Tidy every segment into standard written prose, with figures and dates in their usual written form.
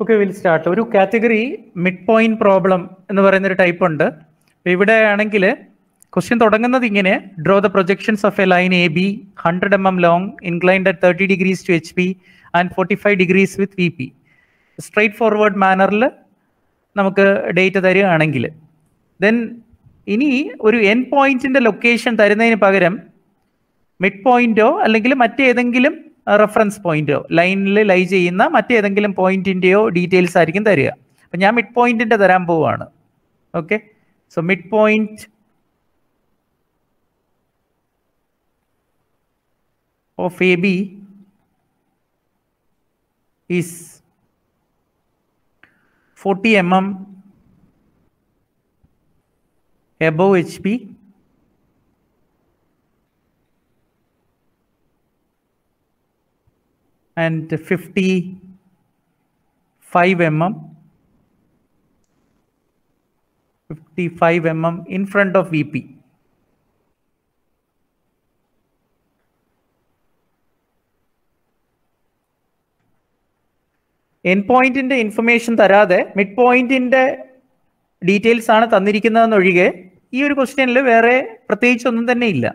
Okay, will start. ഒരു category mid point problem എന്ന് പറയുന്നൊരു ടൈപ്പ് ഉണ്ട്. ഇവിടെ ആണെങ്കിൽ ക്വസ്റ്റ്യൻ തുടങ്ങുന്നത് ഇങ്ങനെ: draw the projections of a line A B 100 mm long inclined at 30 degrees to HP and 45 degrees with VP. Straight forward മാനറിൽ നമുക്ക് ഡേറ്റ തരികയാണെങ്കിൽ ദെൻ ഇനി ഒരു എൻ പോയിന്റിന്റെ ലൊക്കേഷൻ തരുന്നതിന് പകരം മിഡ് പോയിന്റോ അല്ലെങ്കിൽ മറ്റേതെങ്കിലും റെഫറൻസ് പോയിന്റോ ലൈനിൽ ലൈ ചെയ്യുന്ന മറ്റേതെങ്കിലും പോയിന്റിന്റെയോ ഡീറ്റെയിൽസ് ആയിരിക്കും തരിക. അപ്പം ഞാൻ മിഡ് പോയിന്റിന്റെ തരാൻ പോവുകയാണ്. Okay, so mid point of AB is 40 mm above HP and 55 mm in front of VP. N പോയിന്റിന്റെ ഇൻഫർമേഷൻ തരാതെ മിഡ് പോയിന്റിന്റെ ഡീറ്റെയിൽസ് ആണ് തന്നിരിക്കുന്നതെന്നൊഴികെ ഈ ഒരു ക്വസ്റ്റ്യനിൽ വേറെ പ്രത്യേകിച്ച് ഒന്നും തന്നെ ഇല്ല.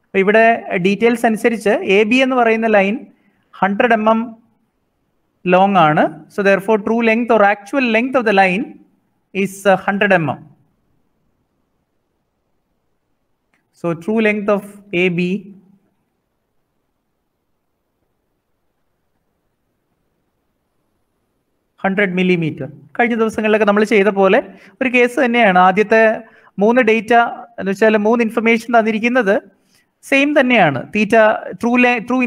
അപ്പോൾ ഇവിടെ ഡീറ്റെയിൽസ് അനുസരിച്ച് എ ബി എന്ന് പറയുന്ന ലൈൻ 100 mm ലോങ് ആണ്. So therefore true length or actual length of the line is 100 mm. So true length of A B mm. കഴിഞ്ഞ ദിവസങ്ങളിലൊക്കെ നമ്മൾ ചെയ്ത പോലെ ഒരു കേസ് തന്നെയാണ്. ആദ്യത്തെ 3 ഡേറ്റ എന്ന് വെച്ചാൽ 3 ഇൻഫർമേഷൻ തന്നിരിക്കുന്നത് സെയിം തന്നെയാണ്. Theta true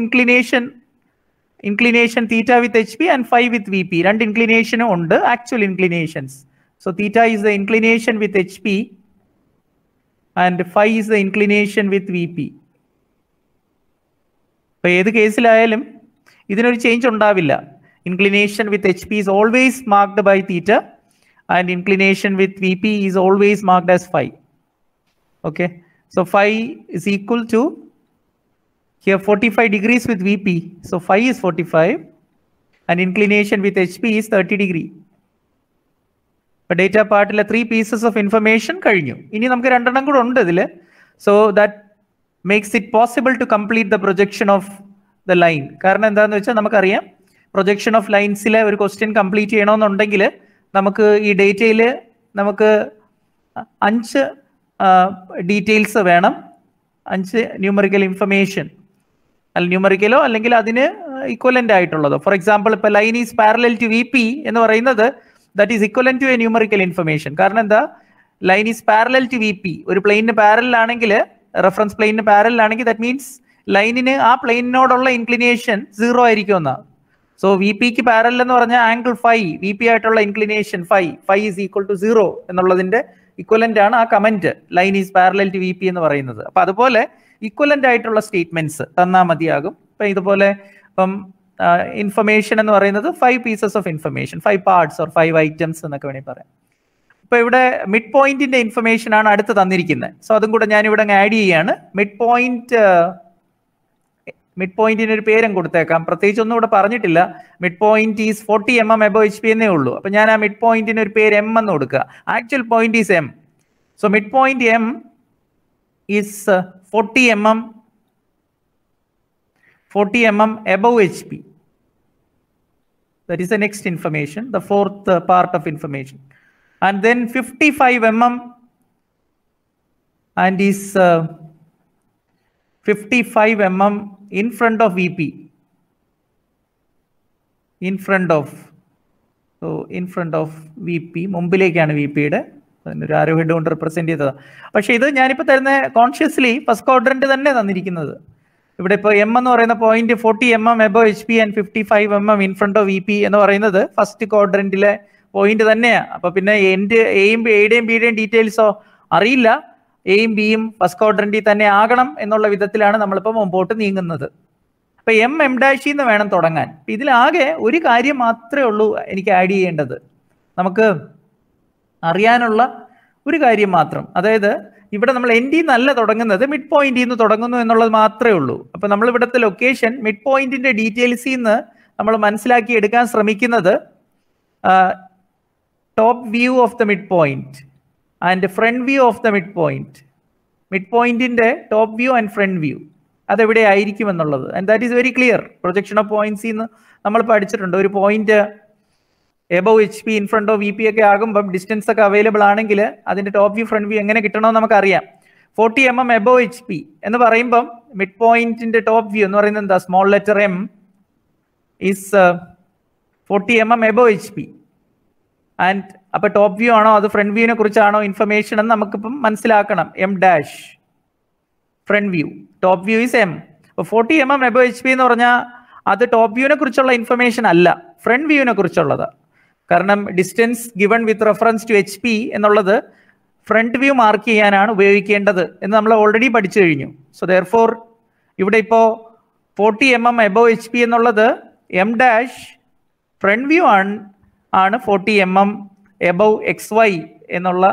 inclination theta with HP and 5 with VP. 2 ഇൻക്ലിനേഷനും ഉണ്ട്, actual inclinations. So theta is the inclination with HP and 5 is the inclination with VP. അപ്പോൾ ഏത് കേസിലായാലും ഇതിനൊരു ചേഞ്ച് ഉണ്ടാവില്ല. Inclination with HP is always marked by theta and inclination with VP is always marked as phi. Okay, so phi is equal to here 45 degrees with VP, so phi is 45 and inclination with HP is 30 degree. But data part la 3 pieces of information കഴിഞ്ഞു. ഇനി നമുക്ക് 2 എണ്ണം കൂടെ ഉണ്ട് ഇതിൽ. So that makes it possible to complete the projection of the line. കാരണം എന്താണെന്ന് വെച്ചാൽ നമുക്കറിയാം പ്രൊജക്ഷൻ ഓഫ് ലൈൻസിലെ ഒരു ക്വസ്റ്റ്യൻ കംപ്ലീറ്റ് ചെയ്യണമെന്നുണ്ടെങ്കിൽ നമുക്ക് ഈ ഡേറ്റയിൽ നമുക്ക് 5 ഡീറ്റെയിൽസ് വേണം, 5 ന്യൂമറിക്കൽ ഇൻഫർമേഷൻ, ന്യൂമറിക്കലോ അല്ലെങ്കിൽ അതിന് ഇക്വലൻ്റ് ആയിട്ടുള്ളതോ. ഫോർ എക്സാമ്പിൾ ഇപ്പോൾ line is parallel to VP എന്ന് പറയുന്നത് that is equivalent to a numerical information. കാരണം എന്താ, line is parallel to VP. ഒരു പ്ലെയിനിന് പാരലാണെങ്കിൽ, റെഫറൻസ് പ്ലെയിനിന് പാരലാണെങ്കിൽ ദാറ്റ് മീൻസ് ലൈനിന് ആ പ്ലെയിനോടുള്ള ഇൻക്ലിനേഷൻ 0 ആയിരിക്കും എന്നാണ്. സോ VPക്ക് പാരലൽ എന്ന് പറഞ്ഞാൽ ആംഗിൾ ഫൈ, VP ആയിട്ടുള്ള inclination phi is equal to 0 എന്നുള്ളതിന്റെ ഇക്വലന്റ് ആണ് ആ comment line is parallel to VP എന്ന് പറയുന്നത്. അപ്പൊ അതുപോലെ ഇക്വലന്റ് ആയിട്ടുള്ള സ്റ്റേറ്റ്മെന്റ്സ് തന്നാൽ മതിയാകും. ഇപ്പൊ ഇതുപോലെ ഇപ്പം ഇൻഫർമേഷൻ എന്ന് പറയുന്നത് 5 pieces of information, 5 parts or 5 items എന്നൊക്കെ വേണമെങ്കിൽ പറയാം. ഇപ്പൊ ഇവിടെ മിഡ് പോയിന്റിന്റെ ഇൻഫർമേഷൻ ആണ് അടുത്ത് തന്നിരിക്കുന്നത്. സോ അതും കൂടെ ഞാൻ ഇവിടെ ആഡ് ചെയ്യാണ്. മിഡ് പോയിന്റിന് ഒരു പേരും കൊടുത്തേക്കാം, പ്രത്യേകിച്ച് ഒന്നും ഇവിടെ പറഞ്ഞിട്ടില്ല. Mid point is 40 mm above HP എന്നേ ഉള്ളൂ. അപ്പൊ ഞാൻ ആ മിഡ് പോയിന്റിന് ഒരു പേര് M എന്ന് കൊടുക്കുക. Actual point is M. So mid point M is 40 mm above HP. That is the next information, the fourth part of information. And then 55 mm and is 55 mm in front of VP. In front of VP. മുമ്പിലേക്കാണ് VPയുടെ ഒരു ആരോ head കൊണ്ട് represent ചെയ്തത്. പക്ഷേ ഇത് ഞാനിപ്പോൾ തരുന്ന consciously first quadrant തന്നെ തന്നിരിക്കുന്നത്. ഇവിടെ ഇപ്പോൾ M എന്ന് പറയുന്ന point 40 mm above HP and 55 mm in front of VP എന്ന് പറയുന്നത് ഫസ്റ്റ് ക്വാഡ്രന്റിലെ പോയിന്റ് തന്നെയാണ്. അപ്പൊ പിന്നെ എയുടെയും ബിയുടെയും ഡീറ്റെയിൽസോ അറിയില്ല. എയും ബിയും ഫസ്റ്റ് ക്വാഡ്രന്റിൽ തന്നെ ആകണം എന്നുള്ള വിധത്തിലാണ് നമ്മളിപ്പോൾ മുമ്പോട്ട് നീങ്ങുന്നത്. അപ്പൊ M എന്ന് വേണം തുടങ്ങാൻ. ഇതിലാകെ ഒരു കാര്യം മാത്രമേ ഉള്ളൂ എനിക്ക് ആഡ് ചെയ്യേണ്ടത്, നമുക്ക് അറിയാനുള്ള ഒരു കാര്യം മാത്രം. അതായത് ഇവിടെ നമ്മൾ എൻഡിൽ നിന്നല്ല തുടങ്ങുന്നത്, മിഡ് പോയിന്റിൽ നിന്ന് തുടങ്ങുന്നു എന്നുള്ളത് മാത്രമേ ഉള്ളൂ. അപ്പൊ നമ്മൾ ഇവിടുത്തെ ലൊക്കേഷൻ മിഡ് പോയിന്റിന്റെ ഡീറ്റെയിൽസിൽ നിന്ന് നമ്മൾ മനസ്സിലാക്കി എടുക്കാൻ ശ്രമിക്കുന്നത് top view of the midpoint and front view of the midpoint. Midpoint in the top view and front view. അതെവിടെ ആയിരിക്കും എന്നുള്ളത്. And that is very clear. Projection of points in നമ്മൾ പഠിച്ചിട്ടുണ്ട്. ഒരു point above HP in front of VP ഒക്കെ ആകുമ്പം distance ഒക്കെ available ആണെങ്കിൽ അതിന്റെ ടോപ്പ് വ്യൂ ഫ്രണ്ട് വ്യൂ എങ്ങനെ കിട്ടണമെന്ന് നമുക്കറിയാം. 40 mm എബവ് HP എന്ന് പറയുമ്പം മിഡ് പോയിന്റിന്റെ ടോപ്പ് വ്യൂ എന്ന് പറയുന്നത് എന്താ? Small letter M is 40 mm above HP. And അപ്പൊ ടോപ്പ് വ്യൂ ആണോ അത് ഫ്രണ്ട് വ്യൂവിനെ കുറിച്ചാണോ ഇൻഫർമേഷൻ എന്ന് നമുക്കിപ്പം മനസ്സിലാക്കണം. M dash front view, top view is M. അപ്പൊ 40 mm എബവ് HP എന്ന് പറഞ്ഞാൽ അത് ടോപ്പ് വ്യൂവിനെ കുറിച്ചുള്ള ഇൻഫർമേഷൻ അല്ല, ഫ്രണ്ട് വ്യൂവിനെ കുറിച്ചുള്ളത്. കാരണം distance given with reference to HP എന്നുള്ളത് ഫ്രണ്ട് വ്യൂ മാർക്ക് ചെയ്യാനാണ് ഉപയോഗിക്കേണ്ടത് എന്ന് നമ്മൾ ഓൾറെഡി പഠിച്ചു കഴിഞ്ഞു. സോ ദെയർഫോർ ഇവിടെ ഇപ്പോൾ 40 mm എബവ് HP എന്നുള്ളത് M ഡാഷ് ഫ്രണ്ട് വ്യൂ ആണ് 40 mm എബവ് XY എന്നുള്ള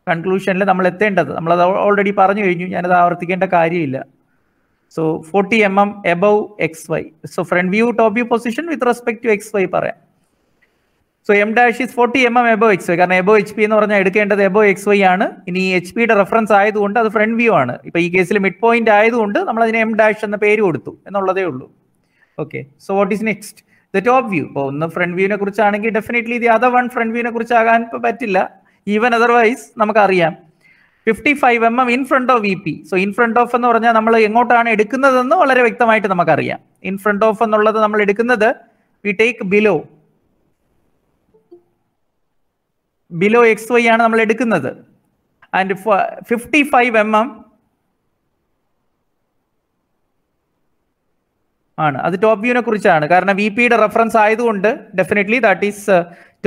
കൺക്ലൂഷനിൽ നമ്മൾ എത്തേണ്ടത്. നമ്മളത് ഓൾറെഡി പറഞ്ഞു കഴിഞ്ഞു, ഞാനത് ആവർത്തിക്കേണ്ട കാര്യമില്ല. So 40 mm above XY. So front view top view position with respect to XY പറയാം. So M dash is 40 mm above XY. കാരണം എബവ് HP എന്ന് പറഞ്ഞാൽ എടുക്കേണ്ടത് എബവ് XY ആണ്. ഇനി HPയുടെ റെഫറൻസ് ആയതുകൊണ്ട് അത് ഫ്രണ്ട് വ്യൂ ആണ്. ഇപ്പൊ ഈ കേസിൽ മിഡ് പോയിന്റ് ആയതുകൊണ്ട് നമ്മൾ അതിന് M ഡാഷ് എന്ന പേര് കൊടുത്തു എന്നുള്ളതേ ഉള്ളൂ. Okay, so what is next? The top view. ഇപ്പോൾ ഒന്ന് ഫ്രണ്ട് വ്യൂവിനെ കുറിച്ചാണെങ്കിൽ definitely the other one front വ്യൂവിനെ കുറിച്ചാകാൻ പറ്റില്ല. ഈവൻ അതർവൈസ് നമുക്കറിയാം 55 mm in front of VP. So in front of എന്ന് പറഞ്ഞാൽ നമ്മൾ എങ്ങോട്ടാണ് എടുക്കുന്നതെന്ന് വളരെ വ്യക്തമായിട്ട് നമുക്കറിയാം. ഇൻ ഫ്രണ്ട് ഓഫ് എന്നുള്ളത് നമ്മൾ എടുക്കുന്നത് വി ടേക്ക് ബിലോ XY ആണ് നമ്മൾ എടുക്കുന്നത്. ആൻഡ് 55 mm ആണ്, അത് ടോപ്പ് വ്യൂവിനെ കുറിച്ചാണ്. കാരണം VPയുടെ റെഫറൻസ് ആയതുകൊണ്ട് definitely that is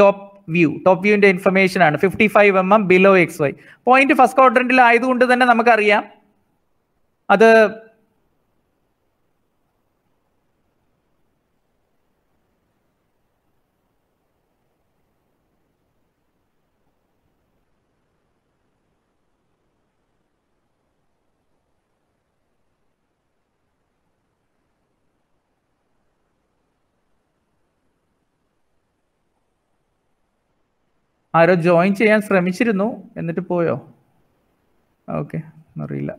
top view. Top വ്യൂവിന്റെ ഇൻഫർമേഷൻ ആണ് 55 mm below XY. Point first ക്വാഡ്രന്റിൽ ആയതുകൊണ്ട് തന്നെ നമുക്കറിയാം അത് ആരോ ജോയിൻ ചെയ്യാൻ ശ്രമിച്ചിരുന്നു, എന്നിട്ട് പോയോ? ഓക്കെ, അറിയില്ല.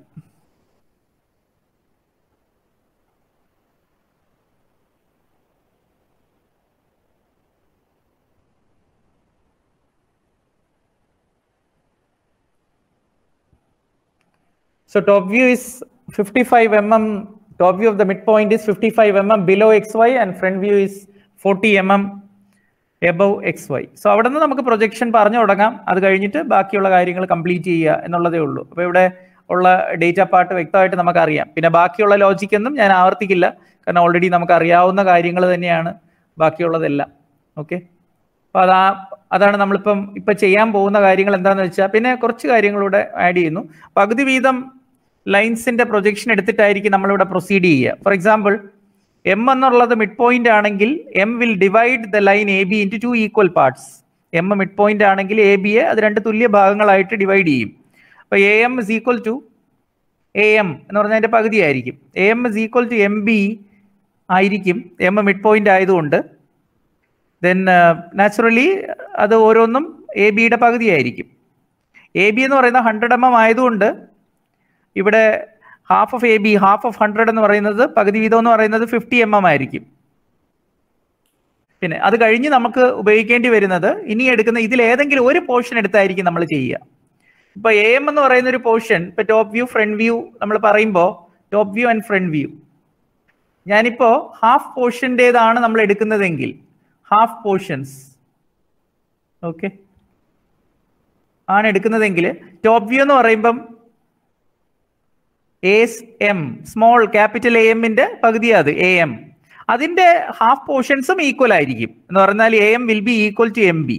So top view is 55 mm. Top view of the midpoint is 55 mm below XY and front view is 40 mm above XY. So അവിടെ നിന്ന് നമുക്ക് പ്രൊജക്ഷൻ പറഞ്ഞു തുടങ്ങാം. അത് കഴിഞ്ഞിട്ട് ബാക്കിയുള്ള കാര്യങ്ങൾ കംപ്ലീറ്റ് ചെയ്യുക എന്നുള്ളതേ ഉള്ളൂ. അപ്പോൾ ഇവിടെ ഉള്ള ഡേറ്റ പാർട്ട് വ്യക്തമായിട്ട് നമുക്കറിയാം. പിന്നെ ബാക്കിയുള്ള ലോജിക്കൊന്നും ഞാൻ ആവർത്തിക്കില്ല, കാരണം ഓൾറെഡി നമുക്ക് അറിയാവുന്ന കാര്യങ്ങൾ തന്നെയാണ് ബാക്കിയുള്ളതെല്ലാം. ഓക്കെ, അപ്പോൾ അതാണ് നമ്മളിപ്പം ചെയ്യാൻ പോകുന്ന കാര്യങ്ങൾ. എന്താണെന്ന് വെച്ചാൽ പിന്നെ കുറച്ച് കാര്യങ്ങളിലൂടെ ആഡ് ചെയ്യുന്നു. പകുതി വീതം ലൈൻസിന്റെ പ്രൊജക്ഷൻ എടുത്തിട്ടായിരിക്കും നമ്മളിവിടെ പ്രൊസീഡ് ചെയ്യുക. ഫോർ എക്സാമ്പിൾ M എന്നുള്ളത് മിഡ് പോയിന്റ് ആണെങ്കിൽ M will divide the line AB into 2 equal parts. M mid point ആണെങ്കിൽ ABയെ അത് 2 തുല്യ ഭാഗങ്ങളായിട്ട് ഡിവൈഡ് ചെയ്യും. അപ്പോൾ AM is equal to AM എന്ന് പറഞ്ഞാൽ അതിന്റെ പകുതി ആയിരിക്കും. AM is equal to MB ആയിരിക്കും, M മിഡ് പോയിന്റ് ആയതുകൊണ്ട്. ദെൻ നാച്ചുറലി അത് ഓരോന്നും ABയുടെ പകുതി ആയിരിക്കും. AB എന്ന് പറയുന്നത് 100 mm ആയതുകൊണ്ട് ഇവിടെ half of AB half of 100 എന്ന് പറയുന്നത് പകുതി വീതം എന്ന് പറയുന്നത് 50 mm ആയിരിക്കും. പിന്നെ അത് കഴിഞ്ഞ് നമുക്ക് ഉപയോഗിക്കേണ്ടി വരുന്നത് ഇനി എടുക്കുന്ന ഇതിൽ ഏതെങ്കിലും ഒരു പോർഷൻ എടുത്തായിരിക്കും നമ്മൾ ചെയ്യുക. ഇപ്പൊ AM എന്ന് പറയുന്ന ഒരു പോർഷൻ, ഇപ്പൊ ടോപ്പ് വ്യൂ ഫ്രണ്ട് വ്യൂ നമ്മൾ പറയുമ്പോൾ top view and front view, ഞാനിപ്പോ ഹാഫ് പോർഷൻ്റെതാണ് നമ്മൾ എടുക്കുന്നതെങ്കിൽ ഹാഫ് പോർഷൻസ് ഓക്കെ ആണ് എടുക്കുന്നതെങ്കിൽ ടോപ്പ് വ്യൂ എന്ന് പറയുമ്പം AM സ്മോൾ ക്യാപിറ്റൽ AMന്റെ പകുതിയാണ് അത് AM. അതിന്റെ ഹാഫ് പോർഷൻസും ഈക്വൽ ആയിരിക്കും എന്ന് പറഞ്ഞാൽ AM will be equal to MB.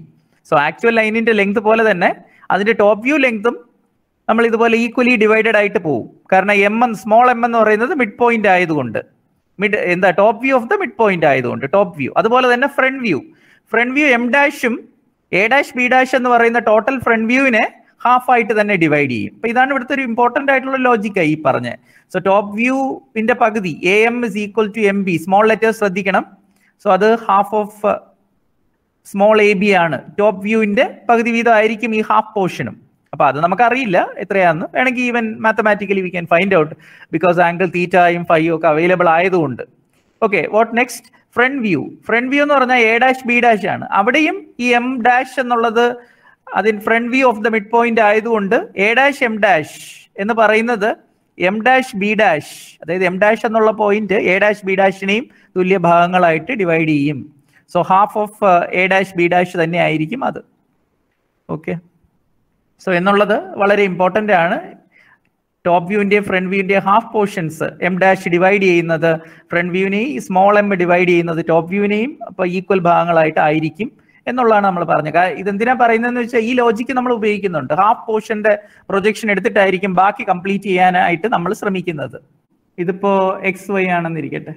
So actual ലൈനിന്റെ ലെങ്ത് പോലെ തന്നെ അതിന്റെ ടോപ്പ് വ്യൂ ലെങ്തും നമ്മൾ ഇതുപോലെ ഈക്വലി ഡിവൈഡഡ് ആയിട്ട് പോകും. കാരണം സ്മോൾ M എന്ന് പറയുന്നത് മിഡ് പോയിന്റ് ആയതുകൊണ്ട്, top view of the mid point ആയതുകൊണ്ട് ടോപ്പ് വ്യൂ. അതുപോലെ തന്നെ ഫ്രണ്ട് വ്യൂ M ഡാഷും A ഡാഷ് B ഡാഷ് എന്ന് പറയുന്ന ടോട്ടൽ ഫ്രണ്ട് വ്യൂവിനെ ഹാഫ് ആയിട്ട് തന്നെ ഡിവൈഡ് ചെയ്യും. അപ്പൊ ഇതാണ് ഇവിടുത്തെ ഒരു ഇമ്പോർട്ടന്റ് ആയിട്ടുള്ള ലോജിക്കായി ഈ പറഞ്ഞ. സോ ടോപ്പ് വ്യൂവിന്റെ പകുതി AM is equal to MB, small letters ശ്രദ്ധിക്കണം. സോ അത് half of small A B ആണ്. ടോപ്പ് വ്യൂവിന്റെ പകുതി വീതം ആയിരിക്കും ഈ ഹാഫ് പോർഷനും. അപ്പൊ അത് നമുക്കറിയില്ല എത്രയാണെന്ന്. വേണമെങ്കിൽ even mathematically we can find out because angle തീറ്റയും ഫൈയും ഒക്കെ അവൈലബിൾ ആയതുകൊണ്ട്. Okay, what next? Front view. Front view എന്ന് പറഞ്ഞാൽ എ ഡാഷ് ബി ഡാഷ് ആണ്. അവിടെയും ഈ എം ഡാഷ് എന്നുള്ളത് അതിന് front view of the mid point ആയതുകൊണ്ട് എ ഡാഷ് എം ഡാഷ് എന്ന് പറയുന്നത് എം ഡാഷ് ബി ഡാഷ്, അതായത് എം ഡാഷ് എന്നുള്ള പോയിന്റ് എ ഡാഷ് ബി ഡാഷിനെയും തുല്യ ഭാഗങ്ങളായിട്ട് ഡിവൈഡ് ചെയ്യും. So half of A dash B dash തന്നെ ആയിരിക്കും അത്. ഓക്കെ, സോ എന്നുള്ളത് വളരെ ഇമ്പോർട്ടൻ്റ് ആണ്. ടോപ്പ് വ്യൂവിന്റെ ഫ്രണ്ട് വ്യൂവിന്റെ half portions M dash divide ചെയ്യുന്നത് ഫ്രണ്ട് വ്യൂവിനെയും സ്മോൾ എം ഡിവൈഡ് ചെയ്യുന്നത് ടോപ്പ് വ്യൂവിനെയും അപ്പോൾ ഈക്വൽ ഭാഗങ്ങളായിട്ട് ആയിരിക്കും എന്നുള്ളതാണ് നമ്മൾ പറഞ്ഞത്. ഇതെന്തിനാ പറയുന്നതെന്ന് വെച്ചാൽ ഈ ലോജിക്ക് നമ്മൾ ഉപയോഗിക്കുന്നുണ്ട്. ഹാഫ് പോർഷന്റെ പ്രൊജക്ഷൻ എടുത്തിട്ടായിരിക്കും ബാക്കി കംപ്ലീറ്റ് ചെയ്യാനായിട്ട് നമ്മൾ ശ്രമിക്കുന്നത്. ഇതിപ്പോ എക്സ് വൈ ആണെന്നിരിക്കട്ടെ,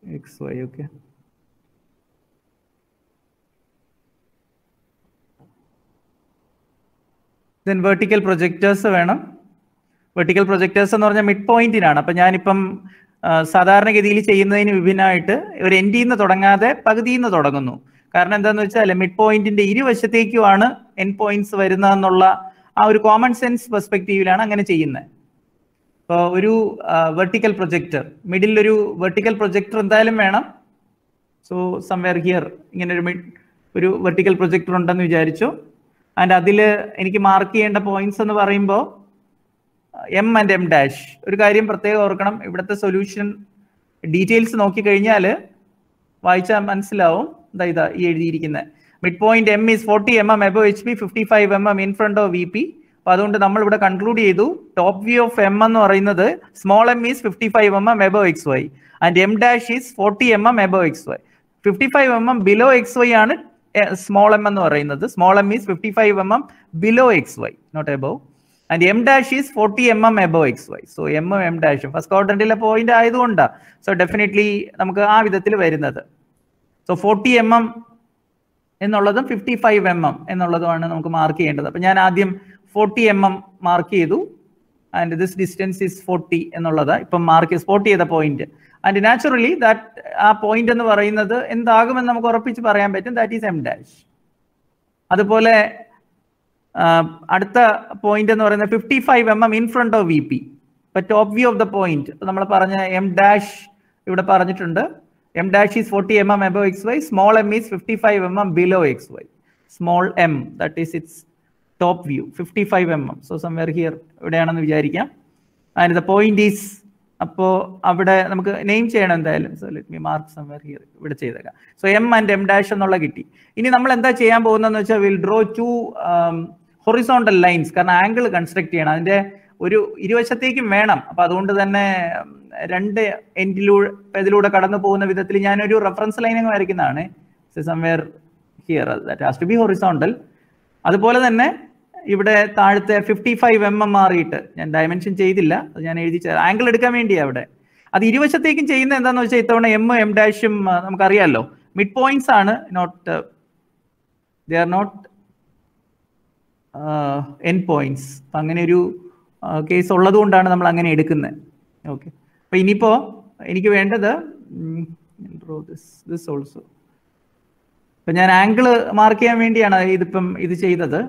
X Y. Okay, then vertical projectors വേണം. വെർട്ടിക്കൽ പ്രൊജക്ടേഴ്സ് എന്ന് പറഞ്ഞാൽ മിഡ് പോയിന്റിനാണ്. അപ്പം ഞാനിപ്പം സാധാരണഗതിയിൽ ചെയ്യുന്നതിന് വിഭിന്നമായിട്ട് ഒരു എൻഡിൽ നിന്ന് തുടങ്ങാതെ പകുതിയിൽ നിന്ന് തുടങ്ങുന്നു. കാരണം എന്താണെന്ന് വെച്ചാൽ മിഡ് പോയിന്റിന്റെ ഇരുവശത്തേക്കുമാണ് എൻ പോയിന്റ്സ് വരുന്നതെന്നുള്ള ആ ഒരു കോമൺ സെൻസ് പെർസ്പെക്റ്റീവിലാണ് അങ്ങനെ ചെയ്യുന്നത്. ഇപ്പോൾ ഒരു വെർട്ടിക്കൽ പ്രൊജക്ടർ, മിഡിൽ ഒരു വെർട്ടിക്കൽ പ്രൊജക്ടർ എന്തായാലും വേണം. സോ സംവെയർ ഹിയർ ഇങ്ങനെ ഒരു വെർട്ടിക്കൽ പ്രൊജക്ടർ ഉണ്ടെന്ന് വിചാരിച്ചു. ആൻഡ് അതിൽ എനിക്ക് മാർക്ക് ചെയ്യേണ്ട പോയിന്റ്സ് എന്ന് പറയുമ്പോൾ എം ആൻഡ് എം ഡാഷ്. ഒരു കാര്യം പ്രത്യേകം ഓർക്കണം, ഇവിടുത്തെ സൊല്യൂഷൻ ഡീറ്റെയിൽസ് നോക്കിക്കഴിഞ്ഞാൽ വായിച്ചാൽ മനസ്സിലാവും. ഇതാ ഈ എഴുതിയിരിക്കുന്നത് mid point M is 40 mm above H P, 55 mm in front of V P. അപ്പൊ അതുകൊണ്ട് നമ്മൾ ഇവിടെ കൺക്ലൂഡ് ചെയ്തു ടോപ്പ് വ്യൂ ഓഫ് എം എന്ന് പറയുന്നത് small m is 55 mm above X Y and M dash is 40 mm above X Y. 55 mm below X Y ആണ് small m എന്ന് പറയുന്നത്. Small m is 55 mm below X Y, not above. And M dash is 40 mm above X Y. So M എം ഡാഷും first ക്വാഡ്രന്റിലെ point ആയതുകൊണ്ടാണ്. So definitely നമുക്ക് ആ വിധത്തിൽ വരുന്നത്. സോ 40 mm എന്നുള്ളതും 55 mm എന്നുള്ളതുമാണ് നമുക്ക് മാർക്ക് ചെയ്യേണ്ടത്. അപ്പൊ ഞാൻ ആദ്യം 40 mm മാർക്ക് ചെയ്തു. ആൻഡ് ദിസ് ഡിസ്റ്റൻസ് ഈസ് 40 എന്നുള്ളത് ഇപ്പം മാർക്ക് സ്പോട്ട് ചെയ്ത പോയിന്റ്. ആൻഡ് നാച്ചുറലി ദാറ്റ് ആ പോയിന്റ് എന്ന് പറയുന്നത് എന്താകുമെന്ന് നമുക്ക് ഉറപ്പിച്ച് പറയാൻ പറ്റും. That is M dash. അതുപോലെ അടുത്ത പോയിന്റ് എന്ന് പറയുന്നത് 55 mm in front of V P. ഇപ്പൊ top view of the point നമ്മൾ പറഞ്ഞ എം ഡാഷ് ഇവിടെ പറഞ്ഞിട്ടുണ്ട്. M dash is 40 mm above xy, small m is 55 mm below xy. Small m, that is its top view, 55 mm. So somewhere here ഇവിടെയാണെന്ന് വിചാരിക്കാം. And the point is, അപ്പോൾ അവിടെ നമുക്ക് name ചെയ്യണം എന്തായാലും. So let me mark somewhere here, ഇവിടെ ചെയ്തേക്കാം. So M and M dash എന്നുള്ള കിട്ടി. ഇനി നമ്മൾ എന്താ ചെയ്യാൻ പോകുന്നതെന്ന് വെച്ചാൽ വിൽ ഡ്രോ 2 ഹൊറിസോണ്ടൽ ലൈൻസ്. കാരണം ആംഗിൾ കൺസ്ട്രക്ട് ചെയ്യണം, അതിന്റെ ഒരു ഇരുവശത്തേക്കും വേണം. അപ്പൊ അതുകൊണ്ട് തന്നെ 2 എൻഡിലൂടെ ഇതിലൂടെ കടന്നു പോകുന്ന വിധത്തിൽ ഞാനൊരു റെഫറൻസ് ലൈൻ അങ്ങ് വരയ്ക്കുന്നതാണ്. Somewhere here that has to be horizontal. അതുപോലെ തന്നെ ഇവിടെ താഴത്തെ 55 mm മാറിയിട്ട് ഞാൻ ഡയമെൻഷൻ ചെയ്തില്ല, അത് ഞാൻ എഴുതി ആംഗിൾ എടുക്കാൻ വേണ്ടിയാണ് അവിടെ. അത് ഇരുവശത്തേക്കും ചെയ്യുന്ന എന്താണെന്ന് വെച്ചാൽ ഇത്തവണ എം എം ഡാഷും നമുക്കറിയാമല്ലോ മിഡ് പോയിന്റ്സ് ആണ്, they are not end points. അപ്പം അങ്ങനെ ഒരു കേസ് ഉള്ളത് കൊണ്ടാണ് നമ്മൾ അങ്ങനെ എടുക്കുന്നത്. ഓക്കെ, അപ്പൊ ഇനിയിപ്പോ എനിക്ക് വേണ്ടത് ഓൾസോ ഇപ്പൊ ഞാൻ ആംഗിള് മാർക്ക് ചെയ്യാൻ വേണ്ടിയാണ് ഇതിപ്പം ഇത് ചെയ്തത്.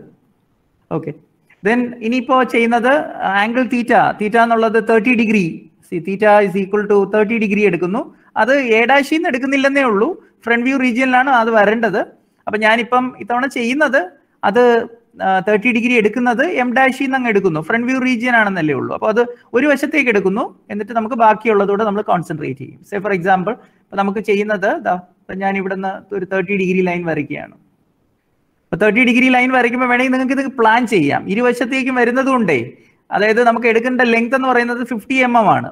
ഓക്കെ, ദെൻ ഇനിയിപ്പോ ചെയ്യുന്നത് ആംഗിൾ തീറ്റ. തീറ്റ എന്നുള്ളത് 30 degree. Theta is equal to 30 degree എടുക്കുന്നു. അത് എ ഡാഷിൽ നിന്ന് എടുക്കുന്നില്ലെന്നേ ഉള്ളൂ, ഫ്രണ്ട് വ്യൂ റീജിയനിലാണ് അത് വരേണ്ടത്. അപ്പൊ ഞാനിപ്പം ഇത്തവണ ചെയ്യുന്നത് അത് 30 ഡിഗ്രി എടുക്കുന്നത് എം ഡാഷിൽ നിന്ന് അങ്ങ് എടുക്കുന്നു. ഫ്രണ്ട് വ്യൂ റീജിയൻ ആണെന്നല്ലേ ഉള്ളൂ. അപ്പോൾ അത് ഒരു വശത്തേക്ക് എടുക്കുന്നു, എന്നിട്ട് നമുക്ക് ബാക്കിയുള്ളതോടെ നമ്മൾ കോൺസെൻട്രേറ്റ് ചെയ്യും. സേ ഫോർ എക്സാമ്പിൾ ഇപ്പൊ നമുക്ക് ചെയ്യുന്നത് ഞാൻ ഇവിടെ നിന്ന് ഒരു 30 ഡിഗ്രി ലൈൻ വരയ്ക്കുകയാണ്. അപ്പൊ 30 ഡിഗ്രി ലൈൻ വരയ്ക്കുമ്പോൾ വേണമെങ്കിൽ നിങ്ങൾക്ക് ഇത് പ്ലാൻ ചെയ്യാം. ഇരുവശത്തേക്കും വരുന്നത് കൊണ്ടേ, അതായത് നമുക്ക് എടുക്കേണ്ട ലെങ്ത് എന്ന് പറയുന്നത് 50 mm ആണ്.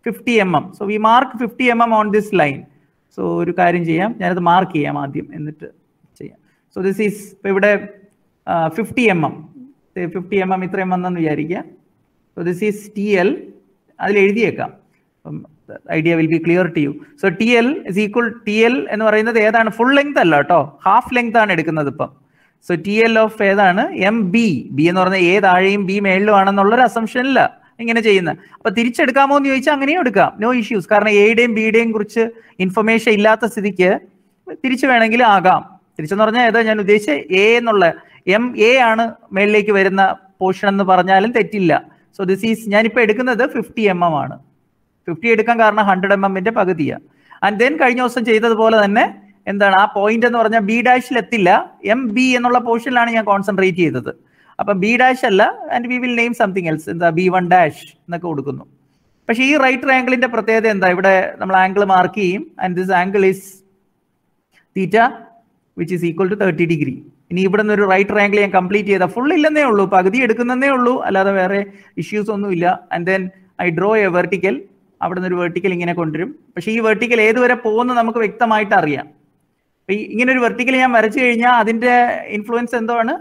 50 mm. So we mark 50 mm on this line. So ഒരു കാര്യം ചെയ്യാം, ഞാനത് മാർക്ക് ചെയ്യാം ആദ്യം, എന്നിട്ട് ചെയ്യാം. സോ ദിസ് ഈസ് ഇപ്പൊ ഇവിടെ 50 mm. 50 mm ഇത്രയും വന്നെന്ന് വിചാരിക്കുക. So this is TL. അതിൽ എഴുതിയേക്കാം, idea will be clear to you. So TL is equal, TL എന്ന് പറയുന്നത് ഏതാണ്? ഫുൾ ലെങ്ത് അല്ല കേട്ടോ, ഹാഫ് ലെങ്ത് ആണ് എടുക്കുന്നത് ഇപ്പം. സോ TL ഓഫ് ഏതാണ്? M B. ബി എന്ന് പറഞ്ഞാൽ A താഴെയും B മേളിലും ആണെന്നുള്ളൊരു അസംഷൻ ഇല്ല, ഇങ്ങനെ ചെയ്യുന്നത്. അപ്പൊ തിരിച്ചെടുക്കാമോ എന്ന് ചോദിച്ചാൽ അങ്ങനെയും എടുക്കാം, നോ ഇഷ്യൂസ്. കാരണം എയുടെയും ബിയുടെയും കുറിച്ച് ഇൻഫർമേഷൻ ഇല്ലാത്ത സ്ഥിതിക്ക് തിരിച്ചു വേണമെങ്കിൽ ആകാം. തിരിച്ചെന്ന് പറഞ്ഞാൽ ഏതാ ഞാൻ ഉദ്ദേശിച്ച എ എന്നുള്ള MA ആണ് മേളിലേക്ക് വരുന്ന പോർഷൻ എന്ന് പറഞ്ഞാലും തെറ്റില്ല. സോ ദിസ് ഈസ് ഞാനിപ്പോൾ എടുക്കുന്നത് 50 mm ആണ്. 50 എടുക്കാൻ കാരണം 100 mm പകുതിയാണ്. ആൻഡ് ദെൻ കഴിഞ്ഞ ദിവസം ചെയ്തതുപോലെ തന്നെ എന്താണ് ആ പോയിന്റ് എന്ന് പറഞ്ഞാൽ B' എത്തില്ല, MB എന്നുള്ള പോർഷനിലാണ് ഞാൻ കോൺസെൻട്രേറ്റ് ചെയ്തത്. അപ്പൊ B' അല്ല, and we will name something else, എന്താ B1' എന്നൊക്കെ കൊടുക്കുന്നു. പക്ഷെ ഈ റൈറ്റ് ട്രയാങ്കിളിന്റെ പ്രത്യേകത എന്താ, ഇവിടെ നമ്മൾ ആംഗിൾ മാർക്ക് ചെയ്യും, and this angle is theta which is equal to 30 degree. ഇനി ഇവിടെ നിന്ന് ഒരു റൈറ്റ് ട്രയാങ്കിൾ ഞാൻ കംപ്ലീറ്റ് ചെയ്താൽ ഫുൾ ഇല്ലെന്നേ ഉള്ളൂ, പകുതി എടുക്കുന്നതേ ഉള്ളൂ, അല്ലാതെ വേറെ ഇഷ്യൂസ് ഒന്നുമില്ല. And then I draw a vertical, അവിടെ നിന്ന് ഒരു വെർട്ടിക്കൽ ഇങ്ങനെ കൊണ്ടുവരും. പക്ഷേ ഈ വെർട്ടിക്കൽ ഏതുവരെ പോകുന്നു നമുക്ക് വ്യക്തമായിട്ട് അറിയാം. ഇങ്ങനെ ഒരു വെർട്ടിക്കൽ ഞാൻ വരച്ചു കഴിഞ്ഞാൽ അതിന്റെ ഇൻഫ്ലുവൻസ് എന്താണ്,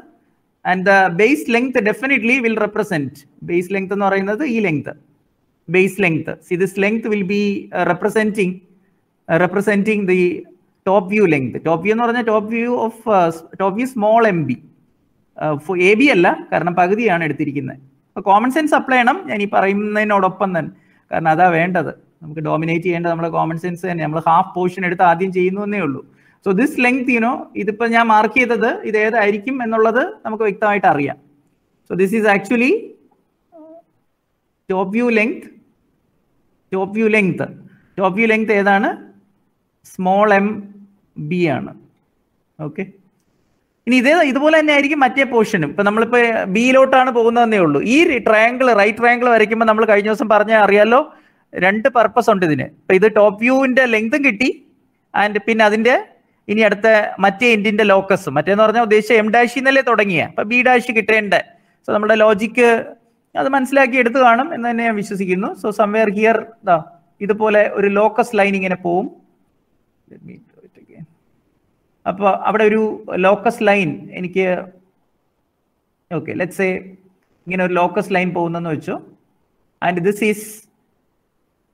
and the base length definitely will represent, base length എന്ന് പറയുന്നത് ഈ length, base length. C this length will be representing the top view length. Top view എന്ന് പറഞ്ഞാൽ top view small MB, AB അല്ല, കാരണം പകുതിയാണ് എടുത്തിരിക്കുന്നത്. അപ്പോൾ കോമൺ സെൻസ് അപ്ലൈ ചെയ്യണം ഞാൻ ഈ പറയുന്നതിനോടൊപ്പം തന്നെ, കാരണം അതാ വേണ്ടത്. നമുക്ക് ഡോമിനേറ്റ് ചെയ്യേണ്ടത് നമ്മുടെ കോമൺ സെൻസ് തന്നെ. നമ്മൾ ഹാഫ് പോർഷൻ എടുത്ത് ആദ്യം ചെയ്യുന്നു എന്നേ ഉള്ളൂ. സോ ദിസ് ലെങ്ത് ഇതിപ്പോൾ ഞാൻ മാർക്ക് ചെയ്തത് ഇത് ഏതായിരിക്കും എന്നുള്ളത് നമുക്ക് വ്യക്തമായിട്ട് അറിയാം. So this is actually top view length. Top view length ഏതാണ്, സ്മോൾ MB ആണ്. ഓക്കെ, ഇനി ഇതുപോലെ തന്നെ ആയിരിക്കും മറ്റേ പോർഷനും. ഇപ്പൊ നമ്മളിപ്പോ ബിയിലോട്ടാണ് പോകുന്നതെന്നേ ഉള്ളൂ. ഈ ട്രയാങ്കിൾ, റൈറ്റ് ട്രയാങ്കിൾ വരയ്ക്കുമ്പോൾ നമ്മൾ കഴിഞ്ഞ ദിവസം പറഞ്ഞാൽ അറിയാലോ, 2 പർപ്പസ് ഉണ്ട് ഇതിന്. ഇപ്പൊ ഇത് ടോപ്പ് വ്യൂവിന്റെ ലെങ്തും കിട്ടി, ആൻഡ് പിന്നെ അതിന്റെ ഇനി അടുത്ത മറ്റേ എൻഡിന്റെ ലോക്കസും. മറ്റേന്ന് പറഞ്ഞാൽ ഉദ്ദേശിച്ച M' എന്നല്ലേ തുടങ്ങിയ, അപ്പൊ B' കിട്ടേണ്ടേ. സോ നമ്മുടെ ലോജിക്ക് അത് മനസ്സിലാക്കി എടുത്തു കാണും എന്ന് തന്നെ ഞാൻ വിശ്വസിക്കുന്നു. സോ സംവെയർ ഹിയർ ഇതുപോലെ ഒരു ലോക്കസ് ലൈൻ ഇങ്ങനെ പോവും. അപ്പോൾ അവിടെ ഒരു ലോക്കസ് ലൈൻ എനിക്ക്, ഓക്കെ ലെറ്റ്സ് സേ ഇങ്ങനെ ഒരു ലോക്കസ് ലൈൻ പോകുന്നെന്ന് വെച്ചു. ആൻഡ് ദിസ് ഈസ്,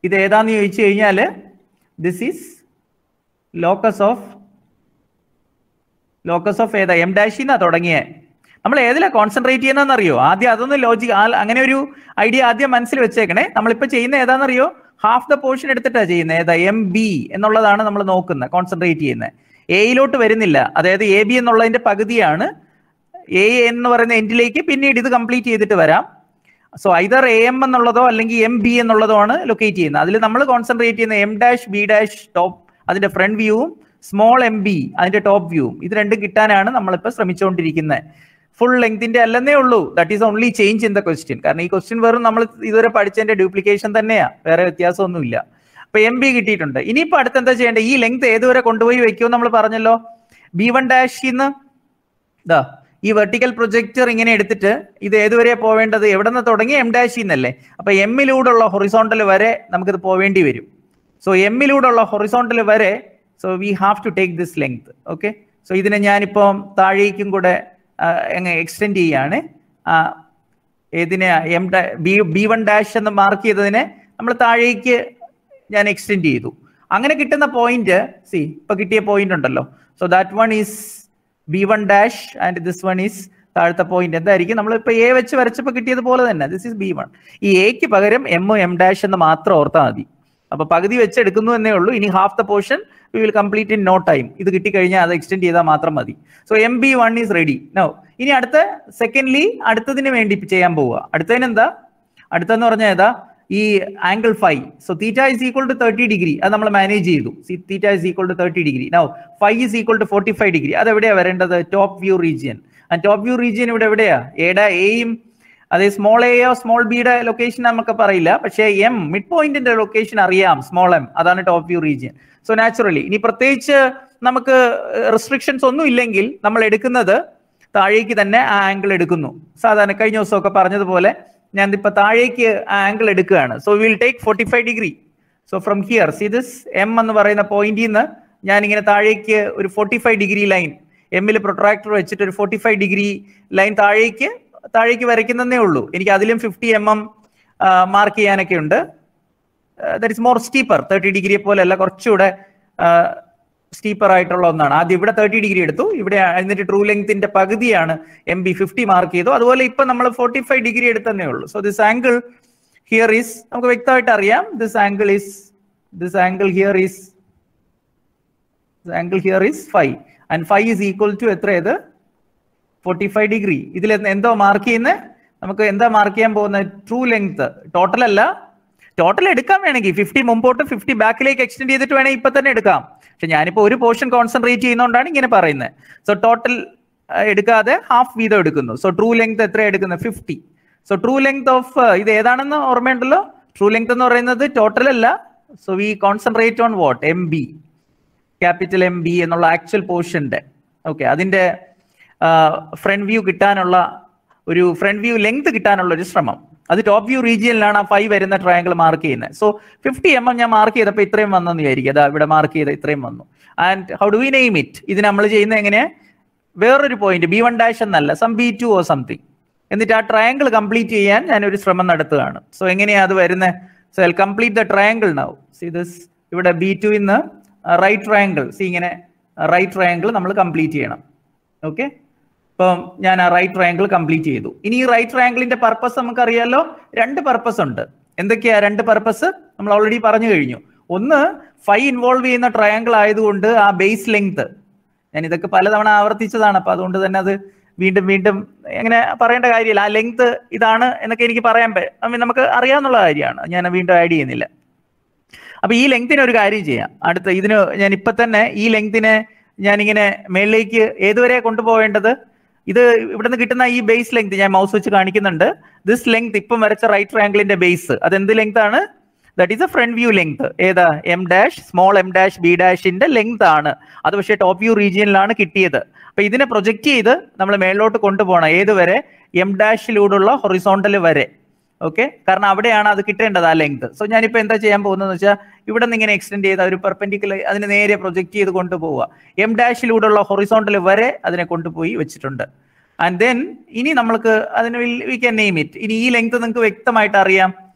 ഇത് ഏതാന്ന് ചോദിച്ചു കഴിഞ്ഞാൽ ദിസ് ഈസ് ലോക്കസ് ഓഫ് ഏതാ, M' തുടങ്ങിയേ. നമ്മൾ ഏതിലാ കോൺസെൻട്രേറ്റ് ചെയ്യുന്നതെന്നറിയോ? ആദ്യം അതൊന്ന് ലോജിക്, അങ്ങനെ ഒരു ഐഡിയ ആദ്യം മനസ്സിൽ വെച്ചേക്കണേ. നമ്മളിപ്പോൾ ചെയ്യുന്ന ഏതാണെന്നറിയോ, ഹാഫ് ദ പോർഷൻ എടുത്തിട്ടാണ് ചെയ്യുന്നത്. ഏതാ, MB എന്നുള്ളതാണ് നമ്മൾ നോക്കുന്നത്, കോൺസെൻട്രേറ്റ് ചെയ്യുന്നത്. എയിലോട്ട് വരുന്നില്ല, അതായത് AB എന്നുള്ളതിന്റെ പകുതിയാണ്. A എന്ന് പറയുന്ന എൻഡിലേക്ക് പിന്നീട് ഇത് കംപ്ലീറ്റ് ചെയ്തിട്ട് വരാം. സോ ഐദർ AM എന്നുള്ളതോ അല്ലെങ്കിൽ MB എന്നുള്ളതോ ആണ് ലൊക്കേറ്റ് ചെയ്യുന്നത്. അതിൽ നമ്മൾ കോൺസെൻട്രേറ്റ് ചെയ്യുന്ന M' B' ടോപ്പ്, അതിന്റെ ഫ്രണ്ട് വ്യൂവും സ്മോൾ MB അതിന്റെ ടോപ്പ് വ്യൂവും, ഇത് രണ്ടും കിട്ടാനാണ് നമ്മളിപ്പോൾ ശ്രമിച്ചുകൊണ്ടിരിക്കുന്നത്. ഫുൾ ലെങ്തിന്റെ അല്ലെന്നേ ഉള്ളൂ, that is only change in the question. കാരണം ഈ ക്വസ്റ്റ്യൻ വെറും നമ്മൾ ഇതുവരെ പഠിച്ചതിന്റെ ഡ്യൂപ്ലിക്കേഷൻ തന്നെയാണ്, വേറെ വ്യത്യാസമൊന്നുമില്ല. അപ്പൊ MB കിട്ടിയിട്ടുണ്ട്. ഇനിയിപ്പോൾ അടുത്ത് എന്താ ചെയ്യേണ്ടത്, ഈ ലെങ്ത് ഏതുവരെ കൊണ്ടുപോയി വെക്കുമെന്ന് നമ്മൾ പറഞ്ഞല്ലോ. B1' ഇതാ ഈ വെർട്ടിക്കൽ പ്രൊജക്ടർ ഇങ്ങനെ എടുത്തിട്ട് ഇത് ഏതുവരെ പോവേണ്ടത്, എവിടെ നിന്ന് തുടങ്ങി, M' എന്നല്ലേ. അപ്പൊ M-ലൂടെയുള്ള ഹൊറിസോണ്ടൽ വരെ നമുക്കിത് പോവേണ്ടി വരും. സോ M-ലൂടെയുള്ള ഹൊറിസോണ്ടൽ വരെ, so we have to take this length. Okay, so ഇതിനെ ഞാനിപ്പം താഴേക്കും കൂടെ എക്സ്റ്റെൻഡ് ചെയ്യാണ്. ഏതിനെ, B1' എന്ന് മാർക്ക് ചെയ്തതിനെ നമ്മൾ താഴേക്ക് ഞാൻ എക്സ്റ്റെൻഡ് ചെയ്തു. അങ്ങനെ കിട്ടുന്ന പോയിന്റ്, ഇപ്പൊ കിട്ടിയ പോയിന്റ് ഉണ്ടല്ലോ, so that one is B1' and this one is താഴത്തെ പോയിന്റ്. എന്തായിരിക്കും, നമ്മളിപ്പോ A വെച്ച് വരച്ചപ്പോൾ കിട്ടിയത് പോലെ തന്നെ, ദിസ് ഈസ് B1. ഈ Aക്ക് പകരം M' എന്ന് മാത്രം ഓർത്താൽ മതി. അപ്പൊ പകുതി വെച്ച് എടുക്കുന്നു എന്നേ ഉള്ളൂ. ഇനി half the portion we will complete in no time. ഇത് കിട്ടിക്കഴിഞ്ഞാൽ അത് എക്സ്റ്റെൻഡ് ചെയ്താൽ മാത്രം മതി. So MB1 is ready now. ഇനി അടുത്തതിന് വേണ്ടി ചെയ്യാൻ പോവുക. അടുത്തതിനെന്താ, അടുത്തെന്ന് പറഞ്ഞാൽ ഏതാ, ഈ angle phi. So theta is equal to 30 degree, അത് നമ്മൾ മാനേജ് ചെയ്തു. Theta is equal to 30 degree. Now phi is equal to 45 degree. അത് എവിടെയാ വരേണ്ടത്, top view region. And top view region ഇവിടെ എവിടെയാ, എയും അതെ സ്മോൾ എയോ സ്മോൾ ബിയുടെ ലൊക്കേഷൻ നമുക്ക് പറയില്ല, പക്ഷേ മിഡ് പോയിന്റിന്റെ ലൊക്കേഷൻ അറിയാം, സ്മോൾ M, അതാണ് top view region. So naturally ഇനി പ്രത്യേകിച്ച് നമുക്ക് റെസ്ട്രിക്ഷൻസ് ഒന്നും ഇല്ലെങ്കിൽ നമ്മൾ എടുക്കുന്നത് താഴേക്ക് തന്നെ ആ ആംഗിൾ എടുക്കുന്നു. സാധാരണ കഴിഞ്ഞ ദിവസമൊക്കെ പറഞ്ഞതുപോലെ ഞാൻ ഇപ്പൊ താഴേക്ക് ആ ആംഗിൾ എടുക്കുകയാണ്. So will take 45 degree. So from here see this M എന്ന് പറയുന്ന പോയിന്റിൽ നിന്ന് ഞാൻ ഇങ്ങനെ താഴേക്ക് ഒരു 45 ഡിഗ്രി ലൈൻ, M-ൽ പ്രൊട്രാക്ടർ വെച്ചിട്ട് ഒരു 45 ഡിഗ്രി ലൈൻ താഴേക്ക് വരയ്ക്കുന്നതേ ഉള്ളൂ. എനിക്ക് അതിലും 50 mm മാർക്ക് ചെയ്യാനൊക്കെ ഉണ്ട്. ദാറ്റ് ഇസ് മോർ സ്റ്റീപ്പർ, 30 ഡിഗ്രിയെ പോലെയല്ല, കുറച്ചുകൂടെ സ്റ്റീപ്പർ ആയിട്ടുള്ള ഒന്നാണ്. ആദ്യം ഇവിടെ 30 ഡിഗ്രി എടുത്തു, ഇവിടെ എന്നിട്ട് ട്രൂ ലെങ്ത്തിന്റെ പകുതിയാണ് MB 50 മാർക്ക് ചെയ്തു. അതുപോലെ ഇപ്പൊ നമ്മൾ 45 ഡിഗ്രി എടുത്തതേ ഉള്ളൂ. So this angle here is നമുക്ക് വ്യക്തമായിട്ട് അറിയാം this angle here is phi and phi is equal to എത്ര ഇത് 45 ഡിഗ്രി. ഇതിൽ എന്തോ മാർക്ക് ചെയ്യുന്നത്, നമുക്ക് എന്താ മാർക്ക് ചെയ്യാൻ പോകുന്നത്? True length. ടോട്ടൽ അല്ല, ടോട്ടൽ എടുക്കാൻ വേണമെങ്കിൽ 50 മുമ്പോട്ട് 50 ബാക്കിലേക്ക് എക്സ്റ്റെൻഡ് ചെയ്തിട്ട് വേണമെങ്കിൽ ഇപ്പൊ തന്നെ എടുക്കാം. പക്ഷെ ഞാനിപ്പോൾ ഒരു പോർഷൻ കോൺസെൻട്രേറ്റ് ചെയ്യുന്നതുകൊണ്ടാണ് ഇങ്ങനെ പറയുന്നത്. സോ ടോട്ടൽ എടുക്കാതെ ഹാഫ് വീതം എടുക്കുന്നു. സോ ട്രൂ ലെങ്ത് എത്ര എടുക്കുന്നത്? 50. സോ ട്രൂ ലെങ്ത് ഓഫ് ഇത് ഏതാണെന്ന് ഓർമ്മയുണ്ടല്ലോ? ട്രൂ ലെങ്ത് എന്ന് പറയുന്നത് ടോട്ടൽ അല്ല. So we concentrate on what? MB, capital MB എന്നുള്ള ആക്ച്വൽ പോർഷന്റെ. ഓക്കെ, അതിന്റെ ഫ്രണ്ട് വ്യൂ കിട്ടാനുള്ള ഒരു ഫ്രണ്ട് വ്യൂ ലെങ്ത് കിട്ടാനുള്ള ഒരു ശ്രമം. അത് ടോപ്പ് വ്യൂ റീജിയനിലാണ് ആ 5 വരുന്ന ട്രയാങ്കിൾ മാർക്ക് ചെയ്യുന്നത്. സോ 50 mm ഞാൻ മാർക്ക് ചെയ്തപ്പോൾ ഇത്രയും വന്നെന്ന് വിചാരിക്കും. അതാ ഇവിടെ മാർക്ക് ചെയ്ത ഇത്രയും വന്നു. And how do we name it? ഇത് നമ്മൾ ചെയ്യുന്നത് എങ്ങനെ? വേറൊരു പോയിന്റ് B1' എന്നല്ല, സം B2 ഓർ സംതിങ്. എന്നിട്ട് ആ ട്രയാങ്കിൾ കംപ്ലീറ്റ് ചെയ്യാൻ ഞാനൊരു ശ്രമം നടത്തുകയാണ്. സോ എങ്ങനെയാ അത് വരുന്നത്? So I complete the triangle now. See this, ഇവിടെ B2 ഇന്ന് റൈറ്റ് ട്രയാങ്കിൾ, സീ ഇങ്ങനെ റൈറ്റ് ട്രയാങ്കിൾ നമ്മൾ കംപ്ലീറ്റ് ചെയ്യണം. ഓക്കെ, അപ്പം ഞാൻ ആ റൈറ്റ് ട്രയാങ്കിൾ കംപ്ലീറ്റ് ചെയ്തു. ഇനി ഈ റൈറ്റ് ട്രയാങ്കിളിന്റെ പർപ്പസ് നമുക്കറിയാലോ. 2 പർപ്പസ് ഉണ്ട്. എന്തൊക്കെയാ 2 പർപ്പസ്? നമ്മൾ ഓൾറെഡി പറഞ്ഞു കഴിഞ്ഞു. ഒന്ന്, ഫൈ ഇൻവോൾവ് ചെയ്യുന്ന ട്രയാങ്കിൾ ആയതുകൊണ്ട് ആ ബേസ് ലെങ്ത്, ഞാൻ ഇതൊക്കെ പലതവണ ആവർത്തിച്ചതാണ്, അപ്പൊ അതുകൊണ്ട് തന്നെ അത് വീണ്ടും വീണ്ടും എങ്ങനെ പറയേണ്ട കാര്യമില്ല. ആ ലെങ്ത് ഇതാണ് എന്നൊക്കെ എനിക്ക് പറയാൻ നമുക്ക് അറിയാവുന്ന കാര്യമാണ്, ഞാൻ വീണ്ടും ആഡ് ചെയ്യുന്നില്ല. അപ്പൊ ഈ ലെങ്തിന് ഒരു കാര്യം ചെയ്യാം. അടുത്ത ഇതിന് ഞാൻ ഇപ്പൊ തന്നെ ഈ ലെങ്തിനെ ഞാനിങ്ങനെ മേളിലേക്ക് ഏതുവരെ കൊണ്ടുപോകേണ്ടത്? ഇത് ഇവിടുന്ന് കിട്ടുന്ന ഈ ബേസ് ലെങ്ത് ഞാൻ മൗസ് വെച്ച് കാണിക്കുന്നുണ്ട്. ദിസ് ലെങ്ത് ഇപ്പം വരച്ച റൈറ്റ് ട്രയാങ്കിളിന്റെ ബേസ്, അത് എന്ത് ലെങ്ത് ആണ്? That is a friend view length. ഏതാ? M', സ്മോൾ M', ലെങ്ത് ആണ്. അത് പക്ഷേ ടോപ്പ് വ്യൂ റീജിയനിലാണ് കിട്ടിയത്. അപ്പൊ ഇതിനെ പ്രൊജക്ട് ചെയ്ത് നമ്മൾ മേളിലോട്ട് കൊണ്ടുപോകണം. ഏതുവരെ? M'-ലൂടെയുള്ള ഹൊറിസോണ്ടൽ വരെ. ഓക്കെ, കാരണം അവിടെയാണ് അത് കിട്ടേണ്ടത്, ആ ലെങ്ത്. സോ ഞാനിപ്പോൾ എന്താ ചെയ്യാൻ പോകുന്നതെന്ന് വെച്ചാൽ ഇവിടെ നിന്ന് ഇങ്ങനെ എക്സ്റ്റെൻഡ് ചെയ്ത ഒരു പെർപെൻഡിക്കുലർ അതിന് നേരെ പ്രൊജക്ട് ചെയ്ത് കൊണ്ടുപോവുക. M'-ലൂടെയുള്ള ഹൊറിസോണ്ടൽ വരെ അതിനെ കൊണ്ടുപോയി വെച്ചിട്ടുണ്ട്. ആൻഡ് ദെൻ ഇനി നമ്മൾക്ക് അതിന് വി ക്യാൻ നെയിം ഇറ്റ്. ഇനി ഈ ലെങ്ത് നിങ്ങൾക്ക് വ്യക്തമായിട്ട് അറിയാം.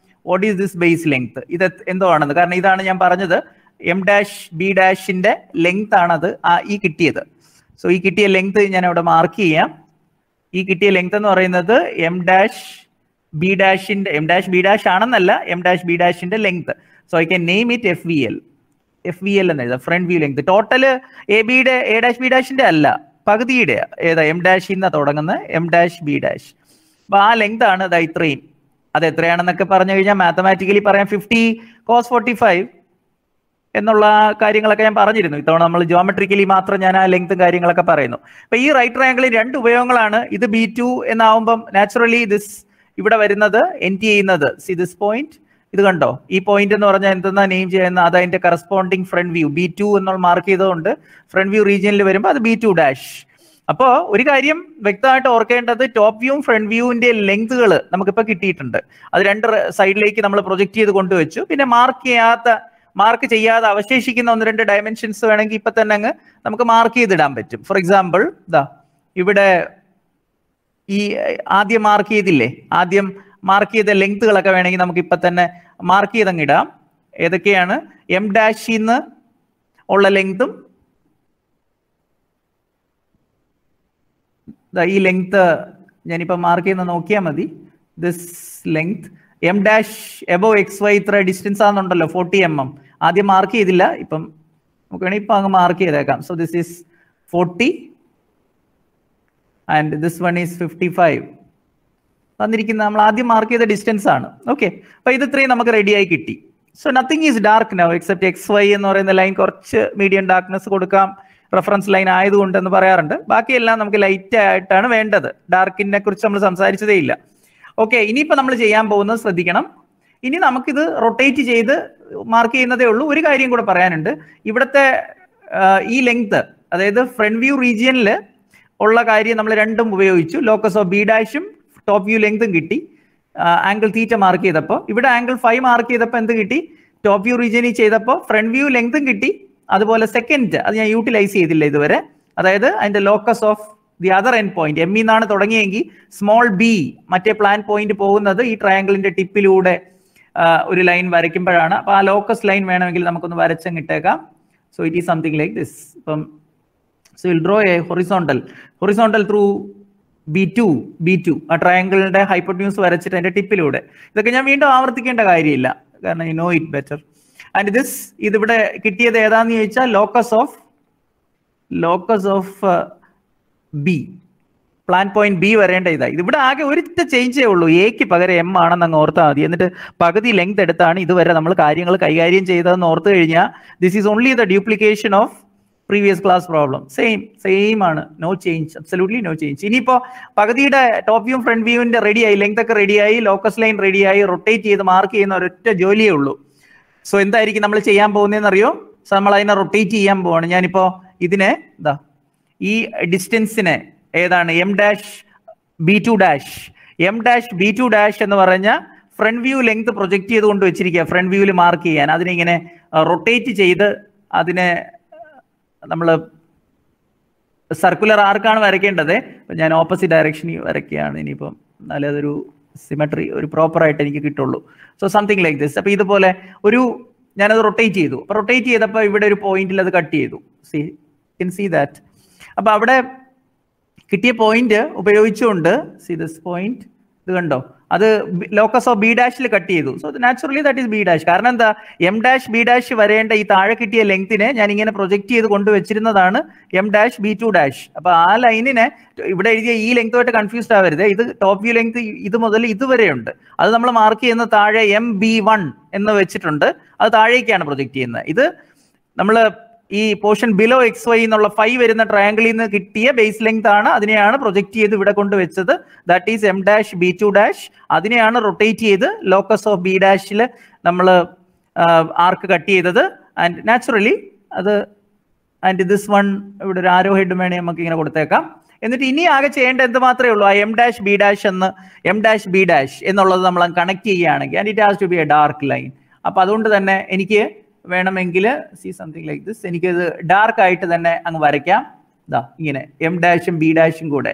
What is this base length? ഇത് എന്തോ ആണെന്ന്. കാരണം ഇതാണ് ഞാൻ പറഞ്ഞത്, M'-B'-ന്റെ ലെങ്ത് ആണത് ഈ കിട്ടിയത്. സോ ഈ കിട്ടിയ ലെങ്ത് ഞാൻ അവിടെ മാർക്ക് ചെയ്യാം. ഈ കിട്ടിയ ലെങ്ത് എന്ന് പറയുന്നത് M'-B' ആണെന്നല്ല, M'-B'-ന്റെ length. So I can name it FVL എന്ന് എഴുതാം, ഫ്രണ്ട് വ്യൂ ലെങ്ത്. ടോട്ടല് A'-B'-ന്റെ അല്ല, പകുതിയുടെ. ഏതാ? M' തുടങ്ങുന്നത്, M'-B'. അപ്പൊ ആ ലെങ്ത് ആണ് ഇതാ ഇത്രയും. അത് എത്രയാണെന്നൊക്കെ പറഞ്ഞു കഴിഞ്ഞാൽ മാത്തമാറ്റിക്കലി പറയാം. 50 cos 45 എന്നുള്ള കാര്യങ്ങളൊക്കെ ഞാൻ പറഞ്ഞിരുന്നു. ഇത്തവണ നമ്മൾ ജിയോമെട്രിക്കലി മാത്രം ഞാൻ ആ ലെങ്ത്തും കാര്യങ്ങളൊക്കെ പറയുന്നു. അപ്പൊ ഈ റൈറ്റ് ട്രയാങ്കിളിൽ 2 ഉപയോഗങ്ങളാണ്. ഇത് B2 എന്നാവുമ്പം നാച്ചുറലി ദിസ് ഇവിടെ വരുന്നത് എൻഡ് ചെയ്യുന്നത്. സി ദിസ് പോയിന്റ്, ഇത് കണ്ടോ? ഈ പോയിന്റ് എന്ന് പറഞ്ഞാൽ എന്തെന്നാ നെയിം ചെയ്യുന്ന? അത് അതിന്റെ കറസ്പോണ്ടിങ് ഫ്രണ്ട് വ്യൂ B2 എന്നുള്ള മാർക്ക് ചെയ്തുകൊണ്ട് ഫ്രണ്ട് വ്യൂ റീജിയനിൽ വരുമ്പോൾ അത് B2'. അപ്പോൾ ഒരു കാര്യം വ്യക്തമായിട്ട് ഓർക്കേണ്ടത്, ടോപ്പ് വ്യൂവും ഫ്രണ്ട് വ്യൂവിന്റെ ലെങ്തുകൾ നമുക്കിപ്പോൾ കിട്ടിയിട്ടുണ്ട്. അത് 2 സൈഡിലേക്ക് നമ്മൾ പ്രൊജക്ട് ചെയ്ത് കൊണ്ടുവച്ചു. പിന്നെ മാർക്ക് ചെയ്യാതെ അവശേഷിക്കുന്ന 1-2 ഡയമെൻഷൻസ് വേണമെങ്കിൽ ഇപ്പൊ തന്നെ അങ്ങ് നമുക്ക് മാർക്ക് ചെയ്തിടാൻ പറ്റും. ഫോർ എക്സാമ്പിൾ ദാ ഇവിടെ ഈ ആദ്യം മാർക്ക് ചെയ്തില്ലേ, ആദ്യം മാർക്ക് ചെയ്ത ലെങ്തുകളൊക്കെ വേണമെങ്കിൽ നമുക്ക് ഇപ്പൊ തന്നെ മാർക്ക് ചെയ്തങ്ങിടാം. ഏതൊക്കെയാണ്? M' ഉള്ള ലെങ്തും ഈ ലെങ്ത് ഞാനിപ്പോ മാർക്ക് ചെയ്യുന്ന നോക്കിയാൽ മതി. This length M' above XY ഇത്ര ഡിസ്റ്റൻസ് ആണെന്നുണ്ടല്ലോ, 40 mm. ആദ്യം മാർക്ക് ചെയ്തില്ല, ഇപ്പം നമുക്ക് വേണമെങ്കിൽ ഇപ്പൊ അങ്ങ് മാർക്ക് ചെയ്തേക്കാം. So this is 40 and this one is 55. തന്നിരിക്കുന്ന നമ്മൾ ആദ്യം മാർക്ക് ചെയ്ത ഡിസ്റ്റൻസ് ആണ്. ഓക്കെ, അപ്പൊ ഇത് ഇത്രയും നമുക്ക് റെഡിയായി കിട്ടി. So nothing is dark now except XY എന്ന് പറയുന്ന ലൈൻ കുറച്ച് മീഡിയം ഡാർക്ക്നെസ് കൊടുക്കാം, റെഫറൻസ് ലൈൻ ആയതുകൊണ്ടെന്ന് പറയാറുണ്ട്. ബാക്കിയെല്ലാം നമുക്ക് ലൈറ്റ് ആയിട്ടാണ് വേണ്ടത്. ഡാർക്കിനെ കുറിച്ച് നമ്മൾ സംസാരിച്ചതേ ഇല്ല. ഓക്കെ, ഇനിയിപ്പോ നമ്മൾ ചെയ്യാൻ പോകുന്നത് ശ്രദ്ധിക്കണം. ഇനി നമുക്കിത് റൊട്ടേറ്റ് ചെയ്ത് മാർക്ക് ചെയ്യുന്നതേ ഉള്ളൂ. ഒരു കാര്യം കൂടെ പറയാനുണ്ട്. ഇവിടുത്തെ ഈ ലെങ്ത്, അതായത് ഫ്രണ്ട് വ്യൂ റീജിയനിൽ ഉള്ള കാര്യം നമ്മൾ 2ഉം ഉപയോഗിച്ചു. Locus of B' top view ലെങ്തും കിട്ടി. ആംഗിൾ തീറ്റ മാർക്ക് ചെയ്തപ്പോൾ ഇവിടെ ആംഗിൾ 5 മാർക്ക് ചെയ്തപ്പോൾ എന്ത് കിട്ടി? ടോപ്പ് വ്യൂ റീജിയനിൽ ചെയ്തപ്പോൾ ഫ്രണ്ട് വ്യൂ ലെങ്തും കിട്ടി. അതുപോലെ സെക്കൻഡ് അത് ഞാൻ യൂട്ടിലൈസ് ചെയ്തില്ല ഇതുവരെ. അതായത് അതിന്റെ locus of the other end point M എന്നാണ് തുടങ്ങിയെങ്കിൽ സ്മോൾ b മറ്റേ പ്ലാൻ പോയിന്റ് പോകുന്നത് ഈ ട്രയാങ്കിളിന്റെ ടിപ്പിലൂടെ ഒരു ലൈൻ വരയ്ക്കുമ്പോഴാണ്. അപ്പൊ ആ ലോക്കസ് ലൈൻ വേണമെങ്കിൽ നമുക്കൊന്ന് വരച്ചങ്ങിട്ടേക്കാം. So it is something like this. ഇപ്പം so will draw a horizontal through B2 ആ ട്രയാങ്കിളിന്റെ ഹൈപ്പോട്യൂസ് വരച്ചിട്ട് അതിന്റെ ടിപ്പിലൂടെ. ഇതൊക്കെ ഞാൻ വീണ്ടും ആവർത്തിക്കേണ്ട കാര്യമില്ല, കാരണം you know it better. And ഇതിവിടെ കിട്ടിയത് ഏതാന്ന് ചോദിച്ചാൽ locus of B, plan point B വരേണ്ട ഇതാ. ഇതിവിടെ ആകെ ഒരിറ്റ ചേഞ്ചേ ഉള്ളൂ, എക്ക് പകരം എം ആണെന്ന് അങ്ങ് ഓർത്താൽ മതി. എന്നിട്ട് പകുതി ലെങ്ത് എടുത്താണ് ഇതുവരെ നമ്മൾ കാര്യങ്ങൾ കൈകാര്യം ചെയ്തതെന്ന് ഓർത്ത് കഴിഞ്ഞാൽ this is only the duplication of previous class problem. Same ആണ്, no change, absolutely no change. ഇനിയിപ്പോ പകുതിയുടെ ടോപ്പ് വ്യൂ ഫ്രണ്ട് വ്യൂവിന്റെ റെഡിയായി, ലെങ്ത് ഒക്കെ റെഡിയായി, ലോക്കസ് ലൈൻ റെഡിയായി, റൊട്ടേറ്റ് ചെയ്ത് മാർക്ക് ചെയ്യുന്ന ഒരൊറ്റ ജോലിയേ ഉള്ളൂ. സോ എന്തായിരിക്കും നമ്മൾ ചെയ്യാൻ പോകുന്നതെന്ന് അറിയോ? സോ നമ്മൾ അതിനെ റൊട്ടേറ്റ് ചെയ്യാൻ പോവാണ്. ഞാനിപ്പോ ഇതിനെ ഈ ഡിസ്റ്റൻസിനെ ഏതാണ് M'(B2') എന്ന് പറഞ്ഞ ഫ്രണ്ട് വ്യൂ ലെങ്ത് പ്രൊജക്ട് ചെയ്ത് കൊണ്ട് വെച്ചിരിക്കുക, ഫ്രണ്ട് വ്യൂവിൽ മാർക്ക് ചെയ്യാൻ. അതിനെ ഇങ്ങനെ റൊട്ടേറ്റ് ചെയ്ത് അതിനെ നമ്മൾ സർക്കുലർ ആർക്കാണ് വരയ്ക്കേണ്ടത്. ഞാൻ ഓപ്പോസിറ്റ് ഡയറക്ഷനിൽ വരയ്ക്കുകയാണ് ഇനിയിപ്പം, എന്നാലേ അതൊരു സിമെട്രി ഒരു പ്രോപ്പറായിട്ട് എനിക്ക് കിട്ടുള്ളൂ. So something like this. അപ്പൊ ഇതുപോലെ ഞാനത് റൊട്ടേറ്റ് ചെയ്തു. അപ്പൊ റൊട്ടേറ്റ് ചെയ്തപ്പോൾ ഇവിടെ ഒരു പോയിന്റിൽ അത് കട്ട് ചെയ്തു. See that. അപ്പൊ അവിടെ കിട്ടിയ പോയിന്റ് ഉപയോഗിച്ചുകൊണ്ട് ദിസ് പോയിന്റ്, ഇത് കണ്ടോ, അത് ലോക്കസ് ഓഫ് B' കട്ട് ചെയ്തു. So naturally that is B'. കാരണം എന്താ, M'(B') വരേണ്ട ഈ താഴെ കിട്ടിയ ലെങ്തിനെ ഞാൻ ഇങ്ങനെ പ്രൊജക്ട് ചെയ്ത് കൊണ്ടുവച്ചിരുന്നതാണ് M'(B2'). അപ്പൊ ആ ലൈനിനെ ഇവിടെ എഴുതിയ ഈ ലെങ്തുമായിട്ട് കൺഫ്യൂസ്ഡ് ആവരുത്. ഇത് ടോപ്പ് വ്യൂ ലെങ്ത് ഇത് മുതൽ ഇതുവരെയുണ്ട്. അത് നമ്മൾ മാർക്ക് ചെയ്യുന്ന താഴെ MB1 എന്ന് വെച്ചിട്ടുണ്ട്. അത് താഴേക്കാണ് പ്രൊജക്ട് ചെയ്യുന്നത്. ഇത് നമ്മൾ ഈ പോർഷൻ ബിലോ XY എന്നുള്ള 5 വരുന്ന ട്രയാങ്കിളിൽ നിന്ന് കിട്ടിയ ബേസ് ലെങ്ത് ആണ്. അതിനെയാണ് പ്രൊജക്ട് ചെയ്ത് ഇവിടെ കൊണ്ടുവച്ചത്. That is M'(B2'). അതിനെയാണ് റൊട്ടേറ്റ് ചെയ്ത് ലോക്കസ് ഓഫ് B' നമ്മൾ ആർക്ക് കട്ട് ചെയ്തത്. And naturally and this one ഇവിടെ ഒരു ആരോ ഹെഡ് വേണേ നമുക്ക് ഇങ്ങനെ കൊടുത്തേക്കാം. എന്നിട്ട് ഇനി ആകെ ചെയ്യേണ്ട എന്ത് മാത്രമേ ഉള്ളൂ, ആ M'(B') എന്നുള്ളത് നമ്മൾ കണക്ട് ചെയ്യുകയാണെങ്കിൽ, and it has to be a dark line. അപ്പൊ അതുകൊണ്ട് തന്നെ എനിക്ക് വേണമെങ്കിൽ സംതിങ് ലൈക്ക് ദിസ്, എനിക്കിത് ഡാർക്ക് ആയിട്ട് തന്നെ അങ്ങ് വരയ്ക്കാം. ഇങ്ങനെ M'(ഉം B') കൂടെ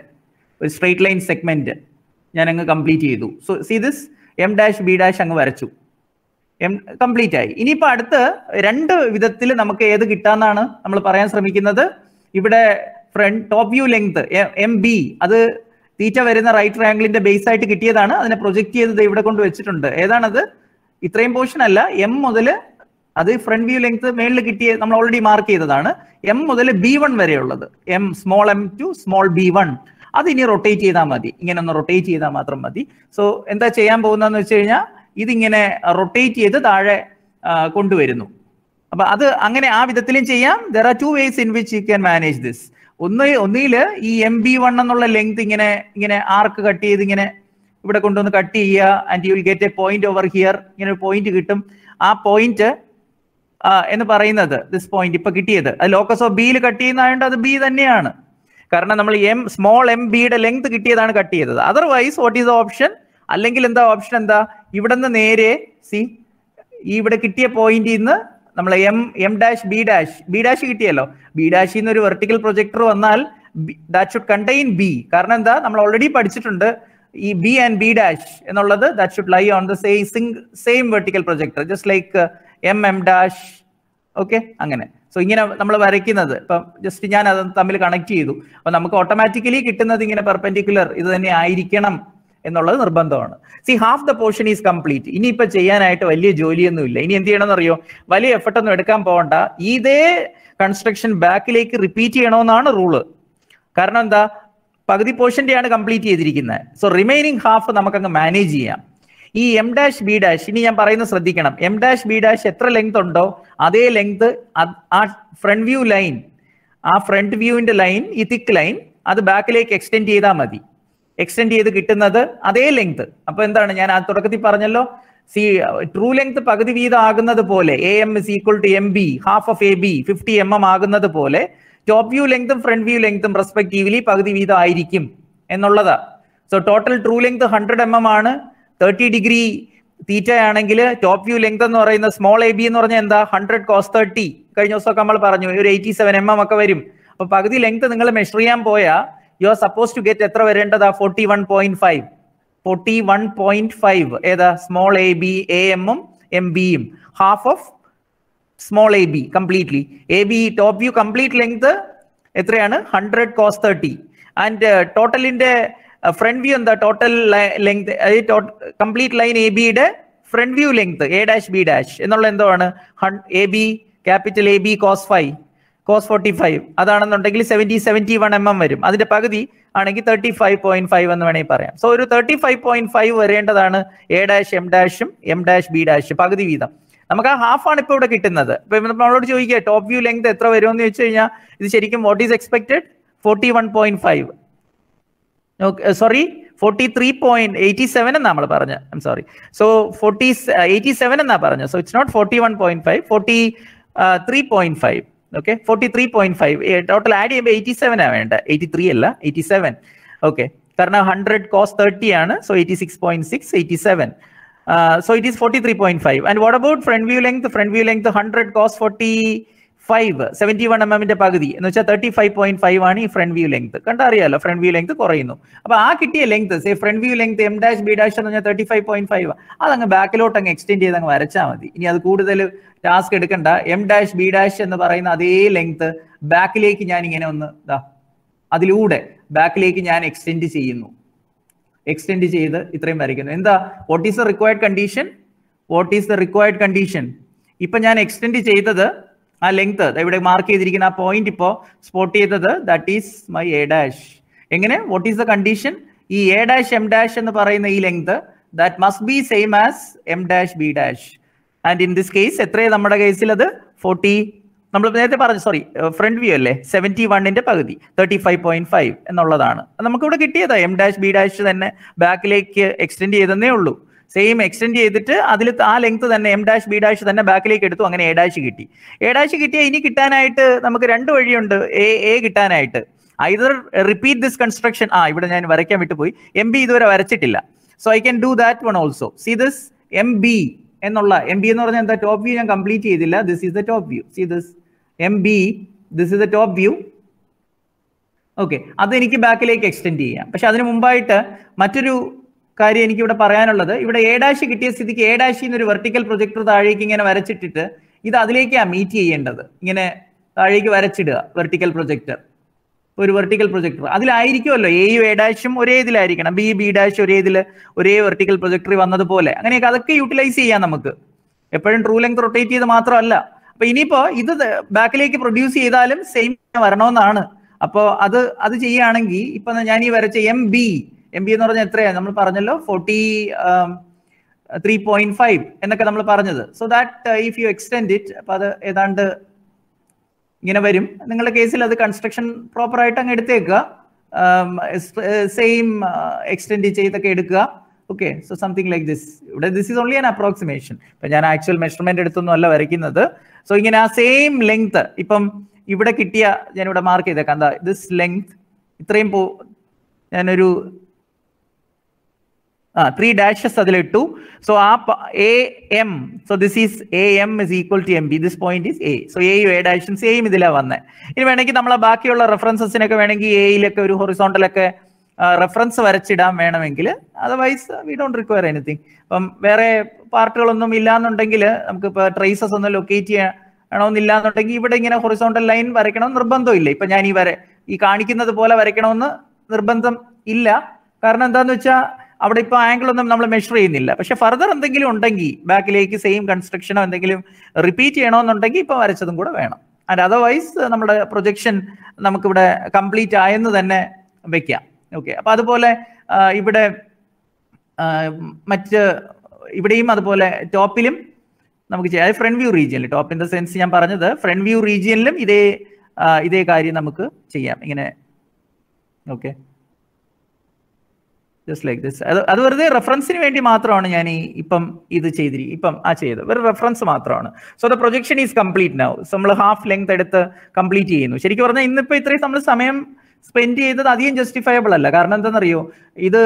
ഒരു സ്ട്രെയിറ്റ് ലൈൻ സെഗ്മെന്റ് ഞാൻ അങ്ങ് കംപ്ലീറ്റ് ചെയ്തു. സോ ദിസ് M'(B') അങ്ങ് വരച്ചു, കംപ്ലീറ്റ് ആയി. ഇനിയിപ്പോ അടുത്ത് രണ്ട് വിധത്തിൽ നമുക്ക് ഏത് കിട്ടാന്നാണ് നമ്മൾ പറയാൻ ശ്രമിക്കുന്നത്. ഇവിടെ ടോപ്പ് വ്യൂ ലെങ്ത് MB, അത് തീറ്റ വരുന്ന റൈറ്റ് ട്രയാങ്കിളിന്റെ ബേസ് ആയിട്ട് കിട്ടിയതാണ്. അതിനെ പ്രൊജക്ട് ചെയ്തത് ഇവിടെ കൊണ്ട് വെച്ചിട്ടുണ്ട്. ഏതാണത്? ഇത്രയും പോർഷൻ അല്ല, M മുതൽ, അത് ഫ്രണ്ട് വ്യൂ ലെങ്ത് മേളിൽ കിട്ടിയ നമ്മൾ ഓൾറെഡി മാർക്ക് ചെയ്തതാണ്. M മുതൽ B1 വരെയുള്ളത്, small m to small B1. അത് ഇനി റൊട്ടേറ്റ് ചെയ്താൽ മതി, ഇങ്ങനെ ഒന്ന് റൊട്ടേറ്റ് ചെയ്താൽ മാത്രം മതി. സോ എന്താ ചെയ്യാൻ പോകുന്നതെന്ന് വെച്ച് കഴിഞ്ഞാൽ, ഇതിങ്ങനെ റൊട്ടേറ്റ് ചെയ്ത് താഴെ കൊണ്ടുവരുന്നു. അപ്പൊ അത് അങ്ങനെ ആ വിധത്തിലും ചെയ്യാം. There are 2 ways in which you can manage this. ഒന്നിൽ ഈ MB1 എന്നുള്ള ലെങ്ത് ഇങ്ങനെ ആർക്ക് കട്ട് ചെയ്ത് ഇങ്ങനെ ഇവിടെ കൊണ്ടുവന്ന് കട്ട് ചെയ്യുക, and you will get A point over here. ഇങ്ങനെ ഒരു പോയിന്റ് കിട്ടും. ആ പോയിന്റ് എന്ന് പറയുന്നത് ദിസ് പോയിന്റ് ഇപ്പൊ കിട്ടിയത്, അത് ലോക്കസ് ഓഫ് ബിയിൽ കട്ട് ചെയ്യുന്നതായതുകൊണ്ട് അത് ബി തന്നെയാണ്. കാരണം നമ്മൾ സ്മോൾ MB ലെങ്ത് കിട്ടിയതാണ് കട്ട് ചെയ്തത്. Otherwise what is the option? അല്ലെങ്കിൽ എന്താ ഓപ്ഷൻ? എന്താ, ഇവിടെ നിന്ന് നേരെ ഈ ഇവിടെ കിട്ടിയ പോയിന്റിൽ നിന്ന് നമ്മൾ B' കിട്ടിയല്ലോ, B' ഒരു വെർട്ടിക്കൽ പ്രൊജക്ടർ വന്നാൽ ദാറ്റ് ഷുഡ് കണ്ടെയ്ൻ B. കാരണം എന്താ, നമ്മൾ ഓൾറെഡി പഠിച്ചിട്ടുണ്ട് ഈ B and B' എന്നുള്ളത് that should lie on the same vertical projector, just like M'. Okay, അങ്ങനെ. സോ ഇങ്ങനെ നമ്മൾ വരയ്ക്കുന്നത്, ഇപ്പം ജസ്റ്റ് ഞാൻ അത് തമ്മിൽ കണക്ട് ചെയ്തു. അപ്പൊ നമുക്ക് ഓട്ടോമാറ്റിക്കലി കിട്ടുന്നത് ഇങ്ങനെ പെർപെൻഡിക്കുലർ ഇത് തന്നെ ആയിരിക്കണം എന്നുള്ളത് നിർബന്ധമാണ്. Half the portion is complete. ഇനിയിപ്പോ ചെയ്യാനായിട്ട് വലിയ ജോലിയൊന്നുമില്ല. ഇനി എന്ത് ചെയ്യണമെന്ന് അറിയോ? വലിയ എഫർട്ട് ഒന്നും എടുക്കാൻ പോകണ്ട. ഇതേ കൺസ്ട്രക്ഷൻ ബാക്കിലേക്ക് റിപ്പീറ്റ് ചെയ്യണമെന്നാണ് റൂള്. കാരണം എന്താ, പകുതി പോർഷന്റെയാണ് കംപ്ലീറ്റ് ചെയ്തിരിക്കുന്നത്. സോ റിമൈനിങ് ഹാഫ് നമുക്കങ്ങ് മാനേജ് ചെയ്യാം. ഈ M'(B') ഇനി ഞാൻ പറയുന്നത് ശ്രദ്ധിക്കണം. M'(B') എത്ര ലെങ്ത് ഉണ്ടോ അതേ ലെങ്ത് ആ ഫ്രണ്ട് വ്യൂ ലൈൻ, ആ ഫ്രണ്ട് വ്യൂവിന്റെ ലൈൻ, ഈ തിക്ക് ലൈൻ, അത് ബാക്കിലേക്ക് എക്സ്റ്റെൻഡ് ചെയ്താൽ മതി. എക്സ്റ്റെൻഡ് ചെയ്ത് കിട്ടുന്നത് അതേ ലെങ്ത്. അപ്പൊ എന്താണ്, ഞാൻ ആ തുടക്കത്തിൽ പറഞ്ഞല്ലോ, ട്രൂ ലെങ്ത് പകുതി വീതം ആകുന്നത് പോലെ AM is equal to MB, half of AB 50 mm ആകുന്നത് പോലെ ടോപ്പ് വ്യൂ ലെങ്തും ഫ്രണ്ട് വ്യൂ ലെങ്തും റെസ്പെക്റ്റീവ്ലി പകുതി വീതം ആയിരിക്കും എന്നുള്ളതാ. So total true length 100 mm ആണ്. 30 ഡിഗ്രി തീറ്റ ആണെങ്കിൽ ടോപ്പ് വ്യൂ ലെങ്ത് എന്ന് പറയുന്ന സ്മോൾ AB എന്ന് പറഞ്ഞാൽ എന്താ, 100 cos 30. കഴിഞ്ഞ ദിവസമൊക്കെ നമ്മൾ പറഞ്ഞു ഒരു 87 mm ഒക്കെ വരും. അപ്പൊ പകുതി ലെങ്ത് നിങ്ങൾ മെഷർ ചെയ്യാൻ പോയാൽ you are suppose to get എത്ര വരേണ്ടതാ? 41.5. ഏതാ? സ്മോൾ AB, AM-ഉം MB-യും, half of small AB completely. AB top view complete length എത്രയാണ്? 100 cos 30. ആൻഡ് ടോട്ടലിന്റെ ഫ്രണ്ട് വ്യൂ എന്താ total length, complete line A ബിയുടെ front view length A dash B dash എന്നുള്ള എന്താണ് A B capital A B cos 45 അതാണെന്നുണ്ടെങ്കിൽ 71 mm വരും. അതിന്റെ പകുതി ആണെങ്കിൽ 35.5 എന്ന് വേണമെങ്കിൽ പറയാം. സോ ഒരു 35.5 വരേണ്ടതാണ് എ ഡാഷ് എം ഡാഷും എം ഡാഷ് ബി ഡാഷ് പകുതി വീതം. നമുക്ക് ആ ഹാഫ് ആണ് ഇപ്പോൾ ഇവിടെ കിട്ടുന്നത്. ഇപ്പൊ നമ്മളോട് ചോദിക്കുക ടോപ്പ് വ്യൂ ലെങ്ത് എത്ര വരുമെന്ന് ചോദിച്ചു കഴിഞ്ഞാൽ ഇത് ശരിക്കും വാട്ട് ഈസ് എക്സ്പെക്ടഡ് 41.5 സോറി 43.87 എന്നാ നമ്മൾ പറഞ്ഞത്. I am sorry. സോ 87 എന്നാ പറഞ്ഞത്. So it's not 41.5, 43.5. Okay, 43.5 total add ചെയ്യുമ്പോൾ 87 ആണ് വേണ്ടത്, 83 അല്ല 87. ഓക്കെ, കാരണം 100 cos 30 ആണ്. So 86.6, 87. So it is 43.5. And what about front view length? Front view length 100 cos 45, 71 mm ന്റെ പകുതി എന്ന് വെച്ചാൽ 35.5 ആണ് ഈ ഫ്രണ്ട് വ്യൂ ലെങ്ത്. കണ്ടറിയാലോ ഫ്രണ്ട് വ്യൂ ലെങ്ത് കുറയുന്നു. അപ്പൊ ആ കിട്ടിയ length front view length M dash B dash എന്ന് പറഞ്ഞാൽ 35.5 അതങ്ങ് ബാക്കിലോട്ട് അങ്ങ് എക്സ്റ്റെൻഡ് ചെയ്ത് അങ്ങ് വരച്ചാൽ മതി. ഇനി അത് കൂടുതൽ ടാസ്ക് എടുക്കണ്ട. എം ഡാഷ് ബി ഡാഷ് എന്ന് പറയുന്ന അതേ ലെങ്ത് ബാക്കിലേക്ക് ഞാൻ ഇങ്ങനെ ഒന്ന് അതിലൂടെ ബാക്കിലേക്ക് ഞാൻ എക്സ്റ്റെൻഡ് ചെയ്യുന്നു. എക്സ്റ്റെൻഡ് ചെയ്ത് ഇത്രയും വരയ്ക്കുന്നു. എന്താ what is the required condition? What is the required condition? ഇപ്പൊ ഞാൻ എക്സ്റ്റെൻഡ് ചെയ്തത് ആ ലെങ്ത് ഇവിടെ മാർക്ക് ചെയ്തിരിക്കുന്ന ആ പോയിന്റ് ഇപ്പോ സ്പോട്ട് ചെയ്തത് that is my A dash. എങ്ങനെ? What is the condition? ഈ എ ഡാഷ് എം ഡാഷ് എന്ന് പറയുന്ന ഈ length that must be same as M dash B dash. And in this case എത്രയാണ് നമ്മുടെ കേസിൽ അത് 40, നമ്മൾ നേരത്തെ പറഞ്ഞു സോറി ഫ്രണ്ട് വ്യൂ അല്ലേ 71ന്റെ പകുതി 35.5 എന്നുള്ളതാണ്. നമുക്കിവിടെ കിട്ടിയതാ എം ഡാഷ് ബി ഡാഷ് തന്നെ ബാക്കിലേക്ക് എക്സ്റ്റെൻഡ് ചെയ്തേ ഉള്ളൂ. സെയിം എക്സ്റ്റെൻഡ് ചെയ്തിട്ട് അതിൽ ആ ലെങ്ത് തന്നെ എം ഡാഷ് ബി ഡാഷ് തന്നെ ബാക്കിലേക്ക് എടുത്തു. അങ്ങനെ എ ഡാഷ് കിട്ടി. എ ഡാഷ് കിട്ടിയാൽ ഇനി കിട്ടാനായിട്ട് നമുക്ക് രണ്ട് വഴിയുണ്ട് എ കിട്ടാനായിട്ട്. Either repeat this construction. ഇവിടെ ഞാൻ വരയ്ക്കാൻ വിട്ടുപോയി, എം ബി ഇതുവരെ വരച്ചിട്ടില്ല. So I can do that one also. See this M B എന്നുള്ള എം ബി എന്ന് പറഞ്ഞാൽ എന്താ ടോപ്പ് വ്യൂ ഞാൻ കംപ്ലീറ്റ് ചെയ്തില്ല. This is the top view. See this MB, this is the top view. Okay, അതെനിക്ക് ബാക്കിലേക്ക് എക്സ്റ്റെൻഡ് ചെയ്യാം. പക്ഷെ അതിന് മുമ്പായിട്ട് മറ്റൊരു കാര്യം എനിക്ക് ഇവിടെ പറയാനുള്ളത്, ഇവിടെ എ ഡാഷ് കിട്ടിയ സ്ഥിതിക്ക് എ ഡാഷിൽ നിന്ന് ഒരു വെർട്ടിക്കൽ പ്രൊജക്ടർ താഴേക്ക് ഇങ്ങനെ വരച്ചിട്ടിട്ട് ഇത് അതിലേക്കാണ് മീറ്റ് ചെയ്യേണ്ടത്. ഇങ്ങനെ താഴേക്ക് വരച്ചിടുക വെർട്ടിക്കൽ പ്രൊജക്ടർ, ഒരു വെർട്ടിക്കൽ പ്രൊജക്ടർ അതിലായിരിക്കുമല്ലോ എയും എ ഡാഷും ഒരേ ഇതിലായിരിക്കണം. ബി ഡാഷ് ഒരേ വെർട്ടിക്കൽ പ്രൊജക്ടർ വന്നതുപോലെ അങ്ങനെയൊക്കെ അതൊക്കെ യൂട്ടിലൈസ് ചെയ്യാം നമുക്ക്. എപ്പോഴും ട്രൂ ലെങ്ത് റൊട്ടേറ്റ് ചെയ്ത് മാത്രമല്ല. അപ്പൊ ഇനിയിപ്പോ ഇത് ബാക്കിലേക്ക് പ്രൊഡ്യൂസ് ചെയ്താലും സെയിം വരണമെന്നാണ്. അപ്പോൾ അത് ചെയ്യുകയാണെങ്കിൽ ഇപ്പൊ ഞാൻ ഈ വരച്ച എം ബി എന്ന് പറഞ്ഞാൽ എത്രയാണ് നമ്മൾ പറഞ്ഞല്ലോ 43.5 എന്നൊക്കെ നമ്മൾ പറഞ്ഞത്. So that if you extend it അപ്പൊ അത് ഏതാണ്ട് ഇങ്ങനെ വരും. നിങ്ങളുടെ കേസിൽ അത് കൺസ്ട്രക്ഷൻ പ്രോപ്പർ ആയിട്ട് അങ്ങ് എടുത്തേക്കുക, സെയിം എക്സ്റ്റെൻഡ് ചെയ്തൊക്കെ എടുക്കുക. Okay, so something like this. ഇവിടെ this is only an approximation. ഇപ്പൊ ഞാൻ ആക്ച്വൽ മെഷർമെന്റ് എടുത്തൊന്നും അല്ല വരയ്ക്കുന്നത്. സോ ഇങ്ങനെ ആ സെയിം ലെങ്ത് ഇപ്പം ഇവിടെ കിട്ടിയ ഞാൻ ഇവിടെ മാർക്ക് ചെയ്തേക്കാം. എന്താ ദിസ് ലെങ്ത് ഇത്രയും ഞാനൊരു 3 dashes അതിലിട്ടു. സോ ആ AM, so this is AM is equal to MB. This point is A. So എയും എ ഡാഷും സെയിം ഇതിലാണ് വന്നത്. ഇനി വേണമെങ്കിൽ നമ്മളെ ബാക്കിയുള്ള റെഫറൻസസിനൊക്കെ വേണമെങ്കിൽ എയിലൊക്കെ ഒരു ഹൊറിസോണ്ടലൊക്കെ റെഫറൻസ് വരച്ചിടാൻ വേണമെങ്കിൽ. Otherwise we don't require anything. അപ്പം വേറെ പാർട്ടുകളൊന്നും ഇല്ലാന്നുണ്ടെങ്കിൽ നമുക്ക് ഇപ്പോൾ ട്രേസസ് ഒന്നും ലൊക്കേറ്റ് ചെയ്യണമെന്നില്ലാന്നുണ്ടെങ്കിൽ ഇവിടെ ഇങ്ങനെ ഹൊറിസോണ്ടൽ ലൈൻ വരയ്ക്കണമെന്ന് നിർബന്ധമില്ല. ഇപ്പൊ ഞാൻ ഈ കാണിക്കുന്നത് പോലെ വരയ്ക്കണമെന്ന് നിർബന്ധം ഇല്ല. കാരണം എന്താന്ന് വെച്ചാൽ അവിടെ ഇപ്പോൾ ആംഗിൾ ഒന്നും നമ്മൾ മെഷർ ചെയ്യുന്നില്ല. പക്ഷെ ഫർദർ എന്തെങ്കിലും ഉണ്ടെങ്കിൽ ബാക്കിലേക്ക് സെയിം കൺസ്ട്രക്ഷനോ എന്തെങ്കിലും റിപ്പീറ്റ് ചെയ്യണമെന്നുണ്ടെങ്കിൽ ഇപ്പൊ വരച്ചതും കൂടെ വേണം. ആൻഡ് അതർവൈസ് നമ്മുടെ പ്രൊജക്ഷൻ നമുക്കിവിടെ കംപ്ലീറ്റ് ആയെന്ന് തന്നെ വെക്കാം. ഓക്കെ, അപ്പൊ അതുപോലെ ഇവിടെ ഇവിടെയും അതുപോലെ ടോപ്പിലും നമുക്ക് ചെയ്യാം. ഫ്രണ്ട് വ്യൂ റീജിയനിൽ, ടോപ്പ് ഇൻ ദ സെൻസ് ഞാൻ പറഞ്ഞത് ഫ്രണ്ട് വ്യൂ റീജിയനിലും ഇതേ കാര്യം നമുക്ക് ചെയ്യാം ഇങ്ങനെ. Okay, just like this. അത് വെറുതെ റെഫറൻസിന് വേണ്ടി മാത്രമാണ് ഞാൻ ഇപ്പം ഇത് ചെയ്തത് വെറും റെഫറൻസ് മാത്രമാണ്. So the projection is complete now. നമ്മൾ ഹാഫ് ലെങ്ത് എടുത്ത് കംപ്ലീറ്റ് ചെയ്യുന്നു. ശരിക്കും പറഞ്ഞാൽ ഇന്നിപ്പോ ഇത്രയും നമ്മൾ സമയം സ്പെൻഡ് ചെയ്തത് അധികം ജസ്റ്റിഫയബിൾ അല്ല. കാരണം എന്താണെന്നറിയോ, ഇത്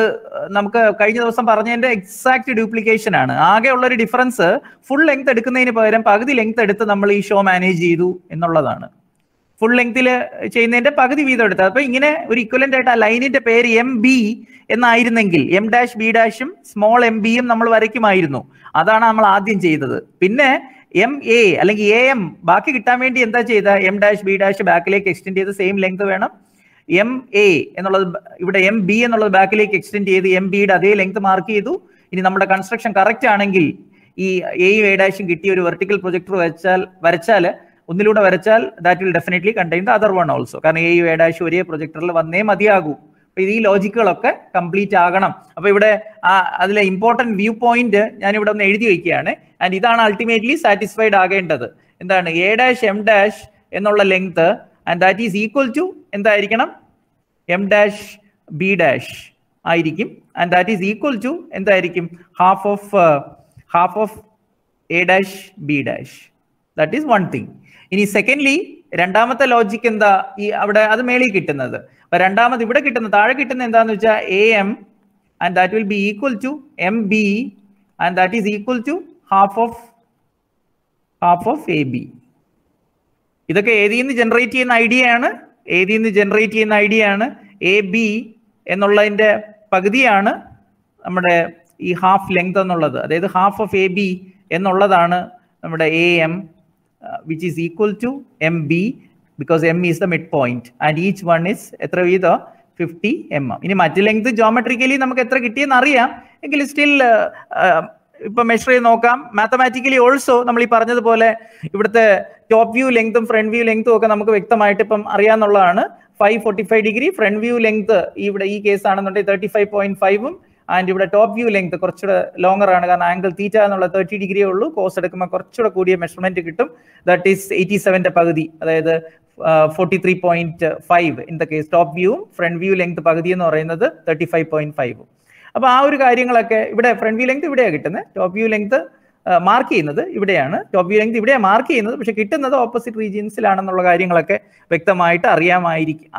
നമുക്ക് കഴിഞ്ഞ ദിവസം പറഞ്ഞതിന്റെ എക്സാക്ട് ഡ്യൂപ്ലിക്കേഷൻ ആണ്. ആകെ ഉള്ള ഒരു ഡിഫറൻസ് ഫുൾ ലെങ്ത് എടുക്കുന്നതിന് പകരം പകുതി ലെങ്ത് എടുത്ത് നമ്മൾ ഈ ഷോ മാനേജ് ചെയ്തു എന്നുള്ളതാണ്. ഫുൾ ലെങ്ത്തിൽ ചെയ്യുന്നതിന്റെ പകുതി വീതം എടുത്തത്. അപ്പൊ ഇങ്ങനെ ഒരു ഇക്വലന്റ് ആയിട്ട് ആ ലൈനിന്റെ പേര് MB എന്നായിരുന്നെങ്കിൽ എം ഡാഷ് ബി ഡാഷും സ്മോൾ MB യും നമ്മൾ വരയ്ക്കുമായിരുന്നു. അതാണ് നമ്മൾ ആദ്യം ചെയ്തത്. പിന്നെ MA അല്ലെങ്കിൽ AM ബാക്കി കിട്ടാൻ വേണ്ടി എന്താ ചെയ്ത, എം ഡാഷ് ബി ഡാഷ് ബാക്കിലേക്ക് എക്സ്റ്റെൻഡ് ചെയ്ത് സെയിം ലെങ്ത് വേണം. എം എ എന്നുള്ളത് ഇവിടെ എം ബി എന്നുള്ളത് ബാക്കിലേക്ക് എക്സ്റ്റെൻഡ് ചെയ്ത് എം ബിയുടെ അതേ ലെങ്ത് മാർക്ക് ചെയ്തു. ഇനി നമ്മുടെ കൺസ്ട്രക്ഷൻ കറക്റ്റ് ആണെങ്കിൽ ഈ എയും എ ഡാഷും കിട്ടിയ ഒരു വെർട്ടിക്കൽ പ്രൊജക്ടർ വരച്ചാൽ ഒന്നിലൂടെ വരച്ചാൽ that will definitely contain the other one also. കാരണം എയും എ ഡാഷും ഒരേ പ്രൊജക്ടറിൽ വന്നേ മതിയാകൂ. അപ്പൊ ഇത് ഈ ലോജിക്കുകളൊക്കെ കംപ്ലീറ്റ് ആകണം. അപ്പൊ ഇവിടെ അതിലെ ഇമ്പോർട്ടന്റ് വ്യൂ പോയിന്റ് ഞാൻ ഇവിടെ ഒന്ന് എഴുതി വയ്ക്കുകയാണ്. ആൻഡ് ഇതാണ് അൾട്ടിമേറ്റ്ലി സാറ്റിസ്ഫൈഡ് ആകേണ്ടത്. എന്താണ്? എ ഡാഷ് എം ഡാഷ് എന്നുള്ള length and that is equal to എന്തായിരിക്കണം? എം ഡാഷ് ബി ഡാഷ് ആയിരിക്കും. And that is equal to എന്തായിരിക്കും? Half of A dash B dash. That is one thing. ഇനി secondly രണ്ടാമത്തെ logic എന്താ? ഈ അവിടെ അത് മേളിൽ കിട്ടുന്നത്. അപ്പൊ രണ്ടാമത് ഇവിടെ കിട്ടുന്ന താഴെ കിട്ടുന്ന എന്താന്ന് വെച്ചാൽ A M and that will be equal to M B and that is equal to half of A B. ഇതൊക്കെ ഏതിൽ നിന്ന് ജനറേറ്റ് ചെയ്യുന്ന ഐഡിയ ആണ്. എ ബി എന്നുള്ളതിന്റെ പകുതിയാണ് നമ്മുടെ ഈ ഹാഫ് ലെങ്ത് എന്നുള്ളത്. അതായത് ഹാഫ് ഓഫ് എ ബി എന്നുള്ളതാണ് നമ്മുടെ A M which is equal to MB because M is the midpoint and each one is എത്ര വീതം 50 mm. ഇനി മറ്റു ലെങ്ത് ജോമെട്രിക്കലി നമുക്ക് എത്ര കിട്ടിയെന്ന് അറിയാം എങ്കിൽ സ്റ്റിൽ ഇപ്പൊ മെഷർ ചെയ്ത് നോക്കാം. മാത്തമാറ്റിക്കലി ഓൾസോ നമ്മൾ ഈ പറഞ്ഞതുപോലെ ഇവിടുത്തെ ടോപ്പ് വ്യൂ ലെങ്തും ഫ്രണ്ട് വ്യൂ ലെങ്തും ഒക്കെ നമുക്ക് വ്യക്തമായിട്ട് ഇപ്പം അറിയാന്നുള്ളതാണ്. 545 ഡിഗ്രി ഫ്രണ്ട് വ്യൂ ലെങ്ത് ഇവിടെ ഈ കേസ് ആണെന്നുണ്ടെങ്കിൽ 35.5 ആൻഡ് ഇവിടെ ടോപ്പ് വ്യൂ ലെങ്ത് കുറച്ചുകൂടെ ലോങ്ങർ ആണ്. കാരണം ആംഗിൾ തീറ്റ എന്നുള്ള 30 ഡിഗ്രിയേ ഉള്ളൂ. കോസ് എടുക്കുമ്പോൾ കുറച്ചുകൂടെ കൂടിയ മെഷർമെന്റ് കിട്ടും. ദാറ്റ് ഈസ് 87ന്റെ പകുതി, അതായത് 43.5 ഇൻ ദ കേസ് ടോപ്പ് വ്യൂവും ഫ്രണ്ട് വ്യൂ ലെങ്ത് പകുതി എന്ന് പറയുന്നത് 35.5. അപ്പൊ ആ ഒരു കാര്യങ്ങളൊക്കെ ഇവിടെ ഫ്രണ്ട് വ്യൂ ലെങ്ത് ഇവിടെയാണ് കിട്ടുന്നത്. ടോപ്പ് വ്യൂ ലെങ്ത് മാർക്ക് ചെയ്യുന്നത് ഇവിടെയാണ്. ടോപ്പ് വ്യൂ ലെങ്ത് ഇവിടെയാണ് മാർക്ക് ചെയ്യുന്നത്. പക്ഷെ കിട്ടുന്നത് ഓപ്പോസിറ്റ് റീജിയൻസിലാണെന്നുള്ള കാര്യങ്ങളൊക്കെ വ്യക്തമായിട്ട്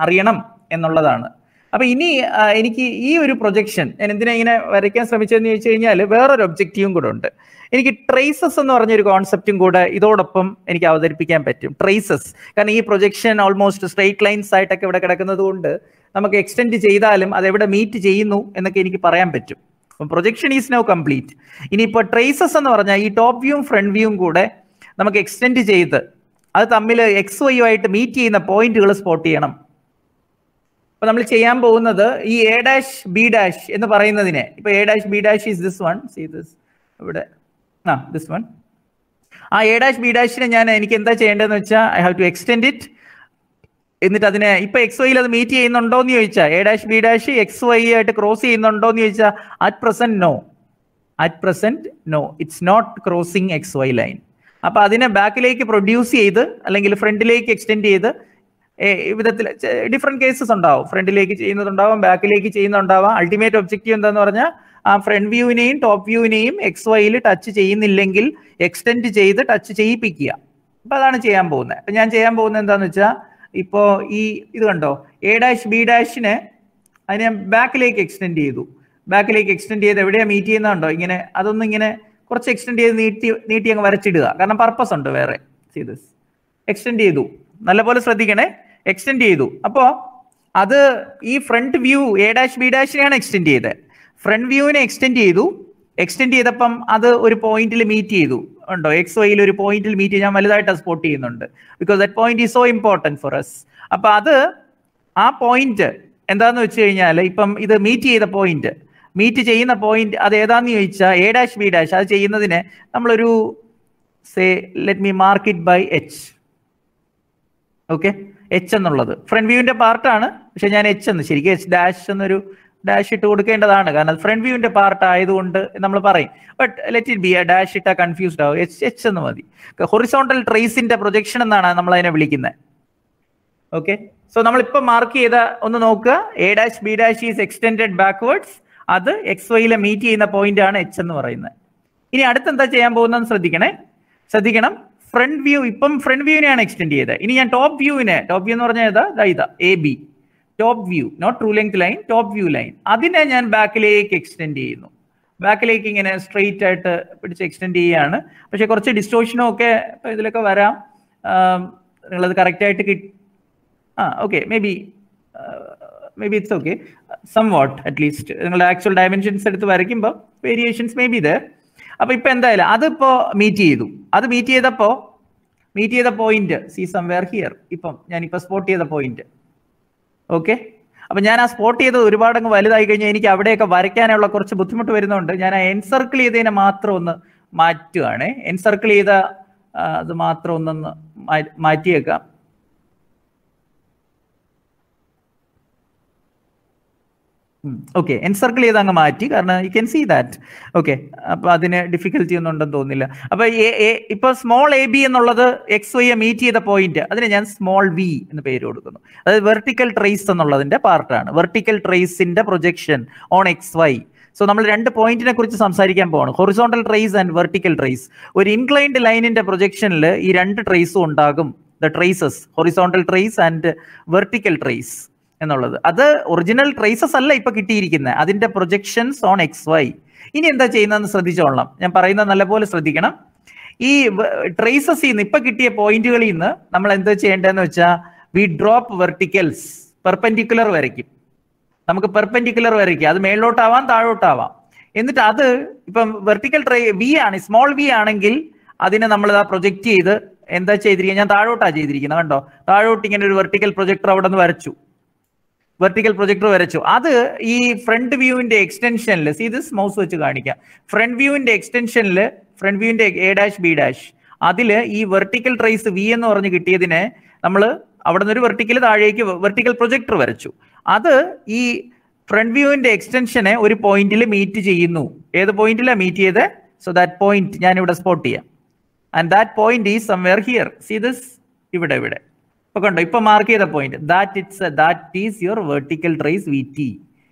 അറിയണം എന്നുള്ളതാണ്. അപ്പൊ ഇനി എനിക്ക് ഈ ഒരു പ്രൊജക്ഷൻ ഞാൻ എന്തിനാ ഇങ്ങനെ വരയ്ക്കാൻ ശ്രമിച്ചതെന്ന് ചോദിച്ചു കഴിഞ്ഞാൽ വേറൊരു ഒബ്ജക്റ്റീവും കൂടെ ഉണ്ട്. എനിക്ക് ട്രേസസ് എന്ന് പറഞ്ഞൊരു കോൺസെപ്റ്റും കൂടെ ഇതോടൊപ്പം എനിക്ക് അവതരിപ്പിക്കാൻ പറ്റും. ട്രേസസ്, കാരണം ഈ പ്രൊജക്ഷൻ ഓൾമോസ്റ്റ് സ്ട്രെയിറ്റ് ലൈൻസ് ആയിട്ടൊക്കെ ഇവിടെ കിടക്കുന്നത് കൊണ്ട് നമുക്ക് എക്സ്റ്റെൻഡ് ചെയ്താലും അത് എവിടെ മീറ്റ് ചെയ്യുന്നു എന്നൊക്കെ എനിക്ക് പറയാൻ പറ്റും. അപ്പം പ്രൊജക്ഷൻ ഈസ് നൗ കംപ്ലീറ്റ്. ഇനിയിപ്പോൾ ട്രേസസ് എന്ന് പറഞ്ഞാൽ ഈ ടോപ്പ് വ്യൂവും ഫ്രണ്ട് വ്യൂവും കൂടെ നമുക്ക് എക്സ്റ്റെൻഡ് ചെയ്ത് അത് തമ്മിൽ എക്സ് വൈ ആയിട്ട് മീറ്റ് ചെയ്യുന്ന പോയിന്റുകൾ സ്പോട്ട് ചെയ്യണം. അപ്പൊ നമ്മൾ ചെയ്യാൻ പോകുന്നത് ഈ എ ഡാഷ് ബി ഡാഷ് എന്ന് പറയുന്നതിനെ, ഇപ്പൊ A dash B dash is this one, see this ഇവിടെ ദിസ് വൺ. ആ എ ഡാഷ് ബി ഡാഷിനെ എനിക്ക് എന്താ ചെയ്യേണ്ടതെന്ന് വെച്ചാൽ I have to extend it. എന്നിട്ട് അതിനെ ഇപ്പൊ എക്സ് വൈയിൽ അത് മീറ്റ് ചെയ്യുന്നുണ്ടോ എന്ന് ചോദിച്ചാൽ A dash B dash X Y ആയിട്ട് ക്രോസ് ചെയ്യുന്നുണ്ടോ എന്ന് ചോദിച്ചാൽ at present no, it's not crossing X Y line. അപ്പൊ അതിനെ ബാക്കിലേക്ക് പ്രൊഡ്യൂസ് ചെയ്ത് അല്ലെങ്കിൽ ഫ്രണ്ടിലേക്ക് എക്സ്റ്റെൻഡ് ചെയ്ത് വിധത്തിൽ ഡിഫറെന്റ് കേസസ് ഉണ്ടാവും. ഫ്രണ്ടിലേക്ക് ചെയ്യുന്നതുണ്ടാവാം, ബാക്കിലേക്ക് ചെയ്യുന്നുണ്ടാവാം. അൾട്ടിമേറ്റ് ഒബ്ജക്റ്റീവ് എന്താന്ന് പറഞ്ഞാൽ ആ ഫ്രണ്ട് വ്യൂവിനെയും ടോപ്പ് വ്യൂവിനെയും എക്സ് വൈയിൽ ടച്ച് ചെയ്യുന്നില്ലെങ്കിൽ എക്സ്റ്റെൻഡ് ചെയ്ത് ടച്ച് ചെയ്യിപ്പിക്കുക. അപ്പൊ അതാണ് ചെയ്യാൻ പോകുന്നത്. അപ്പൊ ഞാൻ ചെയ്യാൻ പോകുന്നത് എന്താന്ന് വെച്ചാൽ ഇപ്പോ ഇത് കണ്ടോ, എ ഡാഷ് ബി ഡാഷിനെ അതിനെ ബാക്കിലേക്ക് എക്സ്റ്റെൻഡ് ചെയ്തു. ബാക്കിലേക്ക് എക്സ്റ്റെൻഡ് ചെയ്ത് എവിടെയാ മീറ്റ് ചെയ്യുന്നുണ്ടോ ഇങ്ങനെ അതൊന്നും ഇങ്ങനെ കുറച്ച് എക്സ്റ്റെൻഡ് ചെയ്ത് നീട്ടി അങ്ങ് വരച്ചിടുക. കാരണം പർപ്പസ് ഉണ്ട് വേറെ. എക്സ്റ്റെൻഡ് ചെയ്തു, നല്ലപോലെ ശ്രദ്ധിക്കണേ. എക്സ്റ്റെൻഡ് ചെയ്തു. അപ്പോ അത് ഈ front view A dash B ഡാഷിനെയാണ് എക്സ്റ്റെൻഡ് ചെയ്തത്. ഫ്രണ്ട് വ്യൂവിനെ എക്സ്റ്റെൻഡ് ചെയ്തപ്പം അത് ഒരു പോയിന്റിൽ മീറ്റ് ചെയ്തു. ഉണ്ടോ? എക്സ് വൈയിൽ ഒരു പോയിന്റിൽ മീറ്റ് ചെയ്ത് ഞാൻ വലുതായിട്ട് സ്പോട്ട് ചെയ്യുന്നുണ്ട്. Because that point is so important for us. അപ്പൊ അത് ആ പോയിന്റ് എന്താന്ന് വെച്ച് കഴിഞ്ഞാൽ ഇപ്പം ഇത് മീറ്റ് ചെയ്യുന്ന പോയിന്റ് അത് ഏതാന്ന് ചോദിച്ചാൽ എ ഡാഷ് ബി ഡാഷ് അത് ചെയ്യുന്നതിന് നമ്മളൊരു let me mark it by H. Okay, H എന്നുള്ളത് ഫ്രണ്ട് വ്യൂവിന്റെ പാർട്ടാണ്. പക്ഷെ ഞാൻ എച്ച് എന്ന് ശരിക്കും എച്ച് ഡാഷ് എന്നൊരു ഡാഷ് ഇട്ട് കൊടുക്കേണ്ടതാണ്. കാരണം ഫ്രണ്ട് വ്യൂവിന്റെ പാർട്ട് ആയതുകൊണ്ട് നമ്മൾ പറയും. But let it be A dash ഇട്ടാ കൺഫ്യൂസ്ഡ് ആവും. എച്ച് എന്ന് മതി. ഹൊറിസോണ്ടൽ ട്രേസിന്റെ പ്രൊജക്ഷൻ എന്നാണ് നമ്മൾ അതിനെ വിളിക്കുന്നത്. ഓക്കെ, സോ നമ്മളിപ്പോൾ മാർക്ക് ചെയ്ത ഒന്ന് നോക്കുക. A dash B dash is extended backwards. അത് എക്സ് വൈയിലെ മീറ്റ് ചെയ്യുന്ന പോയിന്റ് ആണ് എച്ച് എന്ന് പറയുന്നത്. ഇനി അടുത്തെന്താ ചെയ്യാൻ പോകുന്നതെന്ന് ശ്രദ്ധിക്കണം. ഫ്രണ്ട് വ്യൂ ഇപ്പം ഫ്രണ്ട് വ്യൂവിനെയാണ് എക്സ്റ്റെൻഡ് ചെയ്തത്. ഇനി ഞാൻ ടോപ്പ് വ്യൂ എന്ന് പറഞ്ഞാൽ ഇതാ A B top view, not true length line, top view line. അതിനെ ഞാൻ ബാക്കിലേക്ക് എക്സ്റ്റെൻഡ് ചെയ്യുന്നു. ബാക്കിലേക്ക് ഇങ്ങനെ സ്ട്രെയിറ്റ് ആയിട്ട് പിടിച്ച് എക്സ്റ്റെൻഡ് ചെയ്യുകയാണ്. പക്ഷെ കുറച്ച് ഡിസ്റ്റോഷനും ഒക്കെ ഇപ്പം ഇതിലൊക്കെ വരാം. നിങ്ങളത് കറക്റ്റായിട്ട് okay, maybe it's okay somewhat at least നിങ്ങളുടെ ആക്ച്വൽ ഡയമെൻഷൻസ് എടുത്ത് വരയ്ക്കുമ്പോൾ വേരിയേഷൻസ് മേ ബി ദർ. അപ്പൊ ഇപ്പൊ എന്തായാലും അതിപ്പോ മീറ്റ് ചെയ്തു. അത് മീറ്റ് ചെയ്ത പോയിന്റ് സീ സംവെയർ ഹിയർ. ഇപ്പം ഞാനിപ്പോ സ്പോട്ട് ചെയ്ത പോയിന്റ് ഓക്കെ, അപ്പൊ ഞാൻ ആ സ്പോട്ട് ചെയ്തത് ഒരുപാടങ്ങ് വലുതായി കഴിഞ്ഞാൽ എനിക്ക് അവിടെയൊക്കെ വരയ്ക്കാനുള്ള കുറച്ച് ബുദ്ധിമുട്ട് വരുന്നുണ്ട്. ഞാൻ ആ എൻസർക്കിൾ ചെയ്തതിനെ മാത്രം ഒന്ന് മാറ്റുകയാണ്. എൻസർക്കിൾ ചെയ്ത അത് മാത്രം ഒന്നൊന്ന് മാറ്റിയേക്കാം. ഓക്കെ, എൻസർക്കിൾ ചെയ്ത് അങ്ങ് മാറ്റി, കാരണം you can see that. Okay, അപ്പൊ അതിന് ഡിഫിക്കൽറ്റി ഒന്നും ഉണ്ടെന്ന് തോന്നുന്നില്ല. അപ്പൊ ഇപ്പൊ സ്മോൾ എ ബി എന്നുള്ളത് എക്സ് വൈയെ മീറ്റ് ചെയ്ത പോയിന്റ്, അതിന് ഞാൻ സ്മോൾ വി എന്ന് പേര് കൊടുക്കുന്നു. അതായത് വെർട്ടിക്കൽ ട്രേസ് എന്നുള്ളതിന്റെ പാർട്ടാണ്. വെർട്ടിക്കൽ ട്രേസിന്റെ projection on X Y. So നമ്മൾ രണ്ട് പോയിന്റിനെ കുറിച്ച് സംസാരിക്കാൻ പോവാണ്, horizontal trace and vertical trace. ഒരു ഇൻക്ലൈൻഡ് ലൈനിന്റെ പ്രൊജക്ഷനിൽ ഈ രണ്ട് ട്രേസും ഉണ്ടാകും. The traces, horizontal trace and vertical trace എന്നുള്ളത്. അത് ഒറിജിനൽ ട്രേസസ് അല്ല ഇപ്പൊ കിട്ടിയിരിക്കുന്നത്, അതിന്റെ പ്രൊജക്ഷൻസ് ഓൺ എക്സ് വൈ. ഇനി എന്താ ചെയ്യുന്നതെന്ന് ശ്രദ്ധിച്ചോളണം, ഞാൻ പറയുന്നത് നല്ലപോലെ ശ്രദ്ധിക്കണം. ഈ ട്രേസസ് ഇപ്പൊ കിട്ടിയ പോയിന്റുകളിൽ നിന്ന് നമ്മൾ എന്താ ചെയ്യേണ്ടതെന്ന് വെച്ചാൽ, വി ഡ്രോപ്പ് വെർട്ടിക്കൽസ്, പെർപെൻഡിക്കുലർ വരയ്ക്കും. നമുക്ക് പെർപെൻഡിക്കുലർ വരയ്ക്കുക, അത് മേളിലോട്ടാവാം താഴോട്ടാവാം. എന്നിട്ട് അത് ഇപ്പം വെർട്ടിക്കൽ വി ആണ്, സ്മോൾ വി ആണെങ്കിൽ അതിനെ നമ്മൾ പ്രൊജക്ട് ചെയ്ത് എന്താ ചെയ്തിരിക്കുക, ഞാൻ താഴോട്ടാ ചെയ്തിരിക്കുന്നത്, കണ്ടോ, താഴോട്ട് ഇങ്ങനെ ഒരു വെർട്ടിക്കൽ പ്രൊജക്ടർ അവിടെ നിന്ന് വരച്ചു, വെർട്ടിക്കൽ പ്രൊജക്ടർ വരച്ചു. അത് ഈ ഫ്രണ്ട് വ്യൂവിന്റെ എക്സ്റ്റൻഷനിൽ, സീ ദിസ് മൗസ് വെച്ച് കാണിക്കാം, ഫ്രണ്ട് വ്യൂവിന്റെ എക്സ്റ്റൻഷനിൽ, ഫ്രണ്ട് വ്യൂവിന്റെ എ ഡാഷ് ബി ഡാഷ്, അതിൽ ഈ വെർട്ടിക്കൽ ട്രേസ് വി എന്ന് പറഞ്ഞ് കിട്ടിയതിനെ നമ്മൾ അവിടെ നിന്ന് ഒരു വെർട്ടിക്കൽ താഴേക്ക് വെർട്ടിക്കൽ പ്രൊജക്ടർ വരച്ചു. അത് ഈ ഫ്രണ്ട് വ്യൂവിന്റെ എക്സ്റ്റൻഷനെ ഒരു പോയിന്റിൽ മീറ്റ് ചെയ്യുന്നു. ഏത് പോയിന്റിലാണ് മീറ്റ് ചെയ്ത്? സോ ദാറ്റ് പോയിന്റ് ഞാൻ ഇവിടെ സ്പോട്ട് ചെയ്യാം. And that point is somewhere here. See this, ഇവിടെ ഇപ്പൊ കണ്ടോ, ഇപ്പൊ മാർക്ക് ചെയ്ത point, that is your vertical trace V T.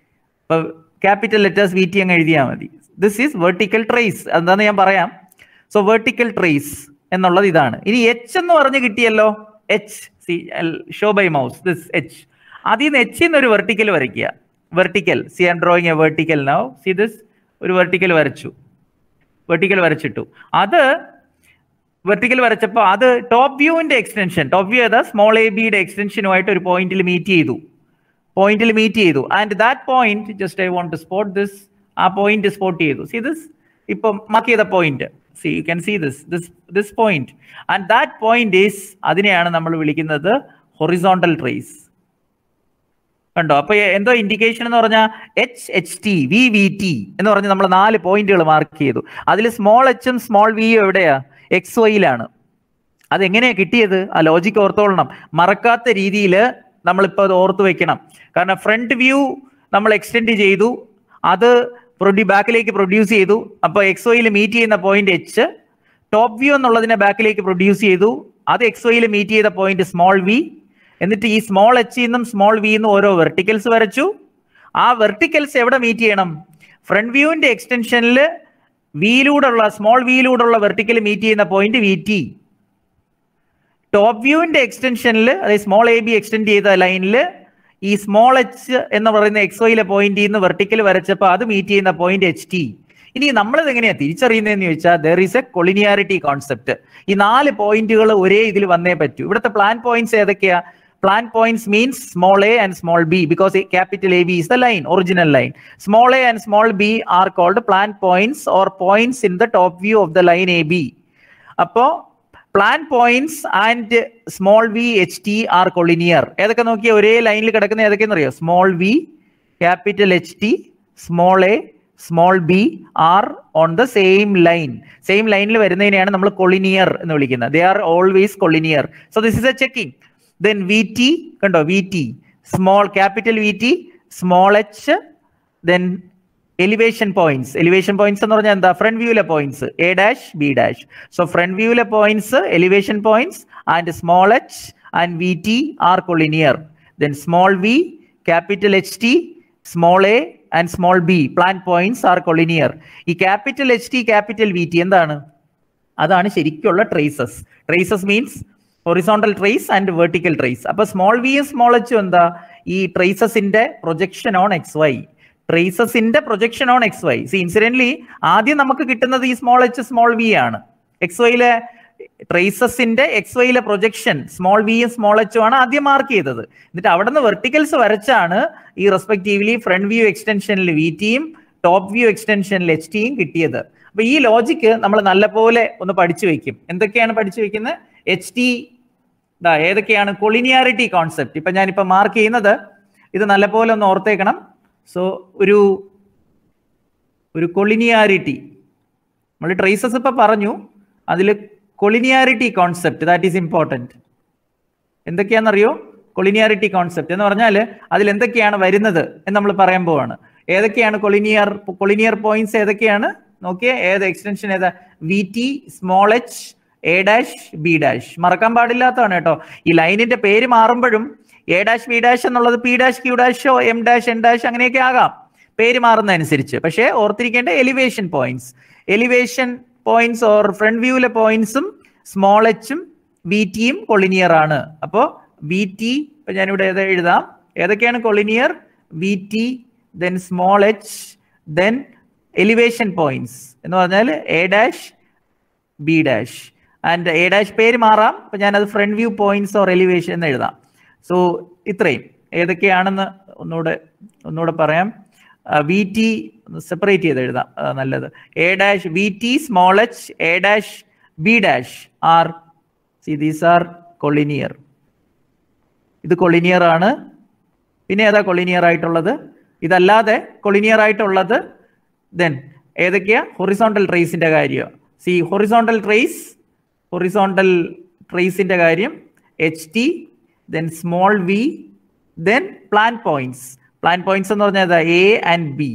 ഇപ്പൊ ക്യാപിറ്റൽ ലെറ്റേഴ്സ് വി ടി അങ്ങ് എഴുതിയാൽ മതി. This is vertical trace. എന്താന്ന് ഞാൻ പറയാം. സോ വെർട്ടിക്കൽ ട്രേസ് എന്നുള്ളത് ഇതാണ്. ഇനി എച്ച് എന്ന് പറഞ്ഞ് കിട്ടിയല്ലോ, H, see show by mouse, this H. അതിൽ നിന്ന് എച്ചിൽ നിന്ന് ഒരു വെർട്ടിക്കൽ വരയ്ക്കുക. Vertical, see I'm drawing a vertical now. See this, ഒരു വെർട്ടിക്കൽ വരച്ചു, വെർട്ടിക്കൽ വരച്ചിട്ടു. അത് വെർട്ടിക്കൽ വരച്ചപ്പോൾ അത് ടോപ്പ് വ്യൂവിന്റെ എക്സ്റ്റൻഷൻ, ടോപ്പ് വ്യൂ ഏതാ, സ്മോൾ എ ബിയുടെ എക്സ്റ്റൻഷനുമായിട്ട് ഒരു പോയിന്റിൽ മീറ്റ് ചെയ്തു. And that point, just I want to spot this, ആ പോയിന്റ് സ്പോട്ട് ചെയ്തു. സി ദിസ്, ഇപ്പം മാർക്ക് ചെയ്ത point, C you can see this point. And that point is, അതിനെയാണ് നമ്മൾ വിളിക്കുന്നത് ഹൊറിസോണ്ടൽ ട്രേസ്. കണ്ടോ, അപ്പൊ എന്തോ ഇൻഡിക്കേഷൻ എന്ന് പറഞ്ഞാൽ H H T, V V T എന്ന് പറഞ്ഞ് നമ്മൾ 4 പോയിന്റുകൾ മാർക്ക് ചെയ്തു. അതിൽ സ്മോൾ എച്ചും സ്മോൾ വിയും എവിടെയാ? എക്സ് വൈയിലാണ്. അതെങ്ങനെയാ കിട്ടിയത്? ആ ലോജിക്ക് ഓർത്തോളണം, മറക്കാത്ത രീതിയിൽ നമ്മളിപ്പോൾ അത് ഓർത്ത് വെക്കണം. കാരണം ഫ്രണ്ട് വ്യൂ നമ്മൾ എക്സ്റ്റെൻഡ് ചെയ്തു, അത് ബാക്കിലേക്ക് പ്രൊഡ്യൂസ് ചെയ്തു. അപ്പോൾ എക്സ് വൈയിൽ മീറ്റ് ചെയ്യുന്ന പോയിന്റ് എച്ച്, ടോപ്പ് വ്യൂ എന്നുള്ളതിനെ ബാക്കിലേക്ക് പ്രൊഡ്യൂസ് ചെയ്തു, അത് എക്സ് വൈയിൽ മീറ്റ് ചെയ്ത പോയിന്റ് സ്മോൾ വി. എന്നിട്ട് ഈ സ്മോൾ എച്ച് നിന്നും സ്മോൾ വി നിന്നും ഓരോ വെർട്ടിക്കൽസ് വരച്ചു. ആ വെർട്ടിക്കൽസ് എവിടെ മീറ്റ് ചെയ്യണം? ഫ്രണ്ട് വ്യൂവിന്റെ എക്സ്റ്റൻഷനിൽ സ്മോൾ വിയിലൂടെയുള്ള വെർട്ടിക്കൽ മീറ്റ് ചെയ്യുന്ന പോയിന്റ് വി ടി. ടോപ്പ് വ്യൂവിന്റെ എക്സ്റ്റൻഷനിൽ, അതായത് സ്മോൾ എ ബി എക്സ്റ്റെൻഡ് ചെയ്ത ലൈനിൽ ഈ സ്മോൾ എച്ച് എന്ന് പറയുന്ന എക്സ് വൈയിലെ പോയിന്റിൽ നിന്ന് വെർട്ടിക്കൽ വരച്ചപ്പോൾ അത് മീറ്റ് ചെയ്യുന്ന പോയിന്റ് എച്ച് ടി. ഇനി നമ്മളത് എങ്ങനെയാണ് തിരിച്ചറിയുന്നതെന്ന് ചോദിച്ചാൽ, ദർ ഈസ് എ കൊളിനിയാരിറ്റി കോൺസെപ്റ്റ്. ഈ 4 പോയിന്റുകൾ ഒരേ ഇതിൽ വന്നേ പറ്റൂ. ഇവിടുത്തെ പ്ലാൻ പോയിന്റ്സ് ഏതൊക്കെയാ? Plan points means small a and small b, because capital AB is the line, original line. Small a and small b are called plan points or points in the top view of the line AB. Appo plan points and small v ht are collinear. ഏതൊക്കെ നോക്കിയാൽ ഒരേ ലൈനിൽ കിടക്കുന്ന ഏതൊക്കെയെന്ന് അറിയോ? Small v, capital HT, small a, small b are on the same line. Same ലൈനിൽ വരുന്നതിനെയാണ് നമ്മൾ collinear എന്ന് വിളിക്കുന്നത്. They are always collinear. So this is a checking. Then VT, kando VT, small capital VT, small h, then elevation points. Elevation points എന്ന് പറഞ്ഞാൽ എന്താ? Front വ്യൂവിലെ points A dash B dash. So front viewലെ points, elevation points, and small h and VT are collinear. Then small v, capital HT, small a and small b, plan points are collinear. ഈ capital HT, capital VT എന്താണ്? അതാണ് ശരിക്കുള്ള traces. Traces means horizontal trace and vertical trace. അപ്പൊ small വിയും small എച്ചും എന്താ? ഈ ട്രേസസിന്റെ പ്രൊജക്ഷൻ ഓൺ എക്സ് വൈ. ട്രേസസിന്റെ projection on X Y. See incidentally ആദ്യം നമുക്ക് കിട്ടുന്നത് ഈ സ്മോൾ എച്ച് സ്മോൾ വി ആണ്. എക്സ് വൈയിലെ ട്രേസസിന്റെ എക്സ് വൈയിലെ പ്രൊജക്ഷൻ സ്മോൾ വിയും സ്മോൾ എച്ചും ആണ് ആദ്യം മാർക്ക് ചെയ്തത്. എന്നിട്ട് അവിടെ നിന്ന് വെർട്ടിക്കൽസ് വരച്ചാണ് ഈ റെസ്പെക്റ്റീവ്ലി ഫ്രണ്ട് വ്യൂ എക്സ്റ്റൻഷനിൽ വി ടിയും ടോപ്പ് വ്യൂ എക്സ്റ്റൻഷനിൽ എച്ച് ടിയും കിട്ടിയത്. അപ്പൊ ഈ ലോജിക്ക് നമ്മൾ നല്ലപോലെ ഒന്ന് പഠിച്ചു വെക്കും. എന്തൊക്കെയാണ് പഠിച്ചു വെക്കുന്നത്? എച്ച് ടി ഏതൊക്കെയാണ്? കൊളിനിയാരിറ്റി കോൺസെപ്റ്റ്. ഇപ്പൊ ഞാനിപ്പോ മാർക്ക് ചെയ്യുന്നത് ഇത് നല്ലപോലെ ഒന്ന് ഓർത്തേക്കണം. സോ ഒരു കൊളിനിയാരിറ്റി നമ്മൾ ട്രേസസ് ഇപ്പൊ പറഞ്ഞു, അതിൽ collinearity concept that is important. എന്തൊക്കെയാണെന്നറിയോ? കൊളിനിയാരിറ്റി കോൺസെപ്റ്റ് എന്ന് പറഞ്ഞാൽ അതിൽ എന്തൊക്കെയാണ് വരുന്നത് എന്ന് നമ്മൾ പറയാൻ പോവാണ്. ഏതൊക്കെയാണ് കൊളിനിയർ പോയിന്റ്സ് ഏതൊക്കെയാണ് നോക്കിയേ. ഏത് എക്സ്റ്റൻഷൻ ഏതാ? V T, small H, A dash, B dash. മറക്കാൻ പാടില്ലാത്തതാണ് കേട്ടോ. ഈ ലൈനിന്റെ പേര് മാറുമ്പോഴും എ ഡാഷ് ബി ഡാഷ് എന്നുള്ളത് പി ഡാഷ് ക്യൂ ഡാഷോ എം ഡാഷ് എൻ ഡാഷ് അങ്ങനെയൊക്കെ ആകാം പേര് മാറുന്നതനുസരിച്ച്. പക്ഷേ ഓർത്തിരിക്കേണ്ട എലിവേഷൻ പോയിന്റ്സ് ഓർ ഫ്രണ്ട് വ്യൂവിലെ പോയിന്റ്സും സ്മോൾ എച്ചും വി ടിയും കൊളിനിയർ ആണ്. അപ്പോൾ വി ടി ഇപ്പൊ ഞാനിവിടെ എഴുതാം. ഏതൊക്കെയാണ് collinear? V T, then small h, then elevation points എന്ന് പറഞ്ഞാൽ A dash B dash. And A dash പേര് മാറാം. അപ്പൊ ഞാനത് front view points or elevation എന്ന് എഴുതാം. സോ ഇത്രയും ഏതൊക്കെയാണെന്ന് ഒന്നുകൂടെ പറയാം. വി ടി സെപ്പറേറ്റ് ചെയ്ത് എഴുതാം, നല്ലത്. A dash V T, small H, A dash B dash are these are collinear. ഇത് കൊളിനിയർ ആണ്. പിന്നെ ഏതാ കൊളിനിയർ ആയിട്ടുള്ളത്? ഇതല്ലാതെ കൊളിനിയർ ആയിട്ടുള്ളത് ദെൻ ഏതൊക്കെയാ? ഹൊറിസോണ്ടൽ ട്രേസിന്റെ കാര്യം. ഹൊറിസോണ്ടൽ ട്രേസിന്റെ കാര്യം H T, then small V, then plan points എന്ന് പറഞ്ഞാൽ A and B.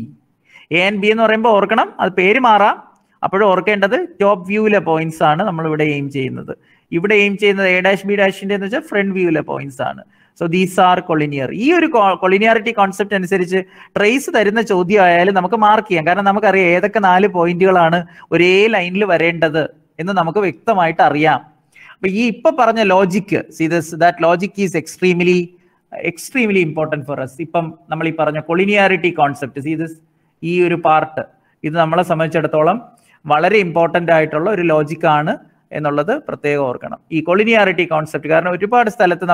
A and B എന്ന് പറയുമ്പോൾ ഓർക്കണം, അത് പേര് മാറാം. അപ്പോഴും ഓർക്കേണ്ടത് ടോപ്പ് വ്യൂവിലെ പോയിന്റ്സ് ആണ് നമ്മൾ ഇവിടെ എയിം ചെയ്യുന്നത്. ഇവിടെ എയിം ചെയ്യുന്നത് എ ഡാഷ് ബി ഡാഷിന്റെ എന്ന് വെച്ചാൽ ഫ്രണ്ട് വ്യൂവിലെ പോയിന്റ്സ് ആണ്. So these are collinear. ഈ ഒരു കൊളിനിയാരിറ്റി കോൺസെപ്റ്റ് അനുസരിച്ച് ട്രേസ് തരുന്ന ചോദ്യം ആയാലും നമുക്ക് മാർക്ക് ചെയ്യാം. കാരണം നമുക്കറിയാം ഏതൊക്കെ 4 പോയിന്റുകളാണ് ഒരേ ലൈനിൽ വരേണ്ടത് എന്ന് നമുക്ക് വ്യക്തമായിട്ട് അറിയാം. അപ്പൊ ഈ ഇപ്പൊ പറഞ്ഞ logic, that logic is extremely important for us. ഇപ്പം നമ്മൾ ഈ പറഞ്ഞ കൊളിനിയാരിറ്റി കോൺസെപ്റ്റ്, ഈ ഒരു പാർട്ട്, ഇത് നമ്മളെ സംബന്ധിച്ചിടത്തോളം വളരെ ഇമ്പോർട്ടൻ്റ് ആയിട്ടുള്ള ഒരു ലോജിക്കാണ് എന്നുള്ളത് പ്രത്യേകം ഓർക്കണം. ഈ കൊളിനിയാരിറ്റി കോൺസെപ്റ്റ് കാരണം ഒരുപാട് സ്ഥലത്ത്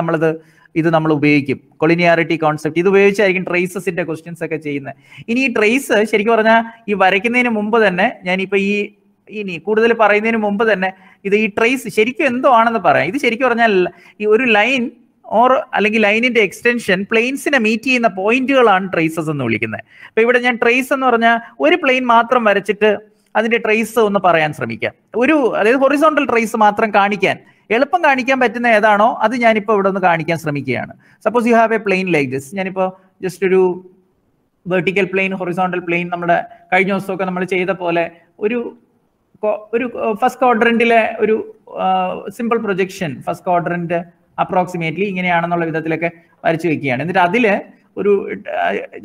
നമ്മൾ ഉപയോഗിക്കും. കൊളിനിയാരിറ്റി കോൺസെപ്റ്റ് ഇത് ഉപയോഗിച്ചായിരിക്കും ട്രേസസിന്റെ ക്വസ്റ്റ്യൻസ് ഒക്കെ ചെയ്യുന്നത്. ഇനി ഈ ട്രേസ് ശരിക്കും പറഞ്ഞാൽ ഈ വരയ്ക്കുന്നതിന് മുമ്പ് തന്നെ ഞാനിപ്പോ ഇനി കൂടുതൽ പറയുന്നതിന് മുമ്പ് തന്നെ ഈ ട്രേസ് ശരിക്കും എന്തോ ആണെന്ന് പറയാം. ഇത് ശരിക്കും പറഞ്ഞാൽ ഈ ഒരു ലൈൻ അല്ലെങ്കിൽ ലൈനിന്റെ എക്സ്റ്റൻഷൻ പ്ലെയിൻസിനെ മീറ്റ് ചെയ്യുന്ന പോയിന്റുകളാണ് ട്രേസസ് എന്ന് വിളിക്കുന്നത്. അപ്പൊ ഇവിടെ ഞാൻ ട്രേസ് എന്ന് പറഞ്ഞാൽ ഒരു പ്ലെയിൻ മാത്രം വരച്ചിട്ട് അതിന്റെ ട്രേസ് ഒന്ന് പറയാൻ ശ്രമിക്കാം. അതായത് ഹൊറിസോണ്ടൽ ട്രേസ് മാത്രം എളുപ്പം കാണിക്കാൻ പറ്റുന്ന ഏതാണോ അത് ഞാനിപ്പോൾ ഇവിടെ ഒന്ന് കാണിക്കാൻ ശ്രമിക്കുകയാണ്. Suppose you have a plane like this. ഞാനിപ്പോൾ ജസ്റ്റ് ഒരു വെർട്ടിക്കൽ പ്ലെയിൻ, ഹൊറിസോണ്ടൽ പ്ലെയിൻ നമ്മുടെ കഴിഞ്ഞ ദിവസമൊക്കെ നമ്മൾ ചെയ്ത പോലെ ഒരു ഫസ്റ്റ് ക്വാഡ്രന്റിലെ ഒരു simple projection, first quadrant approximately ഇങ്ങനെയാണെന്നുള്ള വിധത്തിലൊക്കെ വരച്ചു വെക്കുകയാണ്. എന്നിട്ട് അതില് ഒരു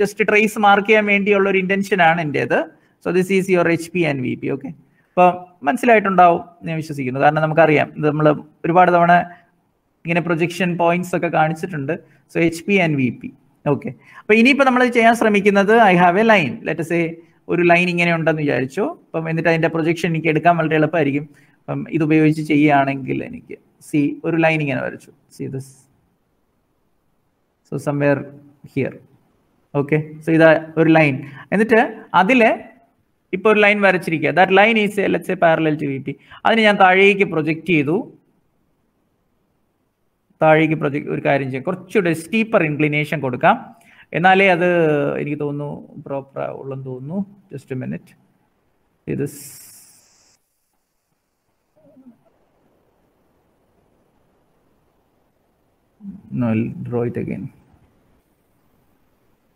ജസ്റ്റ് ട്രേസ് മാർക്ക് ചെയ്യാൻ വേണ്ടിയുള്ള ഒരു ഇന്റൻഷൻ ആണ് എൻ്റേത്. So this is your H P and we P. Okay, അപ്പോൾ മനസ്സിലായിട്ടുണ്ടാവും ഞാൻ വിശ്വസിക്കുന്നു. കാരണം നമുക്കറിയാം ഇത് നമ്മൾ ഒരുപാട് തവണ ഇങ്ങനെ പ്രൊജക്ഷൻ പോയിന്റ്സ് ഒക്കെ കാണിച്ചിട്ടുണ്ട്. So H P and we P. Okay, അപ്പോൾ ഇനിയിപ്പോൾ നമ്മൾ ചെയ്യാൻ ശ്രമിക്കുന്നത് I have A line. Let say ഒരു ലൈൻ ഇങ്ങനെ ഉണ്ടെന്ന് വിചാരിച്ചു. അപ്പം എന്നിട്ട് അതിന്റെ പ്രൊജക്ഷൻ എനിക്ക് എടുക്കാൻ വളരെ എളുപ്പമായിരിക്കും. അപ്പം ഇതുപയോഗിച്ച് ചെയ്യുകയാണെങ്കിൽ എനിക്ക് ഒരു ലൈൻ ഇങ്ങനെ വരച്ചു. This, so somewhere here. Okay, so ഇതാ ഒരു ലൈൻ. എന്നിട്ട് അതില് ഇപ്പോൾ ഒരു ലൈൻ വരച്ചിരിക്കുക. That line is let's say parallel to V P. അതിന് ഞാൻ താഴേക്ക് പ്രൊജക്റ്റ് ചെയ്തു. ഒരു കാര്യം ചെയ്യാം, കുറച്ചുകൂടെ സ്റ്റീപ്പർ ഇൻക്ലിനേഷൻ കൊടുക്കാം. എന്നാലേ അത് എനിക്ക് തോന്നുന്നു പ്രോപ്പർ ഉള്ളെന്ന് തോന്നുന്നു. Just a minute. ഇത് ഡ്രോ ഇറ്റ് അഗൈൻ.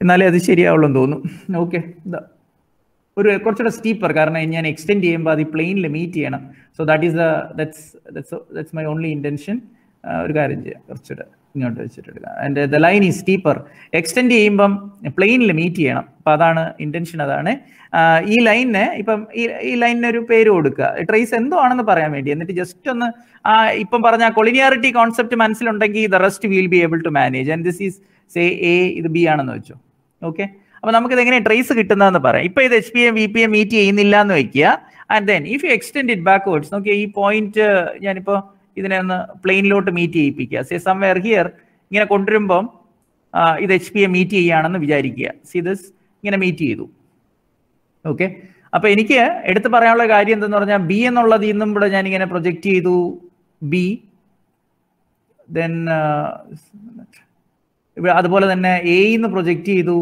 എന്നാലേ അത് ശരിയാവുള്ളൂ എന്ന് തോന്നുന്നു. ഓക്കെ, കുറച്ചുകൂടെ സ്റ്റീപ്പർ, കാരണം ഞാൻ എക്സ്റ്റെൻഡ് ചെയ്യുമ്പോൾ അത് ഈ പ്ലെയിനിൽ മീറ്റ് ചെയ്യണം. So that's my only intention. ഒരു കാര്യം ചെയ്യാം, കുറച്ചുകൂടെ ഇങ്ങോട്ട് വെച്ചിട്ടെടുക്കാം. ആൻഡ് ദ ലൈൻ ഈ സ്റ്റീപ്പർ. എക്സ്റ്റെൻഡ് ചെയ്യുമ്പം പ്ലെയിനിൽ മീറ്റ് ചെയ്യണം. അപ്പം അതാണ് ഇന്റൻഷൻ. അതാണ് ഈ ലൈനിന് ഇപ്പം ഈ ലൈനിന് ഒരു പേര് കൊടുക്കുക, ട്രേസ് എന്തോ ആണെന്ന് പറയാൻ വേണ്ടി. എന്നിട്ട് ജസ്റ്റ് ഒന്ന് ഇപ്പം പറഞ്ഞ കൊളിനിയാരിറ്റി കോൺസെപ്റ്റ് മനസ്സിലുണ്ടെങ്കിൽ the rest will be able to manage. And this is say A, ഇത് ബി ആണെന്ന് വെച്ചോ. ഓക്കെ, അപ്പൊ നമുക്കിത് എങ്ങനെ ട്രേസ് കിട്ടുന്നതെന്ന് പറയാം. ഇപ്പൊ ഇത് H P M V P M meet ചെയ്യുന്നില്ല എന്ന് വെക്കുക. And then if you extend it backwards, നോക്കിയാൽ ഈ പോയിന്റ് ഞാനിപ്പോ ഇതിനെ ഒന്ന് പ്ലെയിനിലോട്ട് മീറ്റ് ചെയ്യിപ്പിക്കുക. സേ സംവെയർ ഹിയർ ഇങ്ങനെ കൊണ്ടുവരുമ്പം ഇത് എച്ച് പി എം മീറ്റ് ചെയ്യുകയാണെന്ന് വിചാരിക്കുക. സി ദിസ് ഇങ്ങനെ മീറ്റ് ചെയ്തു. ഓക്കെ, അപ്പൊ എനിക്ക് എടുത്ത് പറയാനുള്ള കാര്യം എന്തെന്ന് പറഞ്ഞാൽ ബി എന്നുള്ളത് ഇന്നും ഇവിടെ ഞാൻ ഇങ്ങനെ പ്രൊജക്റ്റ് ചെയ്തു ബി. ദെൻ ഇവിടെ അതുപോലെ തന്നെ എന്ന് പ്രൊജക്റ്റ് ചെയ്തു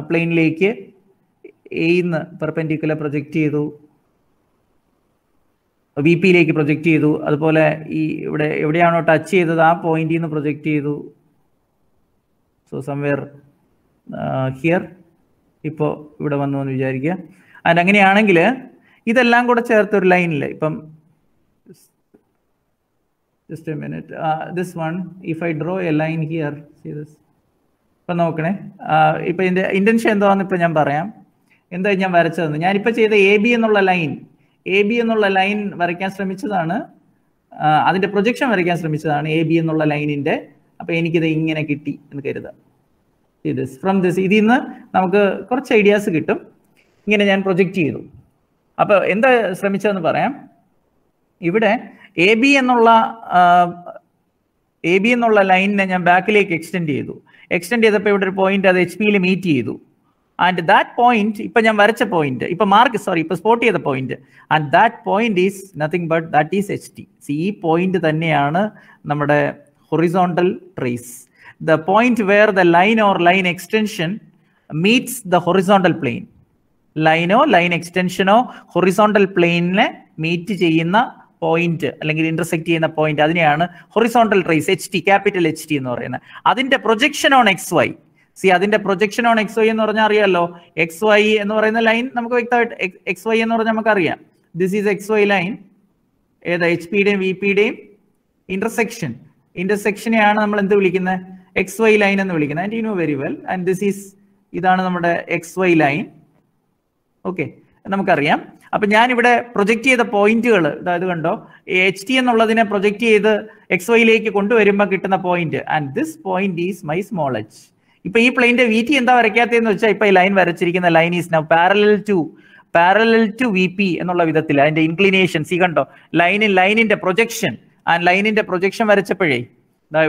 പ്ലെയിനിലേക്ക്, എന്ന് പെർപെൻഡിക്കുലർ പ്രൊജക്റ്റ് ചെയ്തു, വി പിയിലേക്ക് പ്രൊജക്റ്റ് ചെയ്തു. അതുപോലെ ഈ ഇവിടെ എവിടെയാണോ ടച്ച് ചെയ്തത് ആ പോയിന്റിൽ നിന്ന് പ്രൊജക്റ്റ് ചെയ്തു. സോ സംവെയർ ഹിയർ, ഇപ്പോൾ ഇവിടെ വന്നു എന്ന് വിചാരിക്കുക. ആൻഡ് അങ്ങനെയാണെങ്കിൽ ഇതെല്ലാം കൂടെ ചേർത്ത് ഒരു ലൈനിൽ, ഇപ്പം just a minute, this one, if I draw a line here, see this, ഇപ്പം നോക്കണേ, ഇപ്പം ഇതിൻ്റെ ഇൻറ്റൻഷൻ എന്താണെന്ന് ഇപ്പം ഞാൻ പറയാം. എന്താ ഞാൻ വരച്ചതെന്ന്, ഞാനിപ്പോൾ ചെയ്ത എ ബി എന്നുള്ള ലൈൻ വരയ്ക്കാൻ ശ്രമിച്ചതാണ്, അതിൻ്റെ പ്രൊജക്ഷൻ വരയ്ക്കാൻ ശ്രമിച്ചതാണ് എ ബി എന്നുള്ള ലൈനിൻ്റെ. അപ്പോൾ എനിക്കിത് ഇങ്ങനെ കിട്ടി എന്ന് കരുതാം. ഫ്രം ദിസ്, ഇതിൽ നിന്ന് നമുക്ക് കുറച്ച് ഐഡിയാസ് കിട്ടും. ഇങ്ങനെ ഞാൻ പ്രൊജക്റ്റ് ചെയ്തു. അപ്പോൾ എന്താ ശ്രമിച്ചതെന്ന് പറയാം. ഇവിടെ എ ബി എന്നുള്ള ലൈനിനെ ഞാൻ ബാക്കിലേക്ക് എക്സ്റ്റെൻഡ് ചെയ്തപ്പോൾ ഇവിടെ ഒരു പോയിന്റ് അത് എച്ച് പിയിൽ മീറ്റ് ചെയ്തു. ആൻഡ് ദാറ്റ് പോയിന്റ്, ഇപ്പം ഞാൻ വരച്ച പോയിന്റ്, ഇപ്പം സ്പോട്ട് ചെയ്ത point, and that point is nothing but that is H T. ഈ പോയിന്റ് തന്നെയാണ് നമ്മുടെ horizontal trace. The point where the line or line extension meets the horizontal plane. line extension horizontal plane meet ചെയ്യുന്ന point അല്ലെങ്കിൽ intersect ചെയ്യുന്ന point, അതിനെയാണ് horizontal trace, H T, capital H T എന്ന് പറയുന്നത്. അതിന്റെ പ്രൊജക്ഷൻ ഓൺ എക്സ് വൈ, അതിന്റെ projection on X Y എന്ന് പറഞ്ഞാൽ അറിയാമല്ലോ. എക്സ് വൈ എന്ന് പറയുന്ന ലൈൻ നമുക്ക് വ്യക്തമായിട്ട്, എക്സ് വൈ എന്ന് പറഞ്ഞാൽ നമുക്കറിയാം, this is X Y line. ഏതാ? എച്ച് പിയുടെയും വി പിയുടെയും ഇന്റർസെക്ഷനെയാണ് നമ്മൾ എന്ത് വിളിക്കുന്നത്? എക്സ് വൈ ലൈൻ എന്ന് വിളിക്കുന്നത്. And you know very well. And this is, ഇതാണ് നമ്മുടെ എക്സ് വൈ ലൈൻ. ഓക്കെ, നമുക്കറിയാം. അപ്പൊ ഞാനിവിടെ പ്രൊജക്ട് ചെയ്ത പോയിന്റുകൾ, അതായത് കണ്ടോ, എച്ച് ടി എന്നുള്ളതിനെ പ്രൊജക്ട് ചെയ്ത് എക്സ് വൈയിലേക്ക് കൊണ്ടുവരുമ്പോൾ കിട്ടുന്ന point, and this point is my small H. ഇപ്പൊ ഈ പ്ലെയിന്റെ വി ടി എന്താ വരയ്ക്കാത്തതെന്ന് വെച്ചാൽ, ഇപ്പൊ ഈ ലൈൻ വരച്ചിരിക്കുന്ന line is now parallel to V P എന്നുള്ള വിധത്തിൽ അതിന്റെ ഇൻക്ലിനേഷൻ. സി കണ്ടോ, ലൈനിന്റെ പ്രൊജക്ഷൻ, ആൻഡ് ലൈനിന്റെ പ്രൊജക്ഷൻ വരച്ചപ്പോഴേ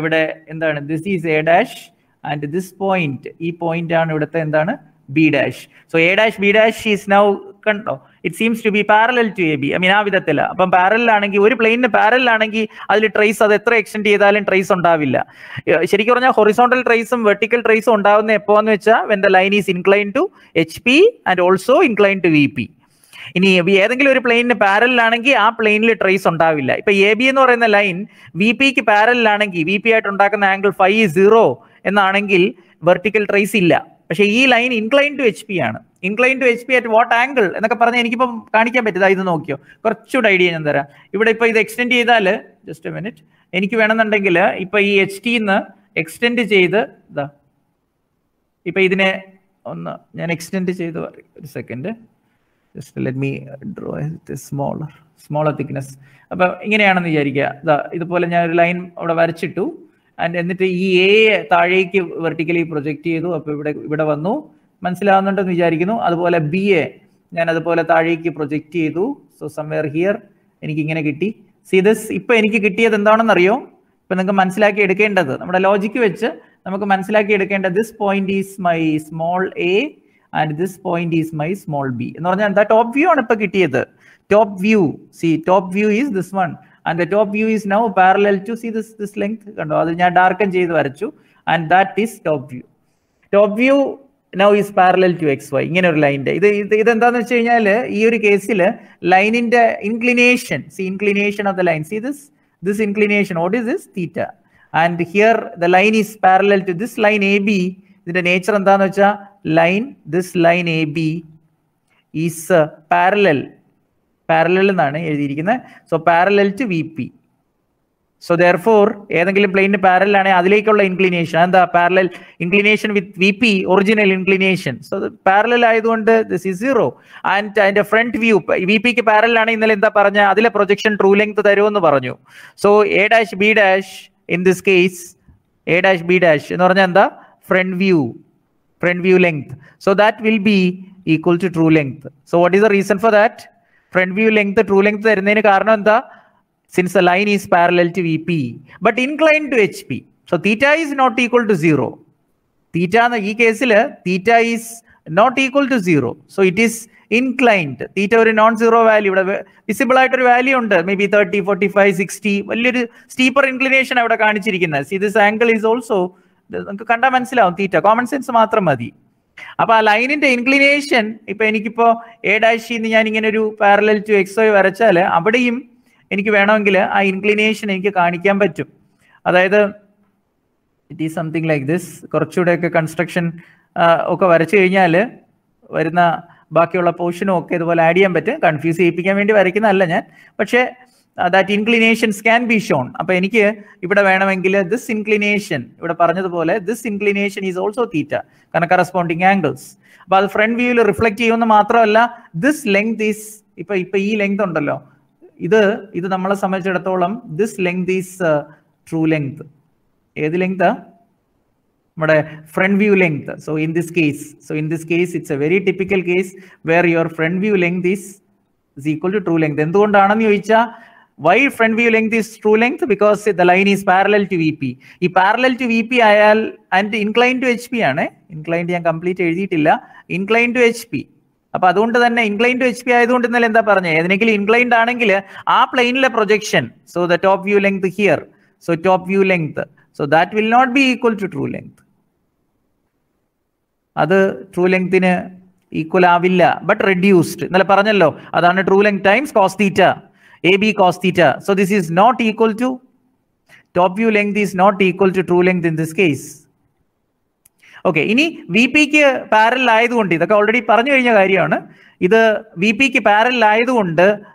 ഇവിടെ എന്താണ്, this is A dash and this point, ഈ പോയിന്റ് ആണ് ഇവിടുത്തെ എന്താണ്, B dash. So A dash B dash is now, കണ്ടോ, it seems to be parallel to A B. I mean ആ വിധത്തില. അപ്പം പാരലൽ ആണെങ്കിൽ, ഒരു പ്ലെയിനിന് പാരലൽ ആണെങ്കിൽ അതിൽ ട്രേസ്, അത് എത്ര എക്സ്റ്റെൻഡ് ചെയ്താലും ട്രേസ് ഉണ്ടാവില്ല. ശരിക്കും പറഞ്ഞാൽ ഹൊറിസോണ്ടൽ ട്രേസും വെർട്ടിക്കൽ ട്രേസും ഉണ്ടാവുന്ന എപ്പോന്ന് വെച്ചാൽ when the line is incline to H P and also incline to V P. ഇനി ഏതെങ്കിലും ഒരു പ്ലെയിനിന് പാരലാണെങ്കിൽ ആ പ്ലെയിനിൽ ട്രേസ് ഉണ്ടാവില്ല. ഇപ്പൊ എ ബി എന്ന് പറയുന്ന ലൈൻ വി പിക്ക് പാരലാണെങ്കിൽ, വി പി ആയിട്ട് ഉണ്ടാക്കുന്ന ആംഗിൾ ഫൈ 0 എന്നാണെങ്കിൽ വെർട്ടിക്കൽ ട്രേസ് ഇല്ല. പക്ഷെ ഈ line incline to H P ആണ്. Incline to H P at what angle എന്നൊക്കെ പറഞ്ഞാൽ എനിക്കിപ്പം കാണിക്കാൻ പറ്റില്ല. ഇത് നോക്കിയോ, കുറച്ചുകൂടെ ഐഡിയ ഞാൻ തരാം. ഇവിടെ ഇപ്പൊ ഇത് എക്സ്റ്റെൻഡ് ചെയ്താൽ, ജസ്റ്റ് എ മിനിറ്റ്, എനിക്ക് വേണമെന്നുണ്ടെങ്കിൽ ഇപ്പൊ ഈ എച്ച് ടിന്ന് എക്സ്റ്റെൻഡ് ചെയ്ത്, ഇതാ ഇപ്പൊ ഇതിനെ ഒന്ന് ഞാൻ എക്സ്റ്റെൻഡ് ചെയ്ത്, ഒരു second, just let me draw smaller thickness. അപ്പൊ ഇങ്ങനെയാണെന്ന് വിചാരിക്കുക. ഇതുപോലെ ഞാൻ ഒരു ലൈൻ അവിടെ വരച്ചിട്ടു. ആൻഡ് എന്നിട്ട് ഈ എ താഴേക്ക് വെർട്ടിക്കലി പ്രൊജക്ട് ചെയ്തു. അപ്പൊ ഇവിടെ വന്നു, മനസ്സിലാവുന്നുണ്ടെന്ന് വിചാരിക്കുന്നു. അതുപോലെ ബി എ ഞാൻ അതുപോലെ താഴേക്ക് പ്രൊജക്ട് ചെയ്തു. സോ സംവെയർ ഹിയർ എനിക്ക് ഇങ്ങനെ കിട്ടി. സി ദിസ്, ഇപ്പൊ എനിക്ക് കിട്ടിയത് എന്താണെന്നറിയോ? ഇപ്പൊ നിങ്ങൾക്ക് മനസ്സിലാക്കി എടുക്കേണ്ടത്, നമ്മുടെ ലോജിക്ക് വെച്ച് നമുക്ക് മനസ്സിലാക്കി എടുക്കേണ്ടത്, this point is my small A and this point is my small B എന്ന് പറഞ്ഞാൽ എന്താ, ടോപ്പ് വ്യൂ ആണ് ഇപ്പൊ കിട്ടിയത്. Top view, see top view is this one and the top view is now parallel to, see this length കണ്ടോ, അത് ഞാൻ darken ചെയ്ത് വരച്ചു. And that is top view. Top view now is parallel to X Y. ഇങ്ങനെ ഒരു ലൈനിന്റെ ഇതെന്താന്ന് വെച്ച് കഴിഞ്ഞാൽ, ഈ ഒരു കേസിൽ ലൈനിന്റെ inclination, see inclination of the line, see this inclination, what is this, theta. And here the line is parallel to this line A B. ഇതിന്റെ നേച്ചർ എന്താന്ന് വെച്ചാൽ, this line AB is parallel എന്നാണ് എഴുതിയിരിക്കുന്നത്. So parallel to V P. So therefore ഏതെങ്കിലും പ്ലെയിനിന് parallel ആണെങ്കിൽ അതിലേക്കുള്ള inclination എന്താ, parallel inclination with V P, original inclination. So parallel ആയതുകൊണ്ട് ദിസ് ഈസ് 0. ആൻഡ് അതിന്റെ ഫ്രണ്ട് വ്യൂ വി പിക്ക് പാരലൽ ആണ്. ഇന്നലെ എന്താ പറഞ്ഞ, അതിലെ പ്രൊജക്ഷൻ ട്രൂ ലെങ്ത് തരുമെന്ന് പറഞ്ഞു. So A dash B dash, in this case A dash B dash എന്ന് പറഞ്ഞാൽ എന്താ, front view length. So that will be equal to true length. So what is the reason for that? Front view length, true length തരുന്നതിന് കാരണം എന്താ, since the line is parallel to VP but inclined to HP. So theta is not equal to 0. Theta എന്ന ഈ കേസിൽ theta is not equal to 0. So it is inclined. Theta ഒരു non zero value, ഇവിടെ visible ആയിട്ടൊരു value ഉണ്ട്, may be 30, 45, 60, വലിയൊരു steeper inclination അവിടെ കാണിച്ചിരിക്കുന്നത്. See, this angle is also നിങ്ങൾക്ക് കണ്ടാൽ മനസ്സിലാവും തീറ്റ, കോമൺ സെൻസ് മാത്രം മതി. അപ്പൊ ആ ലൈനിന്റെ ഇൻക്ലിനേഷൻ ഇപ്പൊ എനിക്കിപ്പോ A' ഞാൻ ഇങ്ങനെ ഒരു പാരലൽ ടു XY വരച്ചാൽ അവിടെയും എനിക്ക് വേണമെങ്കിൽ ആ ഇൻക്ലിനേഷൻ എനിക്ക് കാണിക്കാൻ പറ്റും. അതായത് it is something like this. കുറച്ചുകൂടെയൊക്കെ കൺസ്ട്രക്ഷൻ ഒക്കെ വരച്ചു കഴിഞ്ഞാൽ വരുന്ന ബാക്കിയുള്ള പോർഷനും ഒക്കെ ഇതുപോലെ ആഡ് ചെയ്യാൻ പറ്റും. കൺഫ്യൂസ് ചെയ്യിപ്പിക്കാൻ വേണ്ടി വരയ്ക്കുന്നതല്ല ഞാൻ, പക്ഷേ that inclinations can be shown. അപ്പൊ എനിക്ക് ഇവിടെ വേണമെങ്കിൽ ദിസ് ഇൻക്ലിനേഷൻ, ഇവിടെ പറഞ്ഞതുപോലെ ദിസ് ഇൻക്ലിനേഷൻ ഈസ് ഓൾസോ തീറ്റ, കാരണം കറസ്പോണ്ടിങ് ആംഗിൾസ്. അപ്പൊ അത് ഫ്രണ്ട് വ്യൂവിൽ റിഫ്ലക്ട് ചെയ്യുമെന്ന് മാത്രമല്ല, ദിസ് ലെങ്ത് ഈസ് ഇപ്പൊ ഈ ലെങ്ത് ഉണ്ടല്ലോ, ഇത് നമ്മളെ സംബന്ധിച്ചിടത്തോളം this length is true length. ഏത് ലെങ്താ? നമ്മുടെ front view length. So in this case it's a very typical case where your front view length is equal to true length. എന്തുകൊണ്ടാണെന്ന് ചോദിച്ചാൽ, why front view length is true length? Because the line is parallel to VP. ഈ parallel to VP ആയാൽ and inclined to HP ആണ്. inclined ഞാൻ complete എഴുതിയിട്ടില്ല, inclined to HP. അപ്പൊ അതുകൊണ്ട് തന്നെ inclined to HP ആയതുകൊണ്ട് ഇന്നലെ എന്താ പറഞ്ഞത്, ഏതെങ്കിലും inclined ആണെങ്കിൽ ആ പ്ലെയിനിലെ projection, so the top view length here, so top view length, so that will not be equal to true length. അത് ട്രൂ ലെങ്തിന് ഈക്വൽ ആവില്ല, ബട്ട് റെഡ്യൂസ്ഡ്. ഇന്നലെ പറഞ്ഞല്ലോ, അതാണ് true length times cos theta, AB cos theta. So this is not equal to, top view length is not equal to true length in this case. Okay, ഇനി VPക്ക് parallel ആയതുകൊണ്ട്, ഇതൊക്കെ already പറഞ്ഞു കഴിഞ്ഞ കാര്യമാണ്, ഇത് VPക്ക് പാരലൽ ആയതുകൊണ്ട്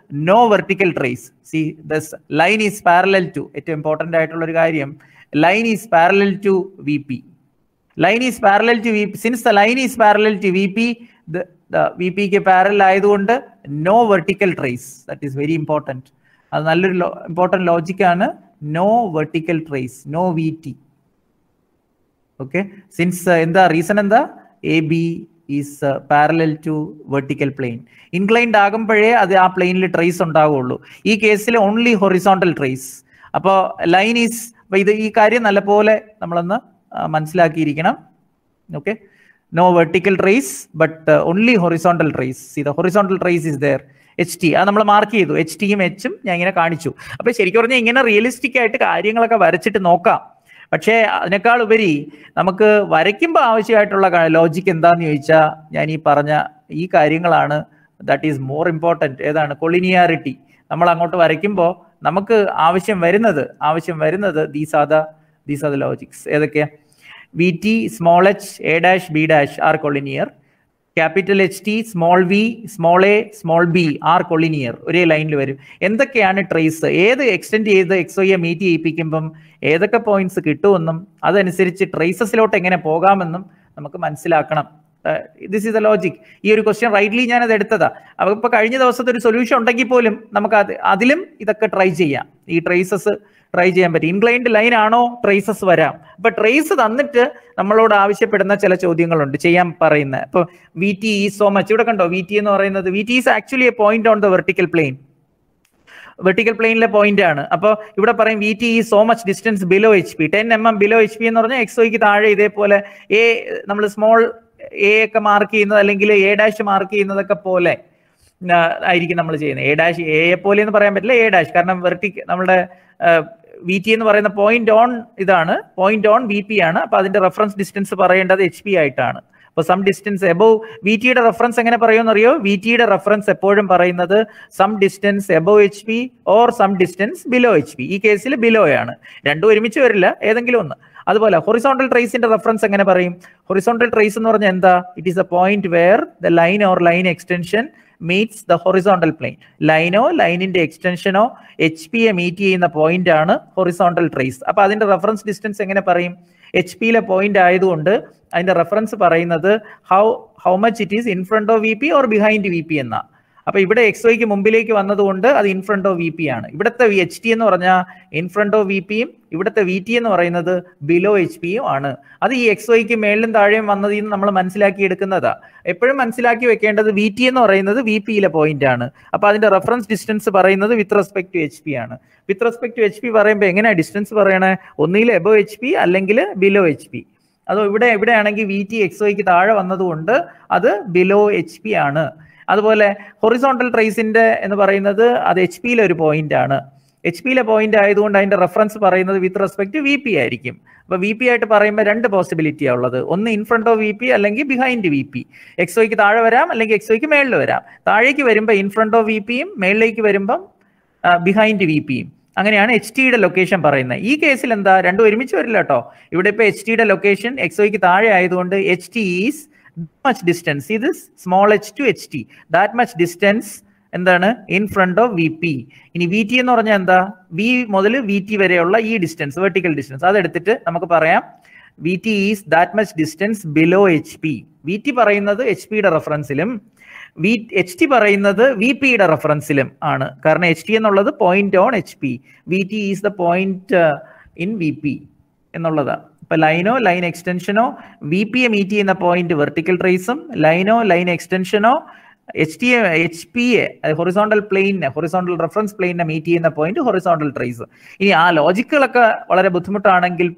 no vertical trace. See this line is parallel to, ഏറ്റവും ഇമ്പോർട്ടൻ്റ് ആയിട്ടുള്ള ഒരു കാര്യം, line is parallel to VP. Line is parallel to VP. Since the line is parallel to VP, the VPക്ക് പാരലൽ ആയതുകൊണ്ട് no vertical trace. That is very important. അത് നല്ലൊരു important ലോജിക്കാണ്. No vertical trace, no VT. Okay, since എന്താ reason, എന്താ, AB is parallel to vertical plane. Inclined ആകുമ്പോഴേ അത് ആ പ്ലെയിനിൽ ട്രേസ് ഉണ്ടാവുള്ളൂ. ഈ കേസിൽ ഓൺലി ഹൊറിസോണ്ടൽ ട്രേസ്. അപ്പോൾ ലൈൻ ഈസ്, ഇത് ഈ കാര്യം നല്ലപോലെ നമ്മളൊന്ന് മനസ്സിലാക്കിയിരിക്കണം. Okay, no vertical trace but only horizontal trace. See, the horizontal trace is there, HT. അത് നമ്മൾ മാർക്ക് ചെയ്തു, HTയും Hഉം ഞാൻ ഇങ്ങനെ കാണിച്ചു. അപ്പൊ ശരിക്കും പറഞ്ഞാൽ ഇങ്ങനെ റിയലിസ്റ്റിക് ആയിട്ട് കാര്യങ്ങളൊക്കെ വരച്ചിട്ട് നോക്കാം. പക്ഷേ അതിനേക്കാൾ ഉപരി നമുക്ക് വരയ്ക്കുമ്പോൾ ആവശ്യമായിട്ടുള്ള ലോജിക്ക് എന്താന്ന് ചോദിച്ചാൽ, ഞാൻ ഈ പറഞ്ഞ ഈ കാര്യങ്ങളാണ്. That is more important. ഏതാണ്? കൊളിനിയാരിറ്റി. നമ്മൾ അങ്ങോട്ട് വരയ്ക്കുമ്പോൾ നമുക്ക് ആവശ്യം വരുന്നത് ദീസ് ആർ ദ ലോജിക്സ്. ഏതൊക്കെയാ? VT, small h, A' B' are collinear. Capital HT, small v, small a, small b are collinear. ഒരേ ലൈനിൽ വരും. എന്തൊക്കെയാണ് ട്രേസ്? ഏത് എക്സ്റ്റെൻഡ് ചെയ്ത് XYയെ മീറ്റ് ചെയ്യിപ്പിക്കുമ്പം ഏതൊക്കെ പോയിന്റ്സ് കിട്ടുമെന്നും അതനുസരിച്ച് ട്രേസസിലോട്ട് എങ്ങനെ പോകാമെന്നും നമുക്ക് മനസ്സിലാക്കണം. This is the logic. ഈ ഒരു ക്വസ്റ്റ്യൻ റൈറ്റ്ലി ഞാനത് എടുത്തതാ. അപ്പോൾ ഇപ്പോൾ കഴിഞ്ഞ ദിവസത്തെ ഒരു സൊല്യൂഷൻ ഉണ്ടെങ്കിൽ പോലും നമുക്ക് അതിലും ഇതൊക്കെ ട്രൈ ചെയ്യാം. ഈ ട്രേസസ് ട്രൈ ചെയ്യാൻ പറ്റും. ഇൻക്ലൈൻഡ് ലൈൻ ആണോ, ട്രേസസ് വരാം. അപ്പൊ ട്രേസ് തന്നിട്ട് നമ്മളോട് ആവശ്യപ്പെടുന്ന ചില ചോദ്യങ്ങളുണ്ട്, ചെയ്യാൻ പറയുന്നത്. ഇപ്പോൾ VT ഈസ് സോ മച്ച്. ഇവിടെ കണ്ടോ, VT എന്ന് പറയുന്നത്, VT is actually a point on the vertical plane. Vertical പ്ലെയിനിലെ പോയിന്റ് ആണ്. അപ്പോൾ ഇവിടെ പറയും VT is so much distance below HP. 10 mm below HP എന്ന് പറഞ്ഞാൽ XYക്ക് താഴെ ഇതേപോലെ നമ്മൾ സ്മോൾ A ഒക്കെ മാർക്ക് ചെയ്യുന്നത്, അല്ലെങ്കിൽ A' മാർക്ക് ചെയ്യുന്നതൊക്കെ പോലെ ആയിരിക്കും നമ്മൾ ചെയ്യുന്നത്. A പോലെ എന്ന് പറയാൻ പറ്റില്ല, A', കാരണം നമ്മുടെ VT എന്ന് പറയുന്ന പോയിന്റ് ഓൺ ഇതാണ്, പോയിന്റ് ഓൺ VP ആണ്. അപ്പൊ അതിന്റെ റെഫറൻസ് ഡിസ്റ്റൻസ് പറയേണ്ടത് HP ആയിട്ടാണ്. അപ്പോൾ സം ഡിസ്റ്റൻസ് എബോവ് VTയുടെ റെഫറൻസ് എങ്ങനെ പറയുമെന്ന് അറിയോ? VTയുടെ റെഫറൻസ് എപ്പോഴും പറയുന്നത് some distance above HP or some distance below HP. ഈ കേസിൽ ബിലോ ആണ്, രണ്ടും ഒരുമിച്ച് വരില്ല, ഏതെങ്കിലും ഒന്ന്. അതുപോലെ ഹൊറിസോണ്ടൽ ട്രേസിന്റെ റെഫറൻസ് എങ്ങനെ പറയും? ഹൊറിസോണ്ടൽ ട്രേസ് എന്ന് പറഞ്ഞാൽ എന്താ? It is a point where the line or line extension meets the horizontal plane. ലൈനോ ലൈനിന്റെ എക്സ്റ്റൻഷനോ HPയെ മീറ്റ് ചെയ്യുന്ന പോയിന്റ് ആണ് ഹൊറിസോണ്ടൽ ട്രേസ്. അപ്പൊ അതിന്റെ റെഫറൻസ് ഡിസ്റ്റൻസ് എങ്ങനെ പറയും? HPയിലെ പോയിന്റ് ആയതുകൊണ്ട് അതിന്റെ റെഫറൻസ് പറയുന്നത് how much it is in front of VP or behind VP എന്നാ. അപ്പൊ ഇവിടെ XYക്ക് മുമ്പിലേക്ക് വന്നതുകൊണ്ട് അത് ഇൻ ഫ്രണ്ട് ഓഫ് VP ആണ്. ഇവിടുത്തെ HT എന്ന് പറഞ്ഞാൽ ഇൻ ഫ്രണ്ട് ഓഫ് VPയും ഇവിടുത്തെ VT എന്ന് പറയുന്നത് ബിലോ HPയും ആണ്. അത് ഈ XYക്ക് മേളിലും താഴെയും വന്നതിൽ നിന്ന് നമ്മൾ മനസ്സിലാക്കി എടുക്കുന്നതാ. എപ്പോഴും മനസ്സിലാക്കി വെക്കേണ്ടത് VT എന്ന് പറയുന്നത് VPയിലെ പോയിന്റ് ആണ്. അപ്പൊ അതിന്റെ റെഫറൻസ് ഡിസ്റ്റൻസ് പറയുന്നത് വിത്ത് റെസ്പെക്ട് ടു HP ആണ്. വിത്ത് റെസ്പെക്ട് ടു HP പറയുമ്പോൾ എങ്ങനെയാ ഡിസ്റ്റൻസ് പറയണേ? ഒന്നുകിൽ എബോ HP അല്ലെങ്കിൽ ബിലോ HP. അതോ ഇവിടെയാണെങ്കിൽ VT XYക്ക് താഴെ വന്നതുകൊണ്ട് അത് ബിലോ HP ആണ്. അതുപോലെ ഹൊറിസോണ്ടൽ ട്രേസിന്റെ എന്ന് പറയുന്നത് അത് HPയിലെ ഒരു പോയിന്റ് ആണ്. HPയിലെ പോയിന്റ് ആയതുകൊണ്ട് അതിന്റെ റെഫറൻസ് പറയുന്നത് വിത്ത് റെസ്പെക്ട് ടു VP ആയിരിക്കും. അപ്പോൾ വി പി ആയിട്ട് പറയുമ്പോൾ രണ്ട് പോസിബിലിറ്റിയാണ് ഉള്ളത്. ഒന്ന് in front of V P അല്ലെങ്കിൽ ബിഹൈൻഡ് വി പി. എക്സ് വൈക്ക് താഴെ വരാം അല്ലെങ്കിൽ എക്സ് വൈക്ക് മേളിൽ വരാം. താഴേക്ക് വരുമ്പോൾ ഇൻ ഫ്രണ്ട് ഓഫ് വി പിയും മേളിലേക്ക് വരുമ്പം ബിഹൈൻഡ് വി പിയും. അങ്ങനെയാണ് എച്ച് ടിയുടെ ലൊക്കേഷൻ പറയുന്നത്. ഈ കേസിൽ എന്താ, രണ്ടും ഒരുമിച്ച് വരില്ല കേട്ടോ. ഇവിടെ ഇപ്പോൾ എച്ച് ടിയുടെ ലൊക്കേഷൻ എക്സ് വൈക്ക് താഴെ ആയതുകൊണ്ട് H T is much distance, ഇത് small h to H T, that much distance എന്താണ് in front of V P. ഇനി വി ടി എന്ന് പറഞ്ഞാൽ എന്താ, വി മുതൽ വി ടി വരെയുള്ള ഈ ഡിസ്റ്റൻസ്, വെർട്ടിക്കൽ ഡിസ്റ്റൻസ്, അതെടുത്തിട്ട് നമുക്ക് പറയാം V T is that much distance below H P. V T പറയുന്നത് എച്ച് പിയുടെ റെഫറൻസിലും എച്ച് ടി പറയുന്നത് വി പിയുടെ റെഫറൻസിലും ആണ്. കാരണം എച്ച് ടി എന്നുള്ളത് point on H P, V T is the point in V P എന്നുള്ളതാണ്. ഇപ്പൊ ലൈനോ ലൈൻ എക്സ്റ്റൻഷനോ വി പിയെ മീറ്റ് ചെയ്യുന്ന പോയിന്റ് വെർട്ടിക്കൽ ട്രേസും, ലൈനോ ലൈൻ എക്സ്റ്റൻഷനോ എച്ച് പിയെ ഹൊറിസോണ്ടൽ പ്ലെയിനെ, ഹൊറിസോണ്ടൽ റെഫറൻസ് പ്ലെയിനെ മീറ്റ് ചെയ്യുന്ന പോയിന്റ് ഹൊറിസോണ്ടൽ ട്രേസ്. ഇനി ആ ലോജിക്കുകളൊക്കെ വളരെ ബുദ്ധിമുട്ടാണെങ്കിൽ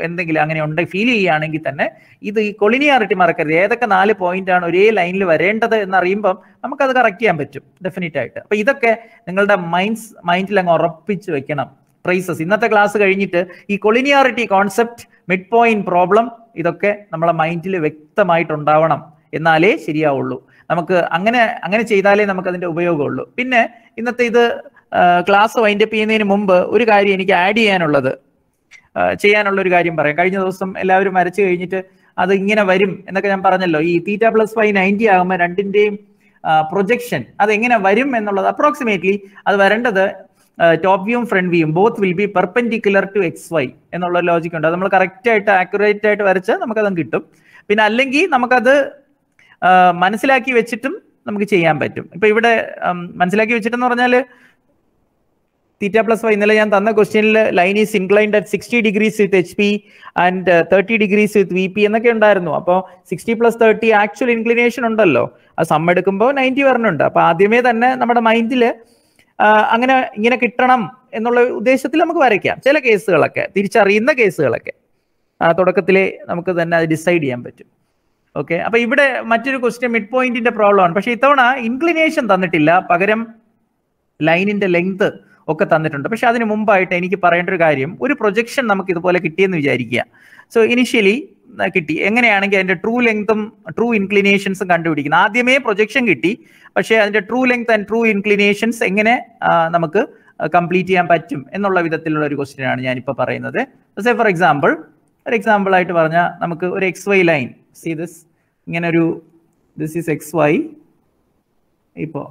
എന്തെങ്കിലും അങ്ങനെ ഉണ്ടെങ്കിൽ ഫീൽ ചെയ്യുകയാണെങ്കിൽ തന്നെ ഇത് ഈ കൊളിനിയാറിറ്റി മറക്കരുത്. ഏതൊക്കെ 4 പോയിന്റ് ആണ് ഒരേ ലൈനിൽ വരേണ്ടത് എന്നറിയുമ്പം നമുക്കത് കറക്റ്റ് ചെയ്യാൻ പറ്റും ഡെഫിനറ്റ് ആയിട്ട്. അപ്പൊ ഇതൊക്കെ നിങ്ങളുടെ മൈൻഡിൽ അങ്ങ് ഉറപ്പിച്ച് വെക്കണം. ട്രേസസ് ഇന്നത്തെ ക്ലാസ് കഴിഞ്ഞിട്ട് ഈ കൊളിനിയാറിറ്റി കോൺസെപ്റ്റ്, മിഡ് പോയിന്റ് പ്രോബ്ലം, ഇതൊക്കെ നമ്മളെ മൈൻഡിൽ വ്യക്തമായിട്ടുണ്ടാവണം, എന്നാലേ ശരിയാവുള്ളൂ. നമുക്ക് അങ്ങനെ ചെയ്താലേ നമുക്ക് അതിന്റെ ഉപയോഗമുള്ളൂ. പിന്നെ ഇന്നത്തെ ഇത് ക്ലാസ് വൈൻഡപ്പ് ചെയ്യുന്നതിന് മുമ്പ് ഒരു കാര്യം എനിക്ക് ആഡ് ചെയ്യാനുള്ള ഒരു കാര്യം പറയാം. കഴിഞ്ഞ ദിവസം എല്ലാവരും വരച്ചു കഴിഞ്ഞിട്ട് അത് ഇങ്ങനെ വരും എന്നൊക്കെ ഞാൻ പറഞ്ഞല്ലോ. ഈ θ+φ 90 ആകുമ്പോൾ രണ്ടിന്റെയും പ്രൊജക്ഷൻ അതെങ്ങനെ വരും എന്നുള്ളത് അപ്രോക്സിമേറ്റ്ലി അത് വരേണ്ടത് ടോപ്പ് വ്യൂവും ഫ്രണ്ട് വ്യൂവും both will be perpendicular to XY എന്നുള്ള ലോജിക് ഉണ്ട്. അത് നമ്മൾ കറക്റ്റ് ആയിട്ട് ആക്യുറേറ്റ് ആയിട്ട് വരച്ച് നമുക്കത് കിട്ടും. പിന്നെ അല്ലെങ്കിൽ നമുക്കത് മനസ്സിലാക്കി വെച്ചിട്ടും നമുക്ക് ചെയ്യാൻ പറ്റും. ഇപ്പൊ ഇവിടെ മനസ്സിലാക്കി വെച്ചിട്ടെന്ന് പറഞ്ഞാൽ θ+φ ഇന്നലെ ഞാൻ തന്ന ക്വസ്റ്റ്യനിൽ line is inclined at 60 degrees with HP and 30 degrees with VP എന്നൊക്കെ ഉണ്ടായിരുന്നു. അപ്പോൾ 60 + 30 ആക്ച്വൽ ഇൻക്ലിനേഷൻ ഉണ്ടല്ലോ, അത് സം എടുക്കുമ്പോൾ 90 വരണുണ്ട്. അപ്പൊ ആദ്യമേ തന്നെ നമ്മുടെ മൈൻഡിൽ അങ്ങനെ ഇങ്ങനെ കിട്ടണം എന്നുള്ള ഉദ്ദേശത്തിൽ നമുക്ക് വരയ്ക്കാം. ചില കേസുകളൊക്കെ, തിരിച്ചറിയുന്ന കേസുകളൊക്കെ തുടക്കത്തിലേ നമുക്ക് തന്നെ അത് ഡിസൈഡ് ചെയ്യാൻ പറ്റും. ഓക്കെ, അപ്പൊ ഇവിടെ മറ്റൊരു ക്വസ്റ്റ്യൻ മിഡ് പോയിന്റിന്റെ പ്രോബ്ലം ആണ്. പക്ഷെ ഇത്തവണ ഇൻക്ലിനേഷൻ തന്നിട്ടില്ല, പകരം ലൈനിന്റെ ലെങ്ത് ഒക്കെ തന്നിട്ടുണ്ട്. പക്ഷെ അതിന് മുമ്പായിട്ട് എനിക്ക് പറയേണ്ട ഒരു കാര്യം, ഒരു പ്രൊജക്ഷൻ നമുക്ക് ഇതുപോലെ കിട്ടിയെന്ന് വിചാരിക്കുക. സോ ഇനിഷ്യലി കിട്ടി, എങ്ങനെയാണെങ്കിൽ അതിന്റെ ട്രൂ ലെങ്തും ട്രൂ ഇൻക്ലിനേഷൻസും കണ്ടുപിടിക്കുന്നത്. ആദ്യമേ പ്രൊജക്ഷൻ കിട്ടി, പക്ഷേ അതിന്റെ true length and true inclinations എങ്ങനെ നമുക്ക് കംപ്ലീറ്റ് ചെയ്യാൻ പറ്റും എന്നുള്ള വിധത്തിലുള്ള ഒരു ക്വസ്റ്റ്യൻ ആണ് ഞാനിപ്പോൾ പറയുന്നത്. സേ ഫോർ എക്സാമ്പിൾ, ഒരു എക്സാമ്പിൾ ആയിട്ട് പറഞ്ഞാൽ നമുക്ക് ഒരു XY ലൈൻ, സീ ദിസ്, ഇങ്ങനെ ഒരു ദിസ് ഈസ് XY. ഇപ്പോൾ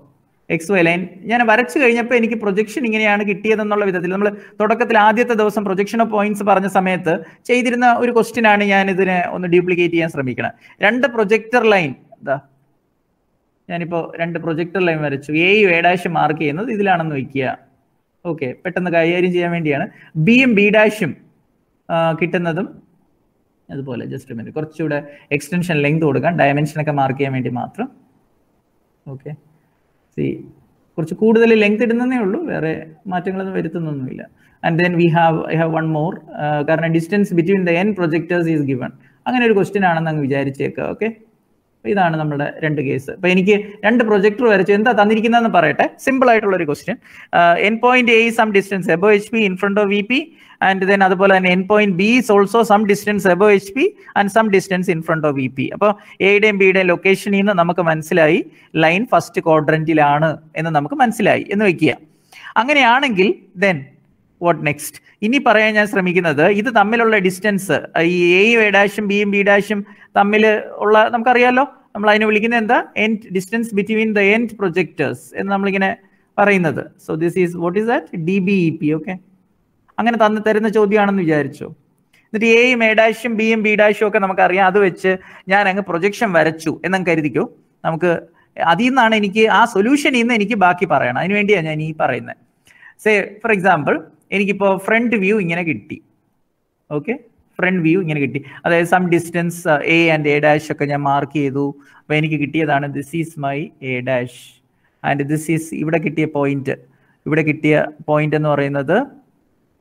XY ലൈൻ ഞാൻ വരച്ചു കഴിഞ്ഞപ്പോൾ എനിക്ക് പ്രൊജക്ഷൻ ഇങ്ങനെയാണ് കിട്ടിയതെന്നുള്ള വിധത്തിൽ നമ്മൾ തുടക്കത്തിൽ ആദ്യത്തെ ദിവസം പ്രൊജക്ഷൻ ഓഫ് പോയിന്റ്സ് പറഞ്ഞ സമയത്ത് ചെയ്തിരുന്ന ഒരു ക്വസ്റ്റ്യൻ ആണ്. ഞാൻ ഇതിനെ ഒന്ന് ഡ്യൂപ്ലിക്കേറ്റ് ചെയ്യാൻ ശ്രമിക്കണം. 2 പ്രൊജക്ടർ ലൈൻ, ഞാനിപ്പോൾ 2 പ്രൊജക്ടർ ലൈൻ വരച്ചു. എയും A' മാർക്ക് ചെയ്യുന്നത് ഇതിലാണെന്ന് വയ്ക്കുക. ഓക്കെ, പെട്ടെന്ന് കൈകാര്യം ചെയ്യാൻ വേണ്ടിയാണ്. ബിയും B' കിട്ടുന്നതും അതുപോലെ. ജസ്റ്റ് മിനിറ്റ്, കുറച്ചുകൂടെ എക്സ്റ്റൻഷൻ ലെങ്ത് കൊടുക്കാം, ഡയമെൻഷനൊക്കെ മാർക്ക് ചെയ്യാൻ വേണ്ടി മാത്രം. ഓക്കെ, കുറച്ച് കൂടുതൽ ലെങ്ത് ഇടുന്നതേ ഉള്ളൂ, വേറെ മാറ്റങ്ങളൊന്നും വരുത്തുന്നൊന്നുമില്ല. And then I have one more, കാരണം distance between the n projectors is given. അങ്ങനെ ഒരു ക്വസ്റ്റ്യൻ ആണെന്ന് അങ്ങ് വിചാരിച്ചേക്കുക. ഓക്കെ, ഇതാണ് നമ്മുടെ 2 കേസ്. അപ്പൊ എനിക്ക് 2 പ്രൊജക്ടർ വരച്ചു. എന്താ തന്നിരിക്കുന്നതെന്ന് പറയട്ടെ. സിമ്പിൾ ആയിട്ടുള്ള ഒരു question. An point A some distance above HP in front of VP, and then അതുപോലെ തന്നെ an point B is also some distance above HP and some distance in front of VP. അപ്പോൾ എയുടെയും ബിയുടെയും ലൊക്കേഷനിൽ നിന്ന് നമുക്ക് മനസ്സിലായി ലൈൻ ഫസ്റ്റ് ക്വാഡ്രന്റിലാണ് എന്ന് നമുക്ക് മനസ്സിലായി എന്ന് വെക്കുക. അങ്ങനെയാണെങ്കിൽ ദെൻ വാട്ട് നെക്സ്റ്റ്? ഇനി പറയാൻ ഞാൻ ശ്രമിക്കുന്നത്, ഇത് തമ്മിലുള്ള ഡിസ്റ്റൻസ്, ഈ എയും A' ബിയും B' തമ്മിൽ ഉള്ള, നമുക്കറിയാലോ, നമ്മൾ അതിനെ വിളിക്കുന്നത് എന്താ, end distance between the end projectors എന്ന് നമ്മളിങ്ങനെ പറയുന്നത്. So this is what is that, DBEP. Okay, അങ്ങനെ തരുന്ന ചോദ്യമാണെന്ന് വിചാരിച്ചോ. എന്നിട്ട് എയും A' ബിയും B' ഒക്കെ നമുക്കറിയാം. അത് വെച്ച് ഞാൻ അങ്ങ് പ്രൊജക്ഷൻ വരച്ചു എന്നങ്ങ് കരുതിക്കോ. നമുക്ക് അതിൽ നിന്നാണ് എനിക്ക് ആ സൊല്യൂഷനിൽ നിന്ന് എനിക്ക് ബാക്കി പറയണം. അതിന് വേണ്ടിയാണ് ഞാൻ ഈ പറയുന്നത്. സേ ഫോർ എക്സാമ്പിൾ, എനിക്കിപ്പോൾ ഫ്രണ്ട് വ്യൂ ഇങ്ങനെ കിട്ടി. ഓക്കെ, ഫ്രണ്ട് വ്യൂ ഇങ്ങനെ കിട്ടി. അതായത് some distance A and A' ഒക്കെ ഞാൻ മാർക്ക് ചെയ്തു. അപ്പോൾ എനിക്ക് കിട്ടിയതാണ് this is my A' and this is ഇവിടെ കിട്ടിയ പോയിന്റ്. ഇവിടെ കിട്ടിയ പോയിന്റ് എന്ന് പറയുന്നത്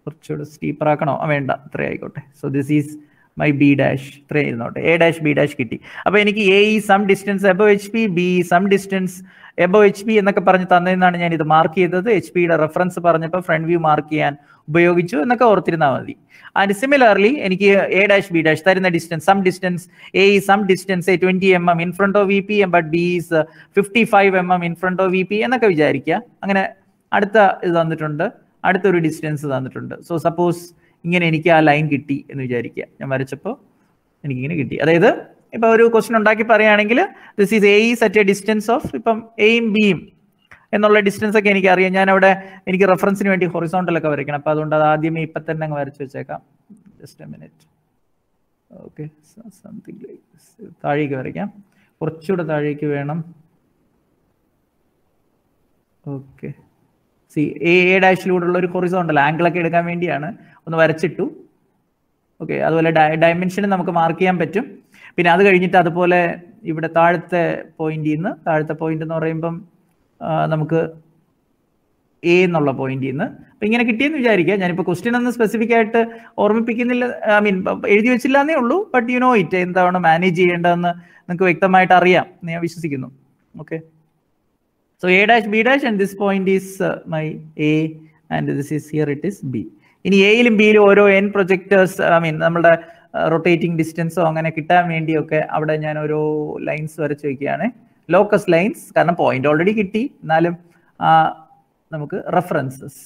കുറച്ചുകൂടെ സ്റ്റീപ്പർ ആക്കണോ? വേണ്ട, അത്രേ ആയിക്കോട്ടെ. So this is my B dash ഇത്രയും ഇരുന്നോട്ടെ, എ ഡാഷ് ബി ഡാഷ് കിട്ടി. അപ്പോൾ എനിക്ക് എ ഈ some distance above H P, B some distance above H P എന്നൊക്കെ പറഞ്ഞ് തന്നതെന്നാണ് ഞാൻ ഇത് മാർക്ക് ചെയ്തത്. എച്ച് പിയുടെ റെഫറൻസ് പറഞ്ഞപ്പോൾ ഫ്രണ്ട് വ്യൂ മാർക്ക് ചെയ്യാൻ ഉപയോഗിച്ചു എന്നൊക്കെ ഓർത്തിരുന്നാൽ മതി. ആൻഡ് സിമിലർലി എനിക്ക് എ ഡാഷ് ബി ഡാഷ് തരുന്ന ഡിസ്റ്റൻസ് സം ഡിസ്റ്റൻസ് എ ഈ some distance 20 mm in front of V P, but B is 55 mm in front of V P എന്നൊക്കെ വിചാരിക്കുക. അങ്ങനെ അടുത്ത ഇത് തന്നിട്ടുണ്ട്, അടുത്തൊരു ഡിസ്റ്റൻസ് തന്നിട്ടുണ്ട്. സോ സപ്പോസ് ഇങ്ങനെ എനിക്ക് ആ ലൈൻ കിട്ടി എന്ന് വിചാരിക്കുക, ഞാൻ വരച്ചപ്പോൾ എനിക്കിങ്ങനെ കിട്ടി. അതായത് ഇപ്പം ഒരു ക്വസ്റ്റ്യൻ ഉണ്ടാക്കി പറയുകയാണെങ്കിൽ this is A is at A distance of, ഇപ്പം എയും ബിയും എന്നുള്ള ഡിസ്റ്റൻസ് ഒക്കെ എനിക്ക് അറിയാം. ഞാൻ അവിടെ എനിക്ക് റെഫറൻസിന് വേണ്ടി ഹൊറിസോണ്ടലൊക്കെ വരയ്ക്കണം. അപ്പോൾ അതുകൊണ്ട് അത് ആദ്യമേ ഇപ്പം തന്നെ അങ്ങ് വരച്ച് വെച്ചേക്കാം. Just a minute. Okay, something like this. താഴേക്ക് വരയ്ക്കാം, കുറച്ചുകൂടെ താഴേക്ക് വേണം. ഓക്കെ, സി എ ഡാഷിലൂടെയുള്ള ഒരു ഹൊറിസോണ്ടൽ ആംഗിളൊക്കെ എടുക്കാൻ വേണ്ടിയാണ് ഒന്ന് വരച്ചിട്ടു. ഓക്കെ, അതുപോലെ ഡയമെൻഷനും നമുക്ക് മാർക്ക് ചെയ്യാൻ പറ്റും. പിന്നെ അത് കഴിഞ്ഞിട്ട് അതുപോലെ ഇവിടെ താഴത്തെ പോയിന്റിൽ നിന്ന്, താഴത്തെ പോയിന്റ് എന്ന് പറയുമ്പം നമുക്ക് എ എന്നുള്ള പോയിന്റിൽ നിന്ന് അപ്പം ഇങ്ങനെ കിട്ടിയെന്ന് വിചാരിക്കുക. ഞാനിപ്പോൾ ക്വസ്റ്റ്യൻ ഒന്നും സ്പെസിഫിക് ആയിട്ട് ഓർമ്മിപ്പിക്കുന്നില്ല, ഐ മീൻ എഴുതി വെച്ചില്ല എന്നേ ഉള്ളൂ. ബട്ട് യു നോ ഇറ്റ്, എന്താണ് മാനേജ് ചെയ്യേണ്ടതെന്ന് നിങ്ങൾക്ക് വ്യക്തമായിട്ട് അറിയാം എന്ന് ഞാൻ വിശ്വസിക്കുന്നു. Okay, so a dash b dash and this point is my a and this is here it is b. ഇനി എയിലും ബിയിലും ഓരോ n പ്രൊജക്ടേഴ്സ്, ഐ മീൻ നമ്മുടെ റൊട്ടേറ്റിംഗ് ഡിസ്റ്റൻസോ അങ്ങനെ കിട്ടാൻ വേണ്ടിയൊക്കെ അവിടെ ഞാൻ ഓരോ ലൈൻസ് വരച്ച് വയ്ക്കുകയാണ്, ലോക്കസ് ലൈൻസ്. കാരണം പോയിന്റ് ഓൾറെഡി കിട്ടി, എന്നാലും നമുക്ക് റെഫറൻസസ്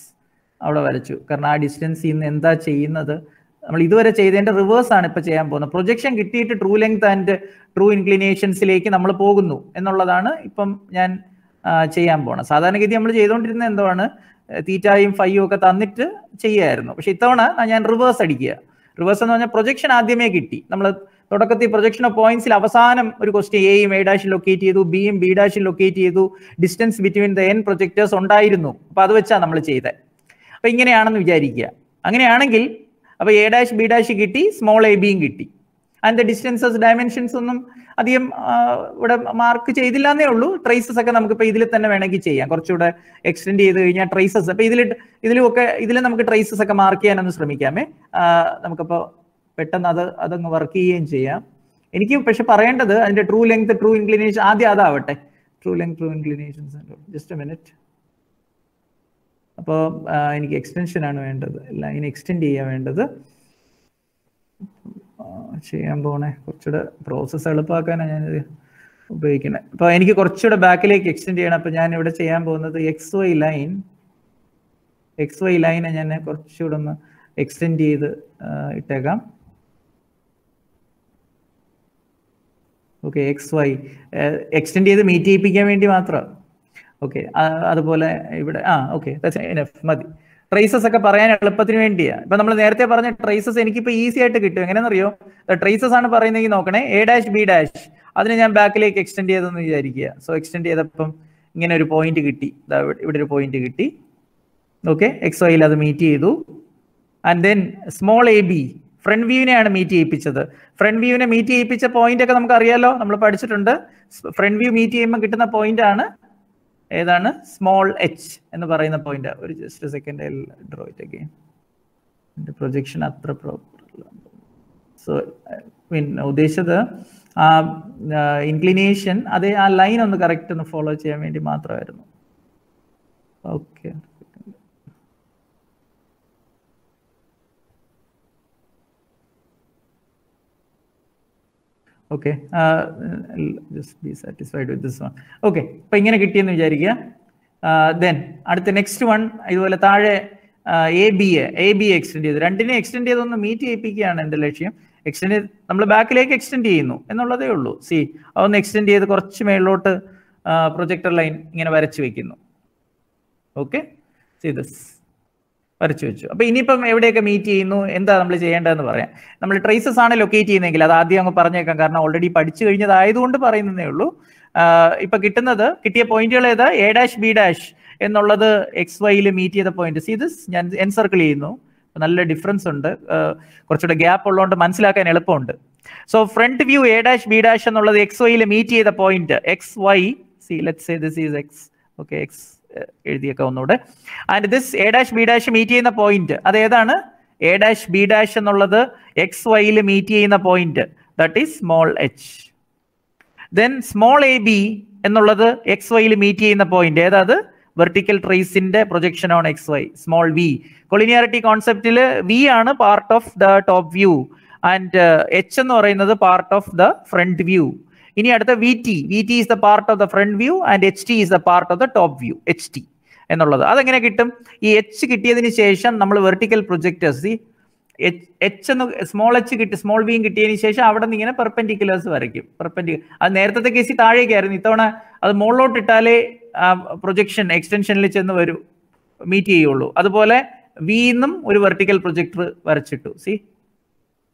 അവിടെ വരച്ചു. കാരണം ആ ഡിസ്റ്റൻസിൽ നിന്ന് എന്താ ചെയ്യുന്നത്, നമ്മൾ ഇതുവരെ ചെയ്തതിൻ്റെ റിവേഴ്സ് ആണ് ഇപ്പോൾ ചെയ്യാൻ പോകുന്നത്. പ്രൊജക്ഷൻ കിട്ടിയിട്ട് ട്രൂ ലെങ്ത് ആൻഡ് ട്രൂ ഇൻക്ലിനേഷൻസിലേക്ക് നമ്മൾ പോകുന്നു എന്നുള്ളതാണ് ഇപ്പം ഞാൻ ചെയ്യാൻ പോണം. സാധാരണഗതി നമ്മൾ ചെയ്തുകൊണ്ടിരുന്നത് എന്താണ്, തീറ്റായും ഫൈയും ഒക്കെ തന്നിട്ട് ചെയ്യുമായിരുന്നു. പക്ഷെ ഇത്തവണ ഞാൻ റിവേഴ്സ് അടിക്കുക. റിവേഴ്സ് എന്ന് പറഞ്ഞാൽ പ്രൊജക്ഷൻ ആദ്യമേ കിട്ടി. നമ്മൾ തുടക്കത്തിൽ പ്രൊജക്ഷൻ ഓഫ് പോയിന്റ്സിൽ അവസാനം ഒരു ക്വസ്റ്റ്യൻ എയും എ ഡാഷിൽ ലൊക്കേറ്റ് ചെയ്തു, ബിയും ബി ഡാഷിൽ ലൊക്കേറ്റ് ചെയ്തു, distance between the n projectors ഉണ്ടായിരുന്നു. അപ്പോൾ അത് വെച്ചാണ് നമ്മൾ ചെയ്തത്. അപ്പോൾ ഇങ്ങനെയാണെന്ന് വിചാരിക്കുക. അങ്ങനെയാണെങ്കിൽ അപ്പോൾ എ ഡാഷ് ബി ഡാഷ് കിട്ടി, സ്മോൾ എ ബിയും കിട്ടി. ആൻഡ് ദ ഡിസ്റ്റൻസസ് ഡയമെൻഷൻസ് ഒന്നും അധികം ഇവിടെ മാർക്ക് ചെയ്തില്ല എന്നേ ഉള്ളൂ. ട്രേസസ് ഒക്കെ നമുക്കിപ്പോൾ ഇതിൽ തന്നെ വേണമെങ്കിൽ ചെയ്യാം, കുറച്ചുകൂടെ എക്സ്റ്റെൻഡ് ചെയ്ത് കഴിഞ്ഞാൽ ട്രേസസ്. അപ്പോൾ ഇതിൽ നമുക്ക് ട്രേസസ് ഒക്കെ മാർക്ക് ചെയ്യാനൊന്ന് ശ്രമിക്കാമേ. നമുക്കിപ്പോൾ പെട്ടെന്ന് അതങ്ങ് വർക്ക് ചെയ്യുകയും ചെയ്യാം. എനിക്ക് പക്ഷെ പറയേണ്ടത് അതിൻ്റെ ട്രൂ ലെങ്ത് ട്രൂ ഇൻക്ലിനേഷൻ ആദ്യം അതാവട്ടെ. True length true inclinations. Just a minute. അപ്പോൾ എനിക്ക് എക്സ്റ്റൻഷനാണ് വേണ്ടത്, ലൈൻ എക്സ്റ്റെൻഡ് ചെയ്യാൻ വേണ്ടത്. ചെയ്യാൻ പോണേ കുറച്ചുകൂടെ പ്രോസസ്സ് എളുപ്പമാക്കാനാണ് ഞാനിത് ഉപയോഗിക്കുന്നത്. അപ്പോൾ എനിക്ക് കുറച്ചുകൂടെ ബാക്കിലേക്ക് എക്സ്റ്റെൻഡ് ചെയ്യണം. അപ്പോൾ ഞാൻ ഇവിടെ ചെയ്യാൻ പോകുന്നത് എക്സ് വൈ ലൈനെ ഞാൻ കുറച്ചുകൂടെ ഒന്ന് എക്സ്റ്റെൻഡ് ചെയ്ത് ഇട്ടേക്കാം. ഓക്കെ, എക്സ് വൈ എക്സ്റ്റെൻഡ് ചെയ്ത് മീറ്റ് ചെയ്യിപ്പിക്കാൻ വേണ്ടി മാത്രം. ഓക്കെ, അതുപോലെ ഇവിടെ ഓക്കെ മതി. ട്രേസസ് ഒക്കെ പറയാൻ എളുപ്പത്തിന് വേണ്ടിയാണ്. ഇപ്പൊ നമ്മൾ നേരത്തെ പറഞ്ഞ ട്രേസസ് എനിക്കിപ്പോൾ ഈസി ആയിട്ട് കിട്ടും. എങ്ങനെയെന്നറിയോ, ട്രേസസ് ആണ് പറയുന്നെങ്കിൽ നോക്കണേ, എ ഡാഷ് ബി ഡാഷ് അതിന് ഞാൻ ബാക്കിലേക്ക് എക്സ്റ്റെൻഡ് ചെയ്തെന്ന് വിചാരിക്കുക. സോ എക്സ്റ്റെൻഡ് ചെയ്തപ്പം ഇങ്ങനെ ഒരു പോയിന്റ് കിട്ടി, ഇവിടെ ഒരു പോയിന്റ് കിട്ടി. ഓക്കെ, എക്സ് വൈയിൽ അത് മീറ്റ് ചെയ്തു. And then small A b front വ്യൂവിനെയാണ് മീറ്റ് ചെയ്യിപ്പിച്ചത്. ഫ്രണ്ട് വ്യൂവിനെ മീറ്റ് ചെയ്യിപ്പിച്ച പോയിന്റ് ഒക്കെ നമുക്ക് അറിയാലോ, നമ്മൾ പഠിച്ചിട്ടുണ്ട്. ഫ്രണ്ട് വ്യൂ മീറ്റ് ചെയ്യുമ്പോൾ കിട്ടുന്ന പോയിന്റ് ആണ് ഏതാണ്, സ്മോൾ എച്ച് എന്ന് പറയുന്ന പോയിന്റ്. ഒരു just second draw it again. എൻ്റെ പ്രൊജക്ഷൻ അത്ര പ്രോപ്പർ. സോ പിന്നെ ഉദ്ദേശിച്ചത് ആ ഇൻക്ലിനേഷൻ അതേ ആ ലൈൻ ഒന്ന് കറക്റ്റ് ഒന്ന് ഫോളോ ചെയ്യാൻ വേണ്ടി മാത്രമായിരുന്നു. Okay, okay, just be satisfied with this one. Okay, അപ്പോൾ ഇങ്ങനെ കിട്ടിയെന്ന് വിചാരിക്കുക. ദെൻ അടുത്ത നെക്സ്റ്റ് വൺ ഇതുപോലെ താഴെ എ ബി എക്സ്റ്റെൻഡ് ചെയ്ത്, രണ്ടിനെ എക്സ്റ്റെൻഡ് ചെയ്തൊന്ന് മീറ്റ് ചെയ്യിപ്പിക്കുകയാണ് എൻ്റെ ലക്ഷ്യം. എക്സ്റ്റെൻഡ് ചെയ്ത് നമ്മൾ ബാക്കിലേക്ക് എക്സ്റ്റെൻഡ് ചെയ്യുന്നു എന്നുള്ളതേ ഉള്ളൂ. സി അതൊന്ന് എക്സ്റ്റെൻഡ് ചെയ്ത് കുറച്ച് മേളിലോട്ട് പ്രൊജക്ടർ ലൈൻ ഇങ്ങനെ വരച്ച് വെക്കുന്നു. ഓക്കെ, സി ദിസ് വരച്ചു വെച്ചു. അപ്പോൾ ഇനിയിപ്പം എവിടെയൊക്കെ മീറ്റ് ചെയ്യുന്നു, എന്താ നമ്മൾ ചെയ്യേണ്ടതെന്ന് പറയാം. നമ്മൾ ട്രേസസ് ആണ് ലൊക്കേറ്റ് ചെയ്യുന്നതെങ്കിൽ അത് ആദ്യം അങ്ങ് പറഞ്ഞേക്കാം, കാരണം ഓൾറെഡി പഠിച്ചു കഴിഞ്ഞതായതുകൊണ്ട് പറയുന്നതേ ഉള്ളൂ. ഇപ്പൊ കിട്ടിയ പോയിന്റുകൾ ഏതാ, എ ഡാഷ് ബി ഡാഷ് എന്നുള്ളത് എക്സ് വൈയിൽ മീറ്റ് ചെയ്ത പോയിന്റ്. സി ദിസ് ഞാൻ എൻ സർക്കിൾ ചെയ്യുന്നു. നല്ല ഡിഫറൻസ് ഉണ്ട്, കുറച്ചുകൂടെ ഗ്യാപ്പ് ഉള്ളതുകൊണ്ട് മനസ്സിലാക്കാൻ എളുപ്പമുണ്ട്. So front view A dash B dash എന്നുള്ളത് എക്സ് വൈയിൽ മീറ്റ് ചെയ്ത point X Y. See let's say this is X. Okay, X എഴുതിയൊക്കെ ഒന്നുകൂടെ. And this A dash B dash meet ചെയ്യുന്ന പോയിന്റ് അത് ഏതാണ്, എ ഡാഷ് ബി ഡാഷ് എന്നുള്ളത് X വൈയിൽ മീറ്റ് ചെയ്യുന്ന point, that is small h. Then small A B എന്നുള്ളത് X വൈയിൽ മീറ്റ് ചെയ്യുന്ന പോയിന്റ്, ഏതാത് വെർട്ടിക്കൽ ട്രേസിന്റെ projection on X Y, small v. Collinearity കോൺസെപ്റ്റിൽ വി ആണ് part of the top view and h എന്ന് പറയുന്നത് part of the front view. ഇനി അടുത്ത V T is the part of the front view and H T is the part of the top view, H T എന്നുള്ളത്. അതെങ്ങനെ കിട്ടും? ഈ H കിട്ടിയതിന് ശേഷം നമ്മൾ വെർട്ടിക്കൽ പ്രൊജക്ടേഴ്സ് എച്ച് എന്ന് സ്മോൾ എച്ച് കിട്ടി, സ്മോൾ വിയും കിട്ടിയതിന് ശേഷം അവിടെ നിന്ന് ഇങ്ങനെ പെർപെൻഡിക്കുലേഴ്സ് വരയ്ക്കും. അത് നേരത്തെ കേസിൽ താഴേക്കായിരുന്നു, ഇത്തവണ അത് മുകളിലോട്ട് ഇട്ടാലേ പ്രൊജക്ഷൻ എക്സ്റ്റൻഷനിൽ ചെന്ന് വരും, മീറ്റ് ചെയ്യുള്ളൂ. അതുപോലെ വിന്നും ഒരു വെർട്ടിക്കൽ പ്രൊജക്ടർ വരച്ചിട്ടു. സി,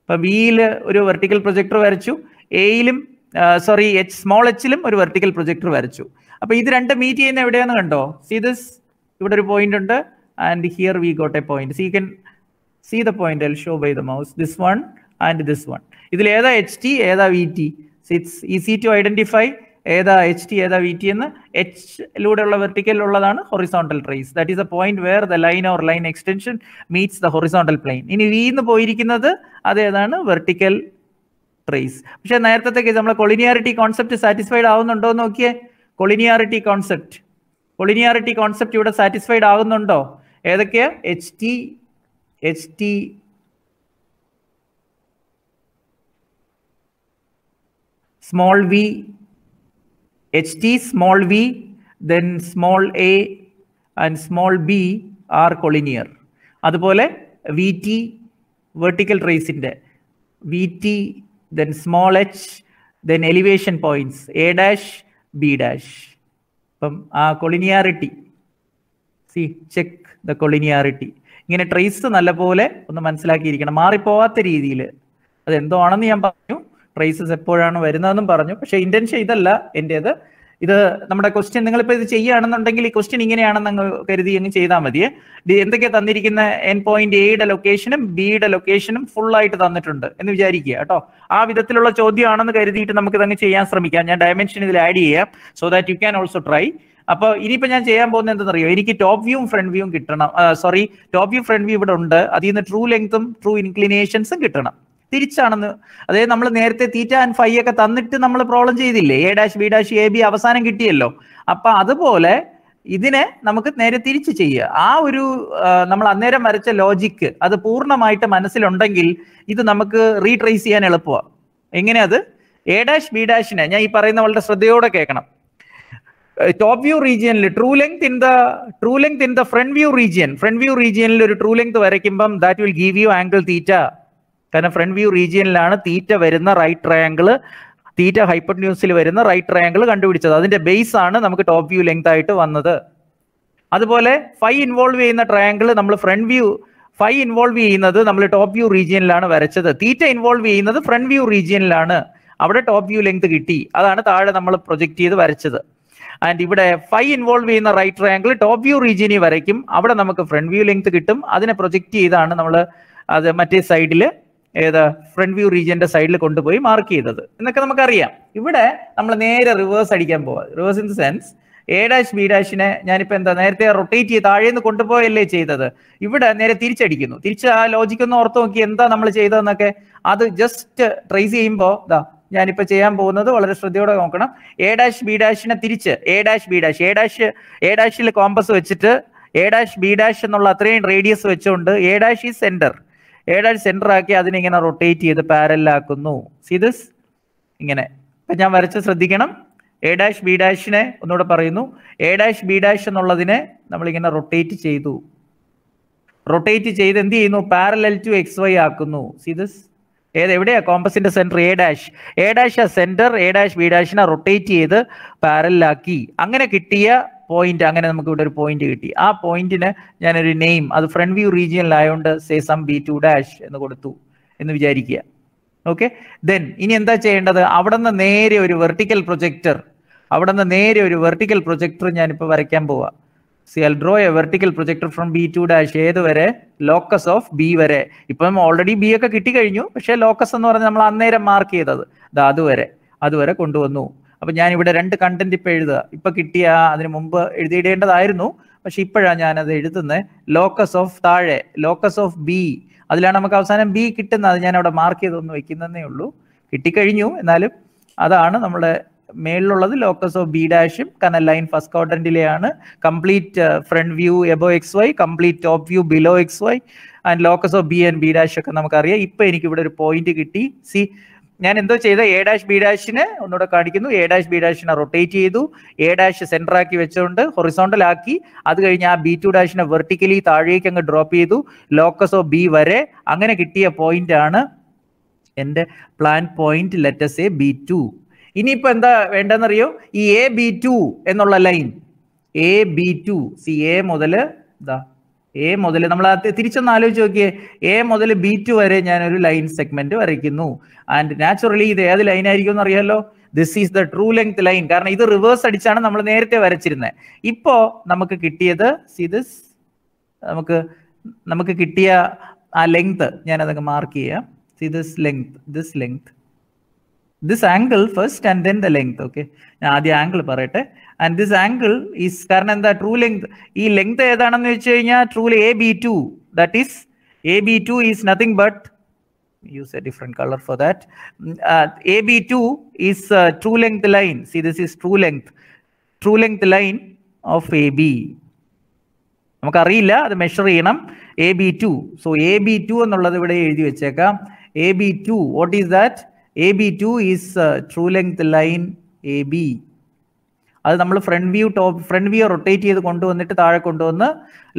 ഇപ്പൊ വിയിൽ ഒരു വെർട്ടിക്കൽ പ്രൊജക്ടർ വരച്ചു, എയിലും സ്മോൾ എച്ചിലും ഒരു വെർട്ടിക്കൽ പ്രൊജക്ടർ വരച്ചു. അപ്പൊ ഇത് രണ്ട് മീറ്റ് ചെയ്യുന്ന എവിടെയാന്ന് കണ്ടോ? സി ദിസ്, ഇവിടെ ഒരു പോയിന്റ് ഉണ്ട് and here we got A point. C you can see the point, I'll show by the mouse, this one and this one. ഇതിൽ ഏതാ എച്ച് ടി ഏതാ V T? It's easy to identify ഏതാ H T ഏതാ V T എന്ന്. എച്ചിലൂടെ ഉള്ള vertical ഉള്ളതാണ് horizontal trace, that is a point where the line or line extension meets the horizontal plane. ഇനി വി എന്ന് പോയിരിക്കുന്നത് അതേതാണ്? Vertical trace. പക്ഷെ നേരത്തെ കേസ് നമ്മൾ കൊളിനിയാരിറ്റി കോൺസെപ്റ്റ് സാറ്റിസ്ഫൈഡ് ആവുന്നുണ്ടോ എന്ന് നോക്കിയേ. കൊളിനിയാരിറ്റി കോൺസെപ്റ്റ് ഇവിടെ സാറ്റിസ്ഫൈഡ് ആകുന്നുണ്ടോ? ഏതൊക്കെയാ? H T small v, H T small V, then small A and small b are collinear. അതുപോലെ വി ടി വെർട്ടിക്കൽ ട്രേസിന്റെ V T, then small h, then elevation points A dash B dash. അപ്പം ആ collinearity, see check the collinearity. ഇങ്ങനെ trace നല്ലപോലെ ഒന്ന് മനസ്സിലാക്കിയിരിക്കണം, മാറിപ്പോവാത്ത രീതിയിൽ. അതെന്തോ ആണെന്ന് ഞാൻ പറഞ്ഞു, ട്രേസസ് എപ്പോഴാണ് വരുന്നതെന്നും പറഞ്ഞു. പക്ഷേ ഇന്റൻഷൻ ഇതല്ല എൻ്റേത്. ഇത് നമ്മുടെ ക്വസ്റ്റ്യൻ, നിങ്ങളിപ്പോൾ ഇത് ചെയ്യുകയാണെന്നുണ്ടെങ്കിൽ ഈ ക്വസ്റ്റ്യൻ ഇങ്ങനെയാണെന്ന് അങ്ങ് കരുതി അങ്ങ് ചെയ്താൽ മതിയെ. എന്തൊക്കെയാ തന്നിരിക്കുന്ന? എൻ പോയിന്റ് എയുടെ ലൊക്കേഷനും ബിയുടെ ലൊക്കേഷനും ഫുൾ ആയിട്ട് തന്നിട്ടുണ്ട് എന്ന് വിചാരിക്കുക കേട്ടോ. ആ വിധത്തിലുള്ള ചോദ്യമാണെന്ന് കരുതിയിട്ട് നമുക്ക് ഇതങ്ങ് ചെയ്യാൻ ശ്രമിക്കാം. ഞാൻ ഡയമെൻഷൻ ഇതിൽ ആഡ് ചെയ്യാം, so that you can also try. അപ്പോൾ ഇനിയിപ്പോൾ ഞാൻ ചെയ്യാൻ പോകുന്നത് എന്തെന്നറിയോ? എനിക്ക് ടോപ്പ് വ്യൂവും ഫ്രണ്ട് വ്യൂവും കിട്ടണം. ടോപ്പ് വ്യൂ ഫ്രണ്ട് വ്യൂ ഇവിടെ ഉണ്ട്. അതിൽ നിന്ന് ട്രൂ ലെങ്ത്തും ട്രൂ ഇൻക്ലിനേഷൻസും കിട്ടണം. തിരിച്ചാണെന്ന്, അതായത് നമ്മൾ നേരത്തെ തീറ്റ ആൻഡ് ഫൈ ഒക്കെ തന്നിട്ട് നമ്മൾ പ്രോബ്ലം ചെയ്തില്ലേ? A dash B dash A B അവസാനം കിട്ടിയല്ലോ. അപ്പൊ അതുപോലെ ഇതിനെ നമുക്ക് നേരെ തിരിച്ച് ചെയ്യുക. ആ ഒരു നമ്മൾ അന്നേരം വരച്ച ലോജിക്ക് അത് പൂർണ്ണമായിട്ട് മനസ്സിലുണ്ടെങ്കിൽ ഇത് നമുക്ക് റീട്രേസ് ചെയ്യാൻ എളുപ്പമാണ്. എങ്ങനെയാ അത്? എ ഡാഷ് ബി ഡാഷിനെ ഞാൻ ഈ പറയുന്ന വളരെ ശ്രദ്ധയോടെ കേൾക്കണം. ടോപ്പ് വ്യൂ റീജിയനിൽ true length in the front view റീജിയനിൽ ഒരു ട്രൂ ലെങ്ത് വരയ്ക്കുമ്പം that will give you angle theta. കാരണം ഫ്രണ്ട് വ്യൂ റീജിയനിലാണ് തീറ്റ വരുന്ന റൈറ്റ് ട്രയാങ്കിൾ, തീറ്റ ഹൈപ്പോട്ടന്യൂസിൽ വരുന്ന റൈറ്റ് ട്രയാങ്കിൾ കണ്ടുപിടിച്ചത്. അതിന്റെ ബേസ് ആണ് നമുക്ക് ടോപ്പ് വ്യൂ ലെങ്ത് ആയിട്ട് വന്നത്. അതുപോലെ ഫൈ ഇൻവോൾവ് ചെയ്യുന്ന ട്രയാങ്കിൾ നമ്മൾ ഫൈ ഇൻവോൾവ് ചെയ്യുന്നത് നമ്മൾ ടോപ്പ് വ്യൂ റീജിയനിലാണ് വരച്ചത്. തീറ്റ ഇൻവോൾവ് ചെയ്യുന്നത് ഫ്രണ്ട് വ്യൂ റീജിയനിലാണ്. അവിടെ ടോപ്പ് വ്യൂ ലെങ്ത് കിട്ടി. അതാണ് താഴെ നമ്മൾ പ്രൊജക്ട് ചെയ്ത് വരച്ചത്. ആൻഡ് ഇവിടെ ഫൈ ഇൻവോൾവ് ചെയ്യുന്ന റൈറ്റ് ട്രയാങ്കിൾ ടോപ്പ് വ്യൂ റീജിയനിൽ വരയ്ക്കും. അവിടെ നമുക്ക് ഫ്രണ്ട് വ്യൂ ലെങ്ത് കിട്ടും. അതിനെ പ്രൊജക്ട് ചെയ്താണ് നമ്മൾ അത് മറ്റേ സൈഡിൽ, ഏത് ഫ്രണ്ട് വ്യൂ റീജിയന്റെ സൈഡിൽ കൊണ്ടുപോയി മാർക്ക് ചെയ്തത് എന്നൊക്കെ നമുക്കറിയാം. ഇവിടെ നമ്മൾ നേരെ റിവേഴ്സ് അടിക്കാൻ പോവാ. Reverse in the sense A dash B ഡാഷിനെ ഞാനിപ്പോൾ എന്താ നേരത്തെ റൊട്ടേറ്റ് ചെയ്ത് താഴേന്ന് കൊണ്ടുപോയല്ലേ ചെയ്തത്. ഇവിടെ നേരെ തിരിച്ചടിക്കുന്നു. തിരിച്ച് ആ ലോജിക്ക് ഒന്ന് ഓർത്ത് നോക്കി എന്താ നമ്മൾ ചെയ്തതെന്നൊക്കെ. അത് ജസ്റ്റ് ട്രേസ് ചെയ്യുമ്പോൾ ഞാനിപ്പോൾ ചെയ്യാൻ പോകുന്നത് വളരെ ശ്രദ്ധയോടെ നോക്കണം. എ ഡാഷ് ബി ഡാഷിനെ തിരിച്ച് എ ഡാഷിൽ കോമ്പസ് വെച്ചിട്ട് എ ഡാഷ് ബി ഡാഷ് എന്നുള്ള അത്രയും റേഡിയസ് വെച്ചുകൊണ്ട് എ ഡാഷ് ഈ സെന്റർ ആക്കി അതിനെ ഇങ്ങനെ റൊട്ടേറ്റ് ചെയ്ത് പാരലാക്കുന്നു. സീ ദിസ് ഇങ്ങനെ. ഇപ്പം ഞാൻ വരച്ച് ശ്രദ്ധിക്കണം. എ ഡാഷ് ബി ഡാഷിനെ ഒന്നുകൂടെ പറയുന്നു. എ ഡാഷ് ബി ഡാഷ് എന്നുള്ളതിനെ നമ്മളിങ്ങനെ റൊട്ടേറ്റ് ചെയ്ത് എന്ത് ചെയ്യുന്നു? പാരലൽ ടു എക്സ് വൈ ആക്കുന്നു. See this. എവിടെയാ കോമ്പസിന്റെ centre? A dash centre A dash B ഡാഷിനെ റൊട്ടേറ്റ് ചെയ്ത് പാരലാക്കി. അങ്ങനെ കിട്ടിയ പോയിന്റ്, അങ്ങനെ നമുക്ക് ഇവിടെ ഒരു പോയിന്റ് കിട്ടി. ആ പോയിന്റിന് ഞാനൊരു നെയിം, അത് ഫ്രണ്ട് വ്യൂ റീജിയനിലായോണ്ട് സേ സം B2 ഡാഷ് എന്ന് കൊടുത്തു എന്ന് വിചാരിക്കുക. ഓക്കെ, ദെൻ ഇനി എന്താ ചെയ്യേണ്ടത്? അവിടെ നിന്ന് നേരെ ഒരു വെർട്ടിക്കൽ പ്രൊജക്ടർ ഞാനിപ്പോൾ വരയ്ക്കാൻ പോവാ. C I draw a vertical projector from B2 dash ഏത് വരെ? ലോക്കസ് ഓഫ് ബി വരെ. ഇപ്പം ഓൾറെഡി ബി ഒക്കെ കിട്ടിക്കഴിഞ്ഞു. പക്ഷേ ലോക്കസ് എന്ന് പറഞ്ഞാൽ നമ്മൾ അന്നേരം മാർക്ക് ചെയ്തത് അതുവരെ കൊണ്ടുവന്നു. അപ്പൊ ഞാൻ ഇവിടെ 2 കണ്ടന്റ് ഇപ്പൊ എഴുതുക. ഇപ്പൊ കിട്ടിയ അതിന് മുമ്പ് എഴുതിയിടേണ്ടതായിരുന്നു, പക്ഷെ ഇപ്പോഴാണ് ഞാനത് എഴുതുന്നത്. ലോക്കസ് ഓഫ് താഴെ, ലോക്കസ് ഓഫ് ബി അതിലാണ് നമുക്ക് അവസാനം ബി കിട്ടുന്നത്. ഞാൻ അവിടെ മാർക്ക് ചെയ്തൊന്ന് വെക്കുന്നതേ ഉള്ളൂ. കിട്ടിക്കഴിഞ്ഞു. എന്നാലും അതാണ് നമ്മുടെ മേളിലുള്ളത്. ലോക്കസ് ഓഫ് ബി ഡാഷും കാരണം ലൈൻ ഫസ്റ്റ് ക്വാഡ്രന്റിലെയാണ്. Complete front view above X Y, complete top view below X Y, and locus of B and B dash ഒക്കെ നമുക്കറിയാം. ഇപ്പൊ എനിക്ക് ഇവിടെ ഒരു പോയിന്റ് കിട്ടി. സി, ഞാൻ എന്തോ ചെയ്ത എ ഡാഷ് ബി ഡാഷിനെ ഒന്നുകൂടെ കാണിക്കുന്നു. എ ഡാഷ് ബി ഡാഷിനെ റൊട്ടേറ്റ് ചെയ്തു. എ ഡാഷ് സെന്റർ ആക്കി വെച്ചുകൊണ്ട് ഹൊറിസോണ്ടൽ ആക്കി. അത് കഴിഞ്ഞ് ആ ബി ടു ഡാഷിനെ വെർട്ടിക്കലി താഴേക്ക് അങ്ങ് ഡ്രോപ്പ് ചെയ്തു ലോക്കസ് ഓഫ് ബി വരെ. അങ്ങനെ കിട്ടിയ പോയിന്റ് ആണ് എൻ്റെ plan point. Let's A B two. ഇനിയിപ്പോ എന്താ വേണ്ടെന്നറിയോ? ഈ എ ബി ടു എന്നുള്ള line, A B two, see A മുതല് ഇതാ എ മുതൽ നമ്മൾ തിരിച്ചൊന്ന് ആലോചിച്ച് നോക്കിയേ. എ മുതൽ ബി ടു വരെ ഞാനൊരു ലൈൻ സെഗ്മെന്റ് വരയ്ക്കുന്നു. ആൻഡ് നാച്ചുറലി ഇത് ഏത് ലൈൻ ആയിരിക്കും എന്ന് അറിയാലോ? This is the true length line. കാരണം ഇത് റിവേഴ്സ് അടിച്ചാണ് നമ്മൾ നേരത്തെ വരച്ചിരുന്നത്. ഇപ്പോ നമുക്ക് കിട്ടിയത് ദിസ്, നമുക്ക് കിട്ടിയ ആ ലെങ്ത് ഞാൻ അതങ്ങ് മാർക്ക് ചെയ്യാം. C this length, this angle first and then the length. Okay, ഞാൻ ആദ്യം ആംഗിൾ പറയട്ടെ. ആൻഡ് ദിസ് ആംഗിൾ ഈസ്, കാരണം എന്താ, ട്രൂ ലെങ്ത്. ഈ ലെങ്ത് ഏതാണെന്ന് വെച്ച് കഴിഞ്ഞാൽ truly A B two, that is A B two is nothing but, use a different color for that. AB2 is true length line. See, this is true length line of AB. നമുക്കറിയില്ല, അത് measure ചെയ്യണം. AB2. So AB2 എന്നുള്ളത് ഇവിടെ എഴുതി വെച്ചേക്കാം. AB2, what is that? AB2 is true length line AB. അത് നമ്മൾ front view rotate ചെയ്ത് കൊണ്ടുവന്നിട്ട് താഴെ കൊണ്ടുവന്ന്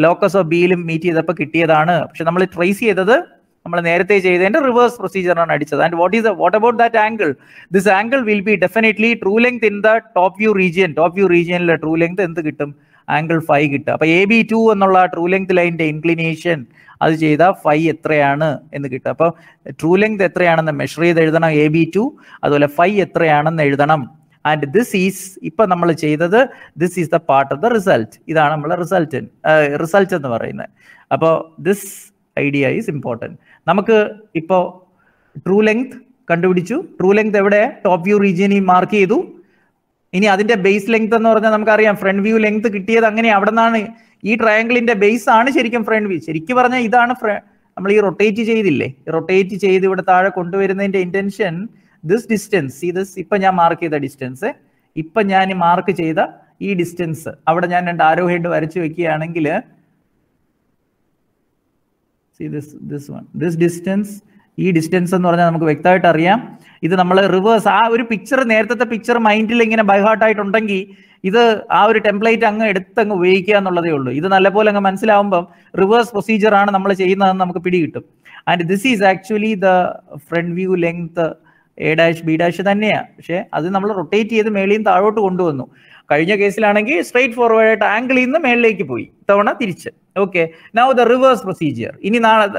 ലോക്കസ് ഓഫ് ബിയിലും മീറ്റ് ചെയ്തപ്പോൾ കിട്ടിയതാണ്. പക്ഷെ നമ്മൾ ട്രേസ് ചെയ്തത് നമ്മൾ നേരത്തെ ചെയ്തതിന്റെ റിവേഴ്സ് പ്രൊസീജിയറാണ് അടിച്ചത്. And what about that angle? This angle will be definitely true length in the top view റീജിയനിലെ ട്രൂ ലെങ്ത് എന്ത് കിട്ടും? ആംഗിൾ 5 കിട്ടും. അപ്പൊ AB2 എന്നുള്ള ട്രൂ ലെങ്ത് ലൈനിന്റെ ഇൻക്ലിനേഷൻ അത് ചെയ്താൽ 5 എത്രയാണ് എന്ന് കിട്ടും. അപ്പൊ ട്രൂ ലെങ്ത് എത്രയാണെന്ന് മെഷർ ചെയ്ത് എഴുതണം AB2, അതുപോലെ 5 എത്രയാണെന്ന് എഴുതണം. ആൻഡ് ദിസ് ഈസ്, ഇപ്പൊ നമ്മൾ ചെയ്തത്, this is the part of the result. ഇതാണ് നമ്മളെ റിസൾട്ട് എന്ന് പറയുന്നത്. അപ്പോൾ ദിസ് ഐഡിയ ഈസ് ഇമ്പോർട്ടൻറ്റ്. നമുക്ക് ഇപ്പോൾ ട്രൂ ലെങ്ത് കണ്ടുപിടിച്ചു. ട്രൂ ലെങ്ത് എവിടെ? ടോപ്പ് വ്യൂ റീജിയനിൽ മാർക്ക് ചെയ്തു. ഇനി അതിന്റെ ബേസ് ലെങ്ത് എന്ന് പറഞ്ഞാൽ നമുക്കറിയാം, ഫ്രണ്ട് വ്യൂ ലെങ്ത് കിട്ടിയത് അങ്ങനെ അവിടെ നിന്നാണ്. ഈ ട്രയാങ്കിളിന്റെ ബേസ് ആണ് ശരിക്കും ഫ്രണ്ട് വ്യൂ. ശരിക്കും പറഞ്ഞാൽ ഇതാണ് നമ്മൾ ഈ റൊട്ടേറ്റ് ചെയ്തില്ലേ, റൊട്ടേറ്റ് ചെയ്ത് ഇവിടെ താഴെ കൊണ്ടുവരുന്നതിന്റെ ഇന്റൻഷൻ ദിസ് ഡിസ്റ്റൻസ്. ദിസ് ഇപ്പൊ ഞാൻ മാർക്ക് ചെയ്ത ഡിസ്റ്റൻസ്, ഇപ്പൊ ഞാൻ മാർക്ക് ചെയ്ത ഈ ഡിസ്റ്റൻസ് അവിടെ ഞാൻ 2 ആരോ ഹെഡ് വരച്ചു വെക്കുകയാണെങ്കിൽ, ദിസ് ഡിസ്റ്റൻസ്, ഈ ഡിസ്റ്റൻസ് എന്ന് പറഞ്ഞാൽ നമുക്ക് വ്യക്തമായിട്ട് അറിയാം. ഇത് നമ്മൾ റിവേഴ്സ് ആ ഒരു പിക്ചർ, നേരത്തെ പിക്ചർ മൈൻഡിൽ ഇങ്ങനെ ബൈ ഹാർട്ട് ആയിട്ടുണ്ടെങ്കിൽ ഇത് ആ ഒരു ടെംപ്ലേറ്റ് അങ്ങ് എടുത്തങ്ങ് ഉപയോഗിക്കുക എന്നുള്ളതേ ഉള്ളൂ. ഇത് നല്ലപോലെ അങ്ങ് മനസ്സിലാവുമ്പം റിവേഴ്സ് പ്രൊസീജിയർ ആണ് നമ്മൾ ചെയ്യുന്നതെന്ന് നമുക്ക് പിടികിട്ടും. And this is actually the front view length A dash B dash തന്നെയാണ്. പക്ഷെ അത് നമ്മൾ റൊട്ടേറ്റ് ചെയ്ത് മേളിൽ നിന്ന് താഴോട്ട് കൊണ്ടുവന്നു. കഴിഞ്ഞ കേസിലാണെങ്കിൽ സ്ട്രേറ്റ് ഫോർവേഡ് ആയിട്ട് ആംഗിളിൽ നിന്ന് മേളിലേക്ക് പോയി, ഇത്തവണ തിരിച്ച്. Okay, now the reverse procedure. ഇനി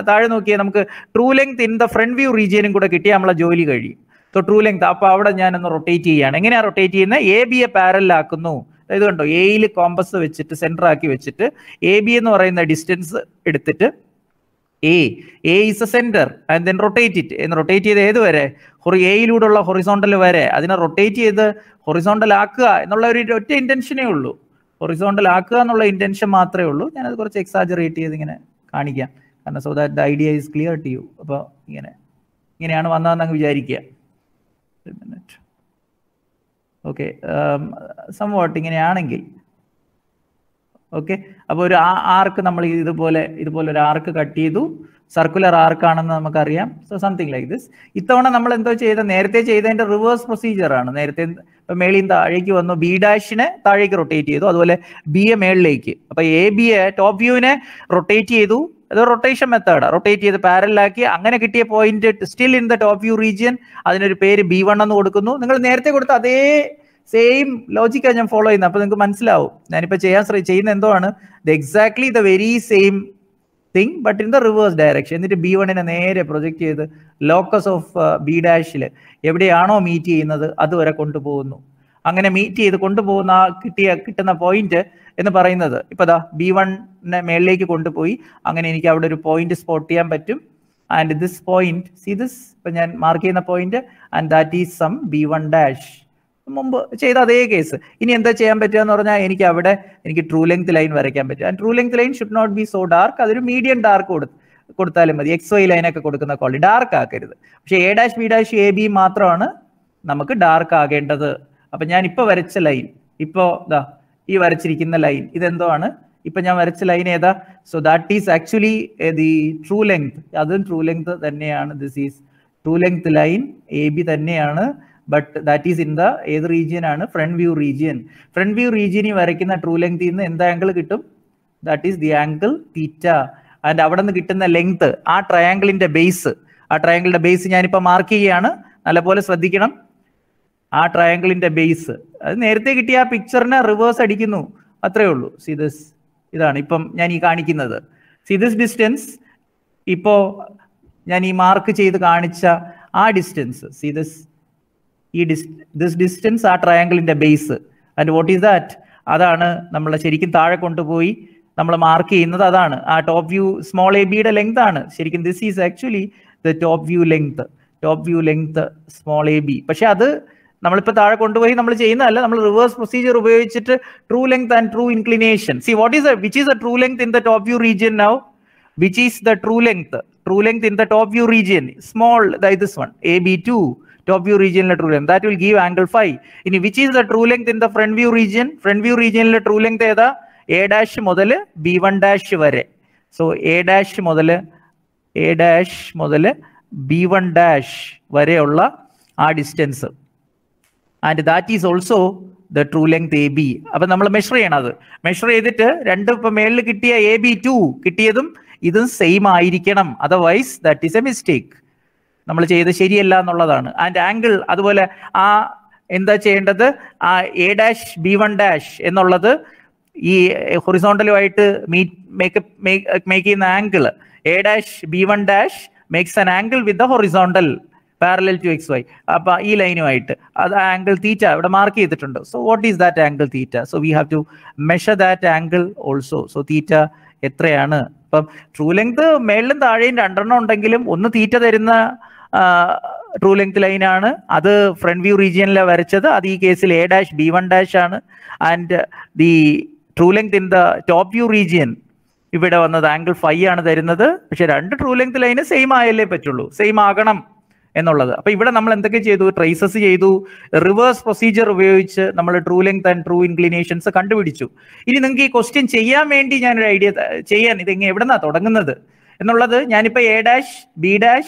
താഴെ നോക്കിയാൽ നമുക്ക് true length in the front view റീജിയനും കൂടെ കിട്ടിയാൽ നമ്മളെ ജോലി കഴിയും. സോ ട്രൂ ലെങ്ത്, അപ്പൊ അവിടെ ഞാനൊന്ന് റൊട്ടേറ്റ് ചെയ്യുകയാണ്. എങ്ങനെയാണ് റൊട്ടേറ്റ് ചെയ്യുന്നത്? എ ബിയെ പാരലാക്കുന്നു. ഇത് കണ്ടോ, എയിൽ കോമ്പസ് വെച്ചിട്ട് സെന്റർ ആക്കി വെച്ചിട്ട് എ ബി എന്ന് പറയുന്ന ഡിസ്റ്റൻസ് എടുത്തിട്ട് A is A centre and then rotate it. എന്ന് റൊട്ടേറ്റ് ചെയ്ത് ഏത് വരെ? എയിലൂടെയുള്ള ഹൊറിസോണ്ടൽ വരെ. അതിനെ റൊട്ടേറ്റ് ചെയ്ത് ഹൊറിസോണ്ടൽ ആക്കുക എന്നുള്ള ഒരു ഒറ്റ ഇന്റൻഷനേ ഉള്ളൂ. ഹൊറിസോണ്ടൽ ആക്കുക എന്നുള്ള ഇന്റൻഷൻ മാത്രമേ ഉള്ളൂ. ഞാനത് കുറച്ച് എക്സാജറേറ്റ് ചെയ്ത് ഇങ്ങനെ കാണിക്കാം, കാരണം so that the idea is clear to you. അപ്പോൾ ഇങ്ങനെയാണ് വന്നതെന്ന് അങ്ങ് വിചാരിക്കുക. ഓക്കെ, സംവാട്ട് ഇങ്ങനെയാണെങ്കിൽ ഓക്കെ. അപ്പോൾ ഒരു ആർക്ക് നമ്മൾ ഇതുപോലെ ഒരു ആർക്ക് കട്ട് ചെയ്തു. സർക്കുലർ ആർക്കാണെന്ന് നമുക്കറിയാം. So something like this. ഇത്തവണ നമ്മൾ എന്തോ നേരത്തെ ചെയ്തതിന്റെ റിവേഴ്സ് പ്രൊസീജിയർ ആണ്. നേരത്തെ ഇപ്പൊ മേളിൽ താഴേക്ക് വന്നു, ബി ഡാഷിനെ താഴേക്ക് റൊട്ടേറ്റ് ചെയ്തു, അതുപോലെ ബി എ മേളിലേക്ക്. അപ്പൊ എ ബി എ ടോപ്പ് വ്യൂവിനെ റൊട്ടേറ്റ് ചെയ്തു. അത് റൊട്ടേഷൻ മെത്തേഡ്, റൊട്ടേറ്റ് ചെയ്ത് പാരലാക്കി. അങ്ങനെ കിട്ടിയ point still in the top view region. അതിനൊരു പേര് B1 എന്ന് കൊടുക്കുന്നു. നിങ്ങൾ നേരത്തെ കൊടുത്ത അതേ സെയിം ലോജിക്കാണ് ഞാൻ ഫോളോ ചെയ്യുന്നത്. അപ്പൊ നിങ്ങൾക്ക് മനസ്സിലാവും ഞാനിപ്പോ ചെയ്യുന്ന എന്തോ ആണ്. Exactly the very same thing but in the reverse direction. എന്നിട്ട് B1നെ നേരെ പ്രൊജക്ട് ചെയ്ത് ലോക്കസ് ഓഫ് ബി ഡാഷിൽ എവിടെയാണോ മീറ്റ് ചെയ്യുന്നത് അതുവരെ കൊണ്ടുപോകുന്നു. അങ്ങനെ മീറ്റ് ചെയ്ത് കൊണ്ടുപോകുന്ന കിട്ടുന്ന പോയിന്റ് എന്ന് പറയുന്നത് ഇപ്പൊ ദാ B1നെ മേളിലേക്ക് കൊണ്ടുപോയി. അങ്ങനെ എനിക്ക് അവിടെ ഒരു പോയിന്റ് സ്പോട്ട് ചെയ്യാൻ പറ്റും. And this point, see this, ഇപ്പൊ ഞാൻ മാർക്ക് ചെയ്യുന്ന point, and that is some B1 dash. മുമ്പ് ചെയ്ത അതേ കേസ്. ഇനി എന്താ ചെയ്യാൻ പറ്റുക എന്ന് പറഞ്ഞാൽ എനിക്ക് അവിടെ ട്രൂ ലെങ്ത് ലൈൻ വരയ്ക്കാൻ പറ്റും. And true length line should not be so dark. അതൊരു മീഡിയം ഡാർക്ക് കൊടുത്താലും മതി. XY ലൈനൊക്കെ കൊടുക്കുന്ന ക്വാളിറ്റി ഡാർക്ക് ആക്കരുത്. പക്ഷെ A', B' മാത്രമാണ് നമുക്ക് ഡാർക്ക് ആകേണ്ടത്. അപ്പൊ ഞാൻ ഇപ്പൊ വരച്ച ലൈൻ, ഇപ്പോ ദാ ഈ വരച്ചിരിക്കുന്ന ലൈൻ ഇതെന്തോ ആണ്, ഇപ്പൊ ഞാൻ വരച്ച ലൈൻ ഏതാ? So that is actually the true length. അതും ട്രൂ ലെങ്ത് തന്നെയാണ്. This is true length line AB തന്നെയാണ്. But that is in the ഏത് റീജിയൻ ആണ്? Front view region. Front view റീജിയനിൽ വരയ്ക്കുന്ന ട്രൂ ലെങ്തിൽ നിന്ന് എന്ത് ആംഗിൾ കിട്ടും? That is the angle theta. And അവിടെ നിന്ന് കിട്ടുന്ന ലെങ്ത് ആ ട്രയാംഗിളിന്റെ ബേസ്, ആ ട്രയാംഗിളിന്റെ ബേസ് ഞാനിപ്പോൾ മാർക്ക് ചെയ്യുകയാണ്, നല്ലപോലെ ശ്രദ്ധിക്കണം. ആ ട്രയാംഗിളിന്റെ ബേസ് അത് നേരത്തെ കിട്ടിയ ആ പിക്ചറിനെ റിവേഴ്സ് അടിക്കുന്നു, അത്രേ ഉള്ളൂ. സി ദിസ്, ഇതാണ് ഇപ്പം ഞാൻ ഈ കാണിക്കുന്നത്. സി ദിസ് ഡിസ്റ്റൻസ്, ഇപ്പോ ഞാൻ ഈ മാർക്ക് ചെയ്ത് കാണിച്ച ആ ഡിസ്റ്റൻസ്, സി ദിസ്, ഈ ദിസ് ഡിസ്റ്റൻസ് ആ ട്രയാംഗിളിന്റെ base. And what is that? അതാണ് നമ്മൾ ശരിക്കും താഴെ കൊണ്ടുപോയി നമ്മൾ മാർക്ക് ചെയ്യുന്നത്. അതാണ് ആ ടോപ്പ് വ്യൂ സ്മോൾ AB-യുടെ ലെങ്ത് ആണ് ശരിക്കും. This is actually the top view length, top view length small AB. പക്ഷെ അത് നമ്മളിപ്പോൾ താഴെ കൊണ്ടുപോയി നമ്മൾ ചെയ്യുന്നതല്ല, നമ്മൾ റിവേഴ്സ് പ്രൊസീജിയർ ഉപയോഗിച്ചിട്ട് true length and true inclination. C what is which is the true length in the top view region now? Which is the true length? True length in the top view region small, this one AB2 top view region true length, that will give angle phi. In which is the true length in the front view region? Front view region true length ഏതാ? A' മുതൽ B1' വരെ. So A' മുതൽ B1' വരെയുള്ള ആ distance. And that is also the true length AB. അപ്പൊ നമ്മൾ measure ചെയ്യണം. അത് മെഷർ ചെയ്തിട്ട് രണ്ട് ഇപ്പൊ മേളിൽ കിട്ടിയ AB2 കിട്ടിയതും ഇതും സെയിം ആയിരിക്കണം. Otherwise that is a mistake, നമ്മൾ ചെയ്ത് ശരിയല്ല എന്നുള്ളതാണ്. ആൻഡ് ആംഗിൾ അതുപോലെ ആ എന്താ ചെയ്യേണ്ടത്? ആ A' B1' എന്നുള്ളത് ഈ ഹൊറിസോണ്ടലുമായിട്ട് മേക്ക് ചെയ്യുന്ന angle A' B1' makes an angle with the horizontal parallel to XY. അപ്പൊ ഈ ലൈനുമായിട്ട് അത് ആംഗിൾ തീറ്റ ഇവിടെ മാർക്ക് ചെയ്തിട്ടുണ്ട്. So what is that angle theta? So we have to measure that angle also. So theta എത്രയാണ്? ഇപ്പം true length മേളിലും താഴെയും രണ്ടെണ്ണം ഉണ്ടെങ്കിലും ഒന്ന് തീറ്റ തരുന്ന ട്രൂ ലെങ്ത് ലൈനാണ്. അത് ഫ്രണ്ട് വ്യൂ റീജിയനിലാണ് വരച്ചത്. അത് ഈ കേസിൽ A' B1' ആണ്. And the true length in the top view region ഇവിടെ വന്നത് ആംഗിൾ ഫൈ ആണ് തരുന്നത്. പക്ഷെ രണ്ട് ട്രൂ ലെങ്ത് ലൈന് സെയിം ആയല്ലേ പറ്റുള്ളൂ, സെയിം ആകണം എന്നുള്ളത്. അപ്പൊ ഇവിടെ നമ്മൾ എന്തൊക്കെ ചെയ്തു? ട്രേസസ് ചെയ്തു, റിവേഴ്സ് പ്രൊസീജിയർ ഉപയോഗിച്ച് നമ്മൾ true length and true inclinations കണ്ടുപിടിച്ചു. ഇനി നിങ്ങൾക്ക് ഈ ക്വസ്റ്റ്യൻ ചെയ്യാൻ വേണ്ടി ഞാനൊരു ഐഡിയ ചെയ്യാൻ, ഇതെങ്ങനെ എവിടെന്നാ തുടങ്ങുന്നത് എന്നുള്ളത് ഞാനിപ്പോ A' B'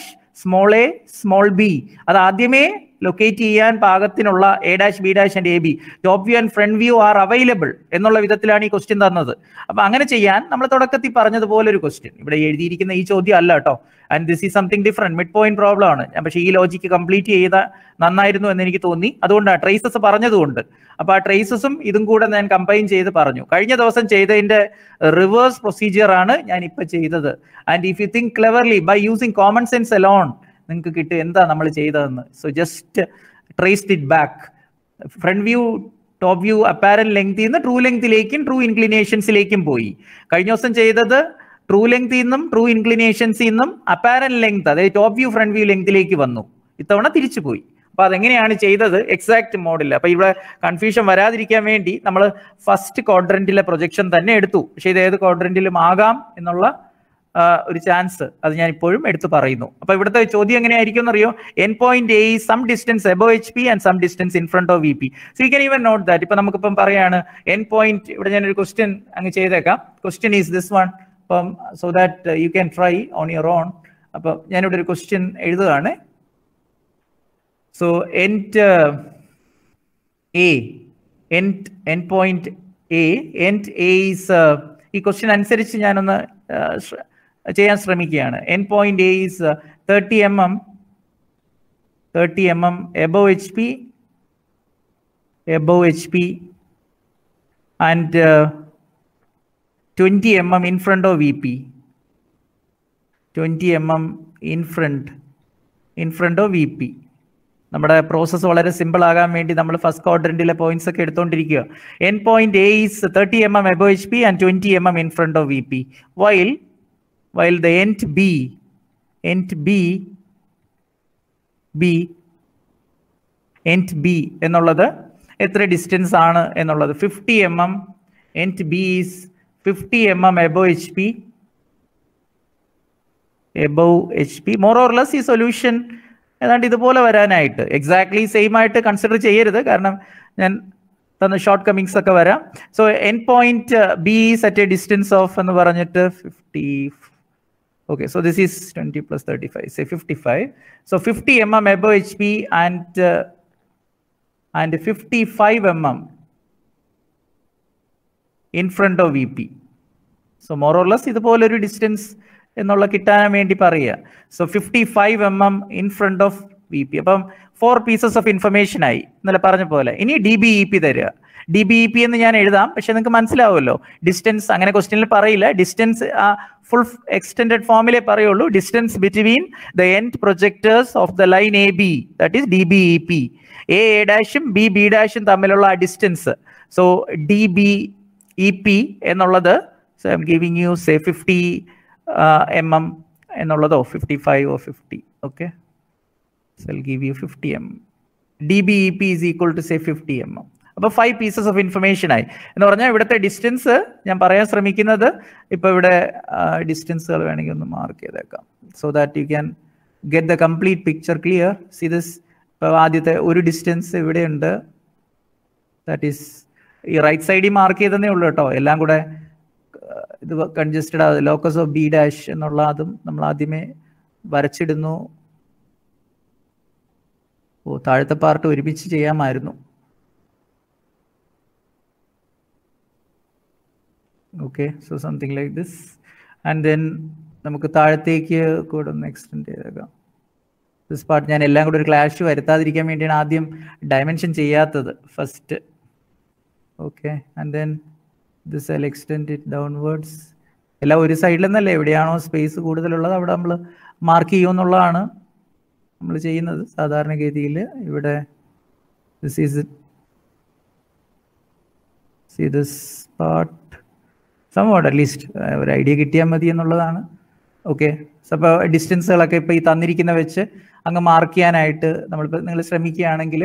small A small B അത് ആദ്യമേ ലൊക്കേറ്റ് ചെയ്യാൻ പാകത്തിനുള്ള A' B' and AB top view and front view are available എന്നുള്ള വിധത്തിലാണ് ഈ ക്വസ്റ്റ്യൻ തന്നത്. അപ്പൊ അങ്ങനെ ചെയ്യാൻ നമ്മൾ തുടക്കത്തിൽ പറഞ്ഞതുപോലെ ഒരു ക്വസ്റ്റ്യൻ ഇവിടെ എഴുതിയിരിക്കുന്ന ഈ ചോദ്യം അല്ല കേട്ടോ. And this is something different, mid point problem ആണ്. പക്ഷേ ഈ ലോജിക്ക് കംപ്ലീറ്റ് ചെയ്ത നന്നായിരുന്നു എന്ന് എനിക്ക് തോന്നി. അതുകൊണ്ടാണ് ട്രേസസ് പറഞ്ഞതുകൊണ്ട്. അപ്പൊ ആ ട്രേസസും ഇതും കൂടെ ഞാൻ കമ്പൈൻ ചെയ്ത് പറഞ്ഞു. കഴിഞ്ഞ ദിവസം ചെയ്തതിന്റെ റിവേഴ്സ് പ്രൊസീജിയർ ആണ് ഞാൻ ഇപ്പൊ ചെയ്തത്. And if you think cleverly by using common sense alone നിങ്ങൾക്ക് കിട്ടും എന്താ നമ്മൾ ചെയ്തതെന്ന്. So just traced it back. Front view top view apparent ലെങ്തിൽ നിന്ന് ട്രൂ ലെങ്തിലേക്കും ട്രൂ ഇൻക്ലിനേഷൻസിലേക്കും പോയി. കഴിഞ്ഞ ദിവസം ചെയ്തത് ട്രൂ ലെങ്തിൽ നിന്നും ട്രൂ ഇൻക്ലിനേഷൻസിൽ നിന്നും അപ്പാരന്റ് ലെങ്ത്, അതായത് ടോപ്പ് വ്യൂ ഫ്രണ്ട് വ്യൂ ലെങ്തിലേക്ക് വന്നു. ഇത്തവണ തിരിച്ചു പോയി. അപ്പൊ അതെങ്ങനെയാണ് ചെയ്തത്? എക്സാക്ട് മോഡിൽ. അപ്പൊ ഇവിടെ കൺഫ്യൂഷൻ വരാതിരിക്കാൻ വേണ്ടി നമ്മൾ ഫസ്റ്റ് ക്വാഡ്രന്റിലെ പ്രൊജക്ഷൻ തന്നെ എടുത്തു. പക്ഷെ ഇത് ഏത് ക്വാഡ്രന്റിലും ആകാം എന്നുള്ള ഒരു ചാൻസ് അത് ഞാൻ ഇപ്പോഴും എടുത്തു പറയുന്നു. അപ്പൊ ഇവിടുത്തെ ചോദ്യം എങ്ങനെയായിരിക്കും എന്നറിയോ? N point A is some distance above HP and some distance in front of VP. So you can even note that. ഇപ്പൊ നമുക്കിപ്പം പറയാണ് എൻ പോയിന്റ്, ഇവിടെ ഞാനൊരു ക്വസ്റ്റ്യൻ അങ്ങ് ചെയ്തേക്കാം. Question is this one. അപ്പം so that you can try on your own. അപ്പൊ ഞാനിവിടെ ഒരു ക്വസ്റ്റ്യൻ എഴുതുകയാണ്. So end point A is ഈ ക്വസ്റ്റ്യൻ അനുസരിച്ച് ഞാനൊന്ന് ചെയ്യാൻ ശ്രമിക്കുകയാണ്. End point A is 30 mm above HP and 20 mm in front of VP. 20 mm in front of VP. നമ്മുടെ പ്രോസസ്സ് വളരെ സിമ്പിൾ ആകാൻ വേണ്ടി നമ്മൾ ഫസ്റ്റ് ക്വാഡ്രന്റിലെ പോയിന്റ്സ് ഒക്കെ എടുത്തുകൊണ്ടിരിക്കുക. End point A is 30 mm above HP and 20 mm in front of VP. While the end B എന്നുള്ളത് എത്ര ഡിസ്റ്റൻസ് ആണ് എന്നുള്ളത് 50 mm. end B is 50 mm above HP above HP. More or less ഈ solution ഏതാണ്ട് ഇതുപോലെ വരാനായിട്ട് exactly same ആയിട്ട് consider ചെയ്യരുത്, കാരണം ഞാൻ തന്ന ഷോർട്ട് കമ്മിങ്സ് ഒക്കെ വരാം. So end point B is at A distance of എന്ന് പറഞ്ഞിട്ട് 50. Okay, so this is 20 plus 35, say 55. So 50 mm above HP and 55 mm in front of VP. So more or less ഇതുപോലെ ഒരു distance എന്നുള്ള കിട്ടാൻ വേണ്ടി പറയുക. So 55 mm in front of VP. അപ്പം 4 pieces of information ആയി ഇന്നലെ പറഞ്ഞ പോലെ. ഇനി DBEP തരിക. DBEP എന്ന് ഞാൻ എഴുതാം, പക്ഷെ നിങ്ങൾക്ക് മനസ്സിലാവുമല്ലോ ഡിസ്റ്റൻസ് അങ്ങനെ ക്വസ്റ്റ്യനിൽ പറയില്ല. ഡിസ്റ്റൻസ് ഫുൾ എക്സ്റ്റെൻഡഡ് ഫോമിലേ പറയുള്ളൂ. Distance between the end projectors of the line AB, that is DBEP. A ഡാഷും B ഡാഷും തമ്മിലുള്ള ആ ഡിസ്റ്റൻസ്. സോ DBEP എന്നുള്ളത്, so I'm giving you say 50 mm എന്നുള്ളതോ 55 or 50. Okay, so I will give you 50 mm. DBEP is equal to say 50 mm. അപ്പോൾ 5 pieces of information ആയി എന്ന് പറഞ്ഞാൽ ഇവിടുത്തെ ഡിസ്റ്റൻസ് ഞാൻ പറയാൻ ശ്രമിക്കുന്നത്, ഇപ്പോൾ ഇവിടെ ഡിസ്റ്റൻസുകൾ വേണമെങ്കിൽ ഒന്ന് മാർക്ക് ചെയ്തേക്കാം, so that you can get the complete picture clear. See this, ഇപ്പോൾ ആദ്യത്തെ ഒരു ഡിസ്റ്റൻസ് ഇവിടെയുണ്ട്, ദാറ്റ് ഈസ് ഈ റൈറ്റ് സൈഡിൽ മാർക്ക് ചെയ്തതേ ഉള്ളൂ കേട്ടോ. എല്ലാം കൂടെ ഇത് കൺജസ്റ്റഡ് ആവും. ലോക്കസ് ഓഫ് B ഡാഷ് എന്നുള്ള അതും നമ്മൾ ആദ്യമേ വരച്ചിടുന്നു. ഓ, താഴത്തെ പാർട്ട് ഒരുമിച്ച് ചെയ്യാമായിരുന്നു. Okay, so something like this. And then നമുക്ക് താഴത്തേക്ക് കൂടെ ഒന്ന് എക്സ്റ്റെൻഡ് ചെയ്തേക്കാം. ദിസ് പാർട്ട് ഞാൻ എല്ലാം കൂടെ ഒരു ക്ലാഷ് വരുത്താതിരിക്കാൻ വേണ്ടിയാണ് ആദ്യം ഡയമെൻഷൻ ചെയ്യാത്തത് first. Okay, and then this I will extend it downwards. എല്ലാം ഒരു സൈഡിൽ നിന്നല്ലേ, എവിടെയാണോ സ്പേസ് കൂടുതലുള്ളത് അവിടെ നമ്മൾ മാർക്ക് ചെയ്യുമെന്നുള്ളതാണ് നമ്മൾ ചെയ്യുന്നത് സാധാരണഗതിയിൽ. ഇവിടെ this is see this part somewhat at least ഒരു ഐഡിയ കിട്ടിയാൽ മതി എന്നുള്ളതാണ്. ഓക്കെ, സോ അപ്പോൾ ഡിസ്റ്റൻസുകളൊക്കെ ഇപ്പോൾ ഈ തന്നിരിക്കുന്ന വെച്ച് അങ്ങ് മാർക്ക് ചെയ്യാനായിട്ട് നിങ്ങൾ ശ്രമിക്കുകയാണെങ്കിൽ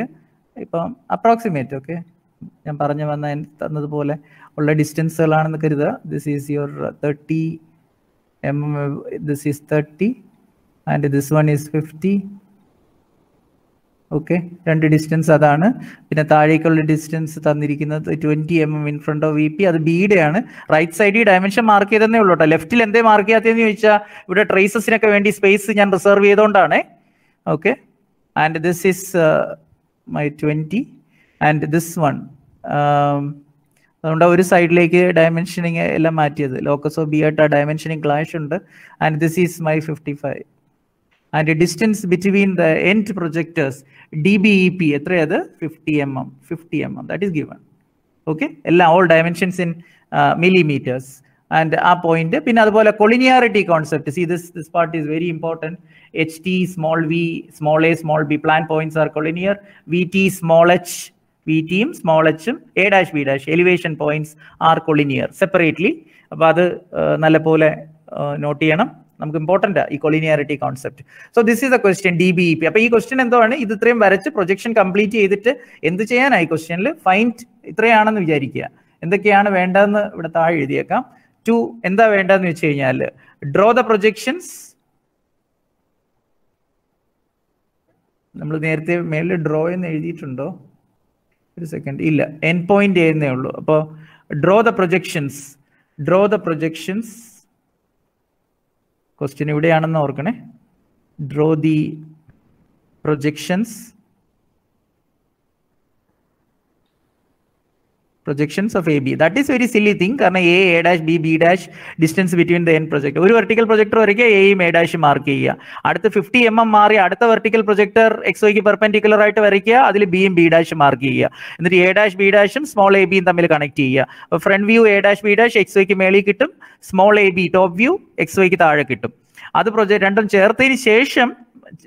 ഇപ്പം അപ്രോക്സിമേറ്റ്, ഓക്കെ, ഞാൻ പറഞ്ഞു തന്നതുപോലെ ഉള്ള ഡിസ്റ്റൻസുകളാണെന്ന് കരുതുക. This is your 30 mm, this is 30 and this one is 50. Okay, രണ്ട് ഡിസ്റ്റൻസ് അതാണ്. പിന്നെ താഴേക്കുള്ള ഡിസ്റ്റൻസ് തന്നിരിക്കുന്നത് 20 mm in front of VP, അത് ബിയുടെ ആണ്. റൈറ്റ് സൈഡിൽ ഡയമെൻഷൻ മാർക്ക് ചെയ്തതേ ഉള്ളൂ കേട്ടോ. ലെഫ്റ്റിൽ എന്തേ മാർക്ക് ചെയ്യാത്തതെന്ന് ചോദിച്ചാൽ ഇവിടെ ട്രേസസിനൊക്കെ വേണ്ടി സ്പേസ് ഞാൻ റിസർവ് ചെയ്തുകൊണ്ടാണ്. Okay, and this is my 20 and this one. അതുകൊണ്ട് ഒരു സൈഡിലേക്ക് ഡയമെൻഷനിങ് എല്ലാം മാറ്റിയത്. ലോക്കസ് ഓഫ് B ആയിട്ട് ആ ഡയമെൻഷനിങ് ക്ലാഷ് ഉണ്ട്. And this is my 55. And the distance between the end projectors DBEP എത്രയത് 50 mm. 50 mm that is given. Okay, എല്ലാം all dimensions in millimeters. And ആ പോയിന്റ്. പിന്നെ അതുപോലെ collinearity concept. See this part is very important. HT small v small a small b plan points are collinear. VT small h VT യും small h ഉം A dash B dash elevation points are collinear separately. അപ്പോൾ അത് നല്ലപോലെ not ചെയ്യണം. നമുക്ക് important ഈ collinearity concept. So this is a question DBEP. അപ്പോൾ ഈ ക്വസ്റ്റ്യൻ എന്താണ്, ഇത് ഇത്രയും വരച്ച് പ്രൊജക്ഷൻ കംപ്ലീറ്റ് ചെയ്തിട്ട് എന്ത് ചെയ്യാനായി ക്വസ്റ്റ്യനിൽ ഫൈൻഡ് ഇത്രയാണെന്ന് വിചാരിക്കുക. എന്തൊക്കെയാണ് വേണ്ടതെന്ന് ഇവിടെ താഴെ എഴുതിയേക്കാം. 2 എന്താ വേണ്ടതെന്ന് വെച്ച് കഴിഞ്ഞാൽ ഡ്രോ ദ പ്രൊജക്ഷൻസ്. നമ്മൾ നേരത്തെ മേളിൽ ഡ്രോ എന്ന് എഴുതിയിട്ടുണ്ടോ? ഒരു സെക്കൻഡ്, ഇല്ല, എൻ പോയിന്റ് ചെയ്യുന്നേ ഉള്ളൂ. അപ്പോൾ ഡ്രോ ദ പ്രൊജക്ഷൻസ്. ക്വസ്റ്റ്യൻ ഇവിടെയാണെന്ന് ഓർക്കണേ. Draw the projections of AB. That is very silly thing. കാരണം A dash B dash distance between the end projector. ഒരു വെർട്ടിക്കൽ പ്രൊജക്ടർ വരയ്ക്കുക, Aയും A dash മാർക്ക് ചെയ്യുക. അടുത്ത് 50 mm മാറി അടുത്ത വെർട്ടിക്കൽ പ്രൊജക്ടർ XYക്ക് പെർപെൻഡിക്കുലർ ആയിട്ട് വരയ്ക്കുക, അതിൽ Bയും B dash മാർക്ക് ചെയ്യുക. എന്നിട്ട് A dash B dashും സ്മോൾ AB തമ്മിൽ കണക്ട് ചെയ്യുക. അപ്പോൾ front view A dash B dash XYക്ക് മേളിൽ കിട്ടും, സ്മോൾ AB ടോപ്പ് വ്യൂ XYക്ക് താഴെ കിട്ടും. അത് രണ്ടും ചേർത്തതിന് ശേഷം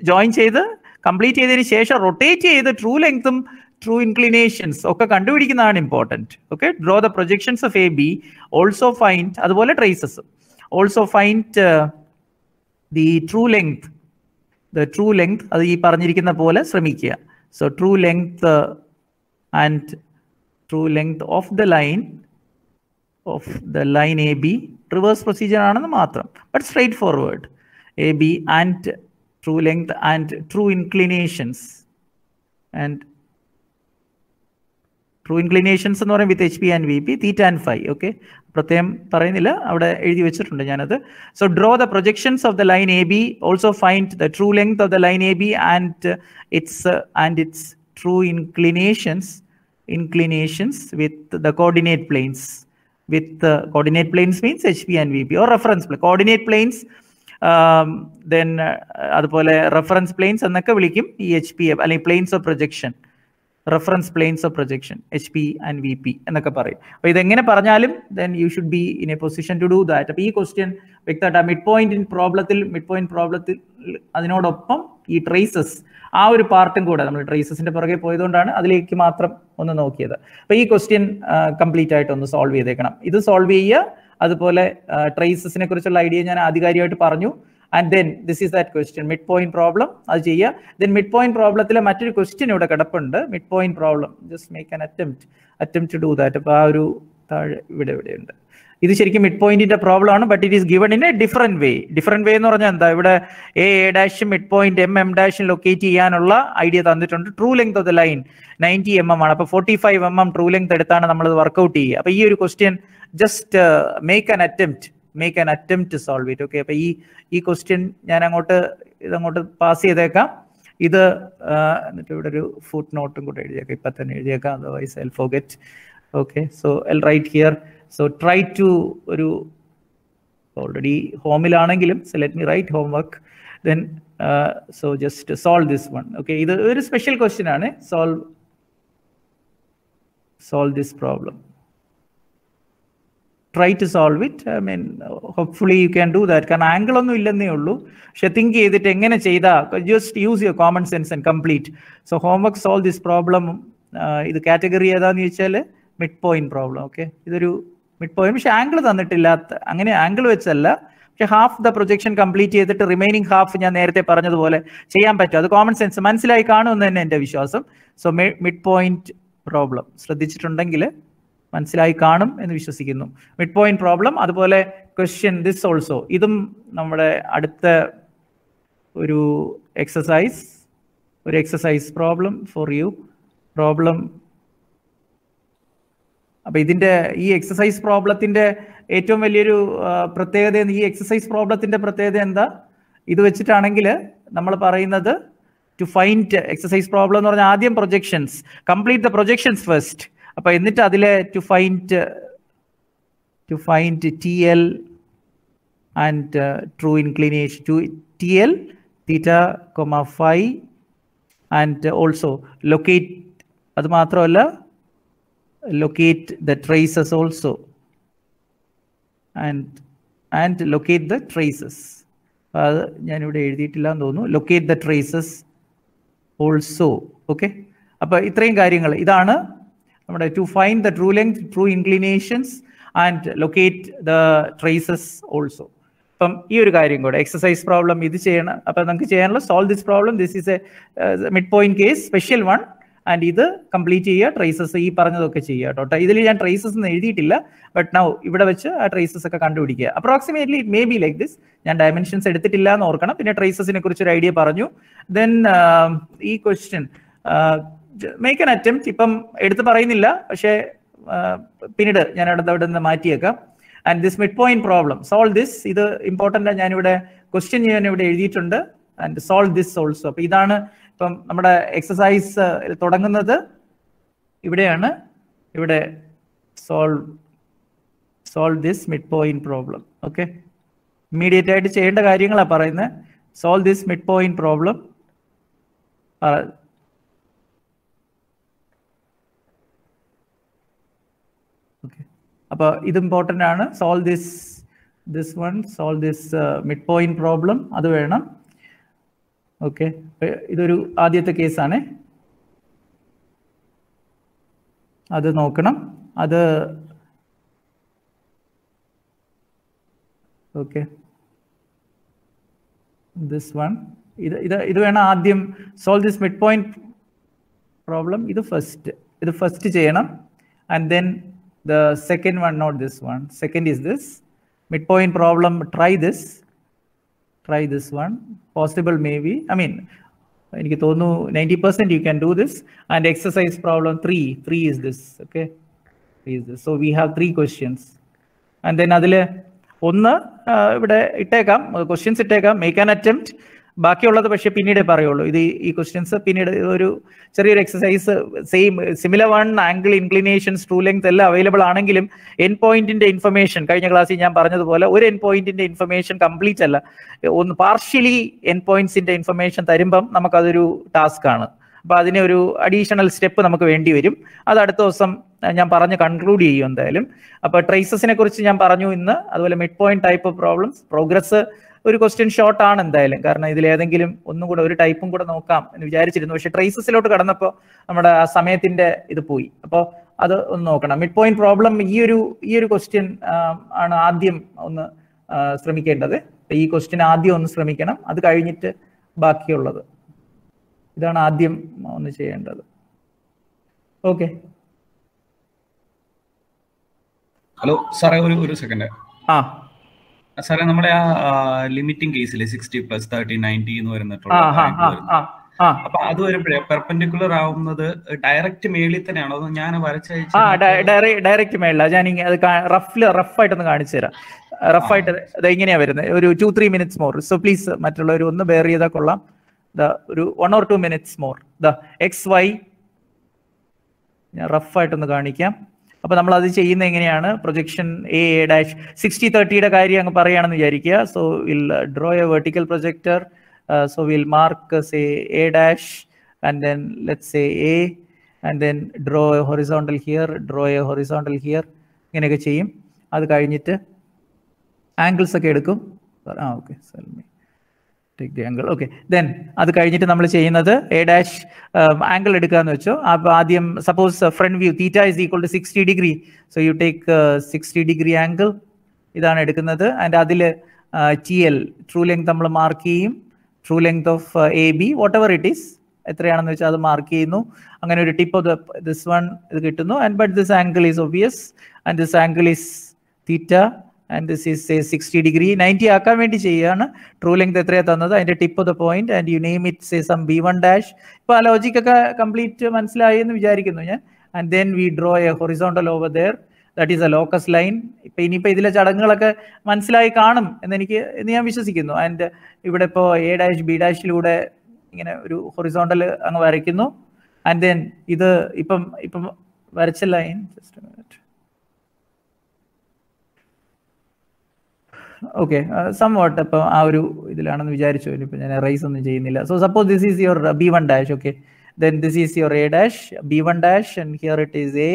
ജോയിൻ ചെയ്ത് കംപ്ലീറ്റ് ചെയ്തതിന് ശേഷം റൊട്ടേറ്റ് ചെയ്ത് ട്രൂ ലെങ്ത്തും ട്രൂ ഇൻക്ലിനേഷൻസ് ഒക്കെ കണ്ടുപിടിക്കുന്നതാണ് important. Okay, draw the projections of AB. Also find, അതുപോലെ traces. Also find the true length. അത് ഈ പറഞ്ഞിരിക്കുന്ന പോലെ ശ്രമിക്കുക. So true length and true length of the line AB. Reverse procedure ആണെന്ന് മാത്രം, but straightforward. AB and true length and true inclinations. And true inclinations എന്ന് പറയും with HP and VP, theta and phi. Okay, പ്രത്യേകം പറയുന്നില്ല, അവിടെ എഴുതി വെച്ചിട്ടുണ്ട് ഞാനത്. So draw the projections of the line AB. Also find the true length of the line AB and its true inclinations with the coordinate planes. With coordinate planes means HP and VP, or reference plane. Coordinate planes, then അതുപോലെ reference planes എന്നൊക്കെ വിളിക്കും ഈ HP അല്ലെങ്കിൽ planes of projection. Reference planes of projection, HP and VP എന്നൊക്കെ പറയും. അപ്പോൾ ഇതെങ്ങനെ പറഞ്ഞാലും then you should be in a position to do that. അപ്പോൾ ഈ ക്വസ്റ്റ്യൻ വ്യക്തമായിട്ട് മിഡ് പോയിന്റ് പ്രോബ്ലത്തിൽ അതിനോടൊപ്പം ഈ ട്രേസസ് ആ ഒരു പാർട്ടും കൂടെ നമ്മൾ ട്രേസസിന്റെ പുറകെ പോയതുകൊണ്ടാണ് അതിലേക്ക് മാത്രം ഒന്ന് നോക്കിയത്. അപ്പോൾ ഈ ക്വസ്റ്റ്യൻ കംപ്ലീറ്റ് ആയിട്ട് ഒന്ന് സോൾവ് ചെയ്തേക്കണം. ഇത് സോൾവ് ചെയ്യുക. അതുപോലെ ട്രേസസിനെ കുറിച്ചുള്ള ഐഡിയ ഞാൻ ആധികാരികമായിട്ട് പറഞ്ഞു. And then this is that question, midpoint problem. അത് ചെയ്യുക. Then midpoint പ്രോബ്ലത്തിലെ മറ്റൊരു ക്വസ്റ്റ്യൻ ഇവിടെ കിടപ്പുണ്ട്. midpoint problem, just make an attempt to do that. അപ്പോൾ ആ ഒരു താഴെ ഇവിടെ ഉണ്ട്. ഇത് ശരിക്കും മിഡ് പോയിന്റിന്റെ പ്രോബ്ലം ആണ്, but it is given in a different way. Different way എന്ന് പറഞ്ഞാൽ എന്താ, ഇവിടെ എ ഡാഷും മിഡ് പോയിന്റ് എം ഡാഷും ലൊക്കേറ്റ് ചെയ്യാനുള്ള ഐഡിയ തന്നിട്ടുണ്ട്. True length of the line 90 mm ആണ്. അപ്പോൾ 45 mm ട്രൂ ലെങ്ത് എടുത്താണ് നമ്മൾ വർക്ക്ഔട്ട് ചെയ്യുക. അപ്പോൾ ഈ ഒരു question just make an attempt to solve it. Okay, അപ്പോൾ ഈ ക്വസ്റ്റ്യൻ ഞാൻ ഇതങ്ങോട്ട് പാസ് ചെയ്തേക്കാം. ഇത് എന്നിട്ട് ഇവിടെ ഒരു ഫുട് നോട്ടും കൂടെ എഴുതിയേക്കാം, ഇപ്പം തന്നെ എഴുതിയേക്കാം, otherwise I will forget. Okay, so I will write here. So try to ഒരു ഓൾറെഡി ഹോമിലാണെങ്കിലും so let me write homework. Then so just solve this one. Okay, ഇത് ഒരു സ്പെഷ്യൽ ക്വസ്റ്റ്യൻ ആണ്. Solve this problem. Try to solve it. I mean, hopefully you can do that. കാരണം angle ഒന്നും ഇല്ലെന്നേ ഉള്ളൂ, പക്ഷെ തിങ്ക് ചെയ്തിട്ട് എങ്ങനെ ചെയ്താൽ just use your common sense and complete. So homework solve this problem. ഇത് കാറ്റഗറി ഏതാന്ന് ചോദിച്ചാൽ മിഡ് പോയിന്റ് പ്രോബ്ലം. ഓക്കെ, ഇതൊരു മിഡ് പോയിന്റ്, പക്ഷെ ആംഗിൾ തന്നിട്ടില്ലാത്ത, അങ്ങനെ ആംഗിൾ വെച്ചല്ല, പക്ഷെ ഹാഫ് ദ പ്രൊജക്ഷൻ കംപ്ലീറ്റ് ചെയ്തിട്ട് റിമൈനിങ് ഹാഫ് ഞാൻ നേരത്തെ പറഞ്ഞതുപോലെ ചെയ്യാൻ പറ്റും. അത് കോമൺ സെൻസ് മനസ്സിലായി കാണുമെന്ന് തന്നെ എൻ്റെ വിശ്വാസം. സോ മിഡ് പോയിന്റ് പ്രോബ്ലം ശ്രദ്ധിച്ചിട്ടുണ്ടെങ്കിൽ മനസ്സിലായി കാണും എന്ന് വിശ്വസിക്കുന്നു. Mid point problem. അതുപോലെ ക്വസ്റ്റ്യൻ ദിസ് ഓൾസോ, ഇതും നമ്മുടെ അടുത്ത ഒരു exercise problem for you problem. അപ്പൊ ഇതിന്റെ ഈ എക്സസൈസ് പ്രോബ്ലത്തിന്റെ ഏറ്റവും വലിയൊരു പ്രത്യേകത, ഈ എക്സസൈസ് പ്രോബ്ലത്തിന്റെ പ്രത്യേകത എന്താ, ഇത് വെച്ചിട്ടാണെങ്കിൽ നമ്മൾ പറയുന്നത് ടു ഫൈൻഡ് എക്സസൈസ് പ്രോബ്ലം എന്ന് പറഞ്ഞാൽ ആദ്യം projections, complete the projections first. അപ്പൊ എന്നിട്ട് അതിലെ to find TL and true inclination, TL theta, phi, and also locate, അത് മാത്രമല്ല locate the traces also, and locate the traces. അത് ഞാനിവിടെ എഴുതിയിട്ടില്ല എന്ന് തോന്നുന്നു. locate the traces also. Okay, അപ്പൊ ഇത്രയും കാര്യങ്ങൾ ഇതാണ് നമ്മുടെ to find the true length, true inclinations and locate the traces also. അപ്പം ഈ ഒരു കാര്യം കൂടെ എക്സസൈസ് പ്രോബ്ലം ഇത് ചെയ്യണം. അപ്പം നമുക്ക് ചെയ്യാനുള്ള solve this problem. This is A mid point case, special one. And ഇത് കംപ്ലീറ്റ് ചെയ്യുക, ട്രേസസ് ഈ പറഞ്ഞതൊക്കെ ചെയ്യുക കേട്ടോ. ഇതിൽ ഞാൻ ട്രേസസ് ഒന്നും എഴുതിയിട്ടില്ല, ബട്ട് നൗ ഇവിടെ വെച്ച് ആ ട്രേസസ് ഒക്കെ കണ്ടുപിടിക്കുക. Approximately it may be like this. ഞാൻ ഡയമെൻഷൻസ് എടുത്തിട്ടില്ല എന്ന് ഓർക്കണം. പിന്നെ ട്രേസസിനെ കുറിച്ച് ഒരു ഐഡിയ പറഞ്ഞു. ദെൻ ഈ ക്വസ്റ്റ്യൻ മേക്ക് ആൻ അറ്റംപ്റ്റ്. ഇപ്പം എടുത്ത് പറയുന്നില്ല, പക്ഷേ പിന്നീട് ഞാൻ അവിടെ നിന്ന് മാറ്റിയേക്കാം. And this mid point problem solve this. ഇത് ഇമ്പോർട്ടൻ്റ്, ഞാനിവിടെ ക്വസ്റ്റ്യൻ ഞാൻ ഇവിടെ എഴുതിയിട്ടുണ്ട്. And solve this also. അപ്പൊ ഇതാണ് ഇപ്പം നമ്മുടെ എക്സസൈസ് തുടങ്ങുന്നത് ഇവിടെയാണ്. ഇവിടെ solve this mid point problem. Okay, immediate ആയിട്ട് ചെയ്യേണ്ട കാര്യങ്ങളാണ് പറയുന്നത്. Solve this mid point problem. Okay, അപ്പോൾ ഇത് ഇമ്പോർട്ടൻ്റ് ആണ്. Solve this one, solve this mid point problem, അത് വേണം. ഓക്കെ, ഇതൊരു ആദ്യത്തെ കേസാണ്, അത് നോക്കണം. അത് ഓക്കെ, ദിസ് വൺ, ഇത് വേണം ആദ്യം. Solve this mid point problem, ഇത് ഫസ്റ്റ് ചെയ്യണം. And then the second one, not this one, second is this midpoint problem. Try this Try this one. Possible maybe. I mean, എനിക്ക് തോന്നുന്നു 90% you can do this. And exercise problem 3 is this. Okay, 3 is this. So we have 3 questions. And then അതിൽ ഒന്ന് ഇവിടെ ഇട്ടേക്കാം, questions ഇട്ടേക്കാം, make an attempt. ബാക്കിയുള്ളത് പക്ഷേ പിന്നീട് പറയുള്ളൂ. ഇത് ഈ ക്വസ്റ്റ്യൻസ് പിന്നീട് ഒരു ചെറിയൊരു exercise same similar one, angle, inclinations, true length എല്ലാം അവൈലബിൾ ആണെങ്കിലും എൻ പോയിന്റിന്റെ ഇൻഫർമേഷൻ കഴിഞ്ഞ ക്ലാസ്സിൽ ഞാൻ പറഞ്ഞതുപോലെ ഒരു എൻ പോയിന്റിന്റെ ഇൻഫർമേഷൻ കംപ്ലീറ്റ് അല്ല, ഒന്ന് പാർഷ്യലി എൻ പോയിന്റ്സിന്റെ ഇൻഫർമേഷൻ തരുമ്പം നമുക്കതൊരു ടാസ്ക് ആണ്. അപ്പൊ അതിന് ഒരു അഡീഷണൽ സ്റ്റെപ്പ് നമുക്ക് വേണ്ടി വരും. അത് അടുത്ത ദിവസം ഞാൻ പറഞ്ഞ് കൺക്ലൂഡ് ചെയ്യും എന്തായാലും. അപ്പൊ ട്രേസസിനെ കുറിച്ച് ഞാൻ പറഞ്ഞു ഇന്ന്. അതുപോലെ mid point type of problems, progress ഒരു ക്വസ്റ്റ്യൻ ഷോർട്ട് ആണ് എന്തായാലും, കാരണം ഇതിലേതെങ്കിലും ഒന്നും കൂടെ ഒരു ടൈപ്പും കൂടെ നോക്കാം എന്ന് വിചാരിച്ചിരുന്നു. പക്ഷെ ട്രേസസിലോട്ട് കടന്നപ്പോൾ നമ്മുടെ ആ സമയത്തിന്റെ ഇത് പോയി. അപ്പോൾ അത് ഒന്ന് നോക്കണം. മിഡ് പോയിന്റ് പ്രോബ്ലം ഈ ഒരു ക്വസ്റ്റ്യൻ ആണ് ആദ്യം ഒന്ന് ശ്രമിക്കേണ്ടത്. ഈ ക്വസ്റ്റ്യൻ ആദ്യം ഒന്ന് ശ്രമിക്കണം, അത് കഴിഞ്ഞിട്ട് ബാക്കിയുള്ളത്. ഇതാണ് ആദ്യം ഒന്ന് ചെയ്യേണ്ടത്. ഓക്കെ. ഹലോ സാറേ, ഒരു സെക്കൻഡ്. സാറേ, നമ്മുടെ ആ ലിമിറ്റിംഗ് കേസിലെ 60+30 എന്ന് വരുന്നിട്ടുള്ള അപ്പൊ അത് വരുമ്പോഴേ പെർപെൻഡിക്കുലർ ആവുന്നത് ഡയറക്റ്റ് മേളിൽ തന്നെയാണോ? ഞാൻ വരച്ചയച്ച ഡയറക്റ്റ് മേളില. ഞാൻ അത് റഫായിട്ടൊന്ന് കാണിച്ചു തരാം. റഫായിട്ട് അത് എങ്ങനെയാ വരുന്നത്, ഒരു 2-3 minutes മോർ. സോ പ്ലീസ് മറ്റുള്ളവർ ഒന്ന് ബെയർ ചെയ്താൽ കൊള്ളാം. ഒരു 1 or 2 minutes മോർ. XY ഞാൻ റഫായിട്ടൊന്ന് കാണിക്കാം. അപ്പൊ നമ്മൾ അത് ചെയ്യുന്നത് എങ്ങനെയാണ്, പ്രൊജക്ഷൻ A dash 60-30 കാര്യം അങ്ങ് പറയുകയാണെന്ന് വിചാരിക്കുക. So will draw a vertical projector. So will mark say A dash and then let's say A and then draw a horizontal here, draw a horizontal here. ഇങ്ങനെയൊക്കെ ചെയ്യും. അത് കഴിഞ്ഞിട്ട് ആംഗിൾസ് ഒക്കെ എടുക്കും. Okay, take the angle. Okay, then അത് കഴിഞ്ഞിട്ട് നമ്മൾ ചെയ്യുന്നത് A dash ആംഗിൾ എടുക്കാന്ന് വെച്ചോ. അപ്പൊ ആദ്യം suppose front view theta is equal to 60 degree. So you take 60 degree angle, ഇതാണ് എടുക്കുന്നത്. ആൻഡ് അതിൽ TL ട്രൂ ലെങ്ത് നമ്മൾ മാർക്ക് ചെയ്യും. True length of AB whatever it is, എത്രയാണെന്ന് വെച്ചാൽ അത് മാർക്ക് ചെയ്യുന്നു. അങ്ങനെ ഒരു ടിപ്പ് ഓഫ് ദിസ് വൺ ഇത് കിട്ടുന്നു. And but this angle is obvious and this angle is theta and this is say 60 degree. 90 ആക്കാൻ വേണ്ടി ചെയ്യാണ്. ട്രൂ ലെങ്ത് എത്രയാ തന്നത്, അതിന്റെ tip of the point and you name it say some B1 dash. ഇപ്പൊ ആ ലോജിക് ഒക്കെ complete മനസ്സിലായി എന്ന് വിചാരിക്കുന്നു ഞാൻ. And then we draw a horizontal over there, that is a locus line. ഇപ്പൊ ഇനിയിപ്പോ ഇതിലെ ചടങ്ങുകളൊക്കെ മനസ്സിലായി കാണും എന്ന് ഞാൻ വിശ്വസിക്കുന്നു. ആൻഡ് ഇവിടെ ഇപ്പോൾ A dash B dash-ലൂടെ ഇങ്ങനെ ഒരു ഹൊറിസോണ്ടൽ അങ്ങ് വരയ്ക്കുന്നു. ആൻഡ് ദെൻ ഇത് ഇപ്പം വരച്ച ലൈൻ ഓക്കെ സംവാട്ട് ഇപ്പം ആ ഒരു ഇതിലാണെന്ന് വിചാരിച്ചു. ഇനിയിപ്പോൾ ഞാൻ റൈസ് ഒന്നും ചെയ്യുന്നില്ല. So suppose this is your B1 dash. Okay, then this is your A dash, B1 dash and here it is A.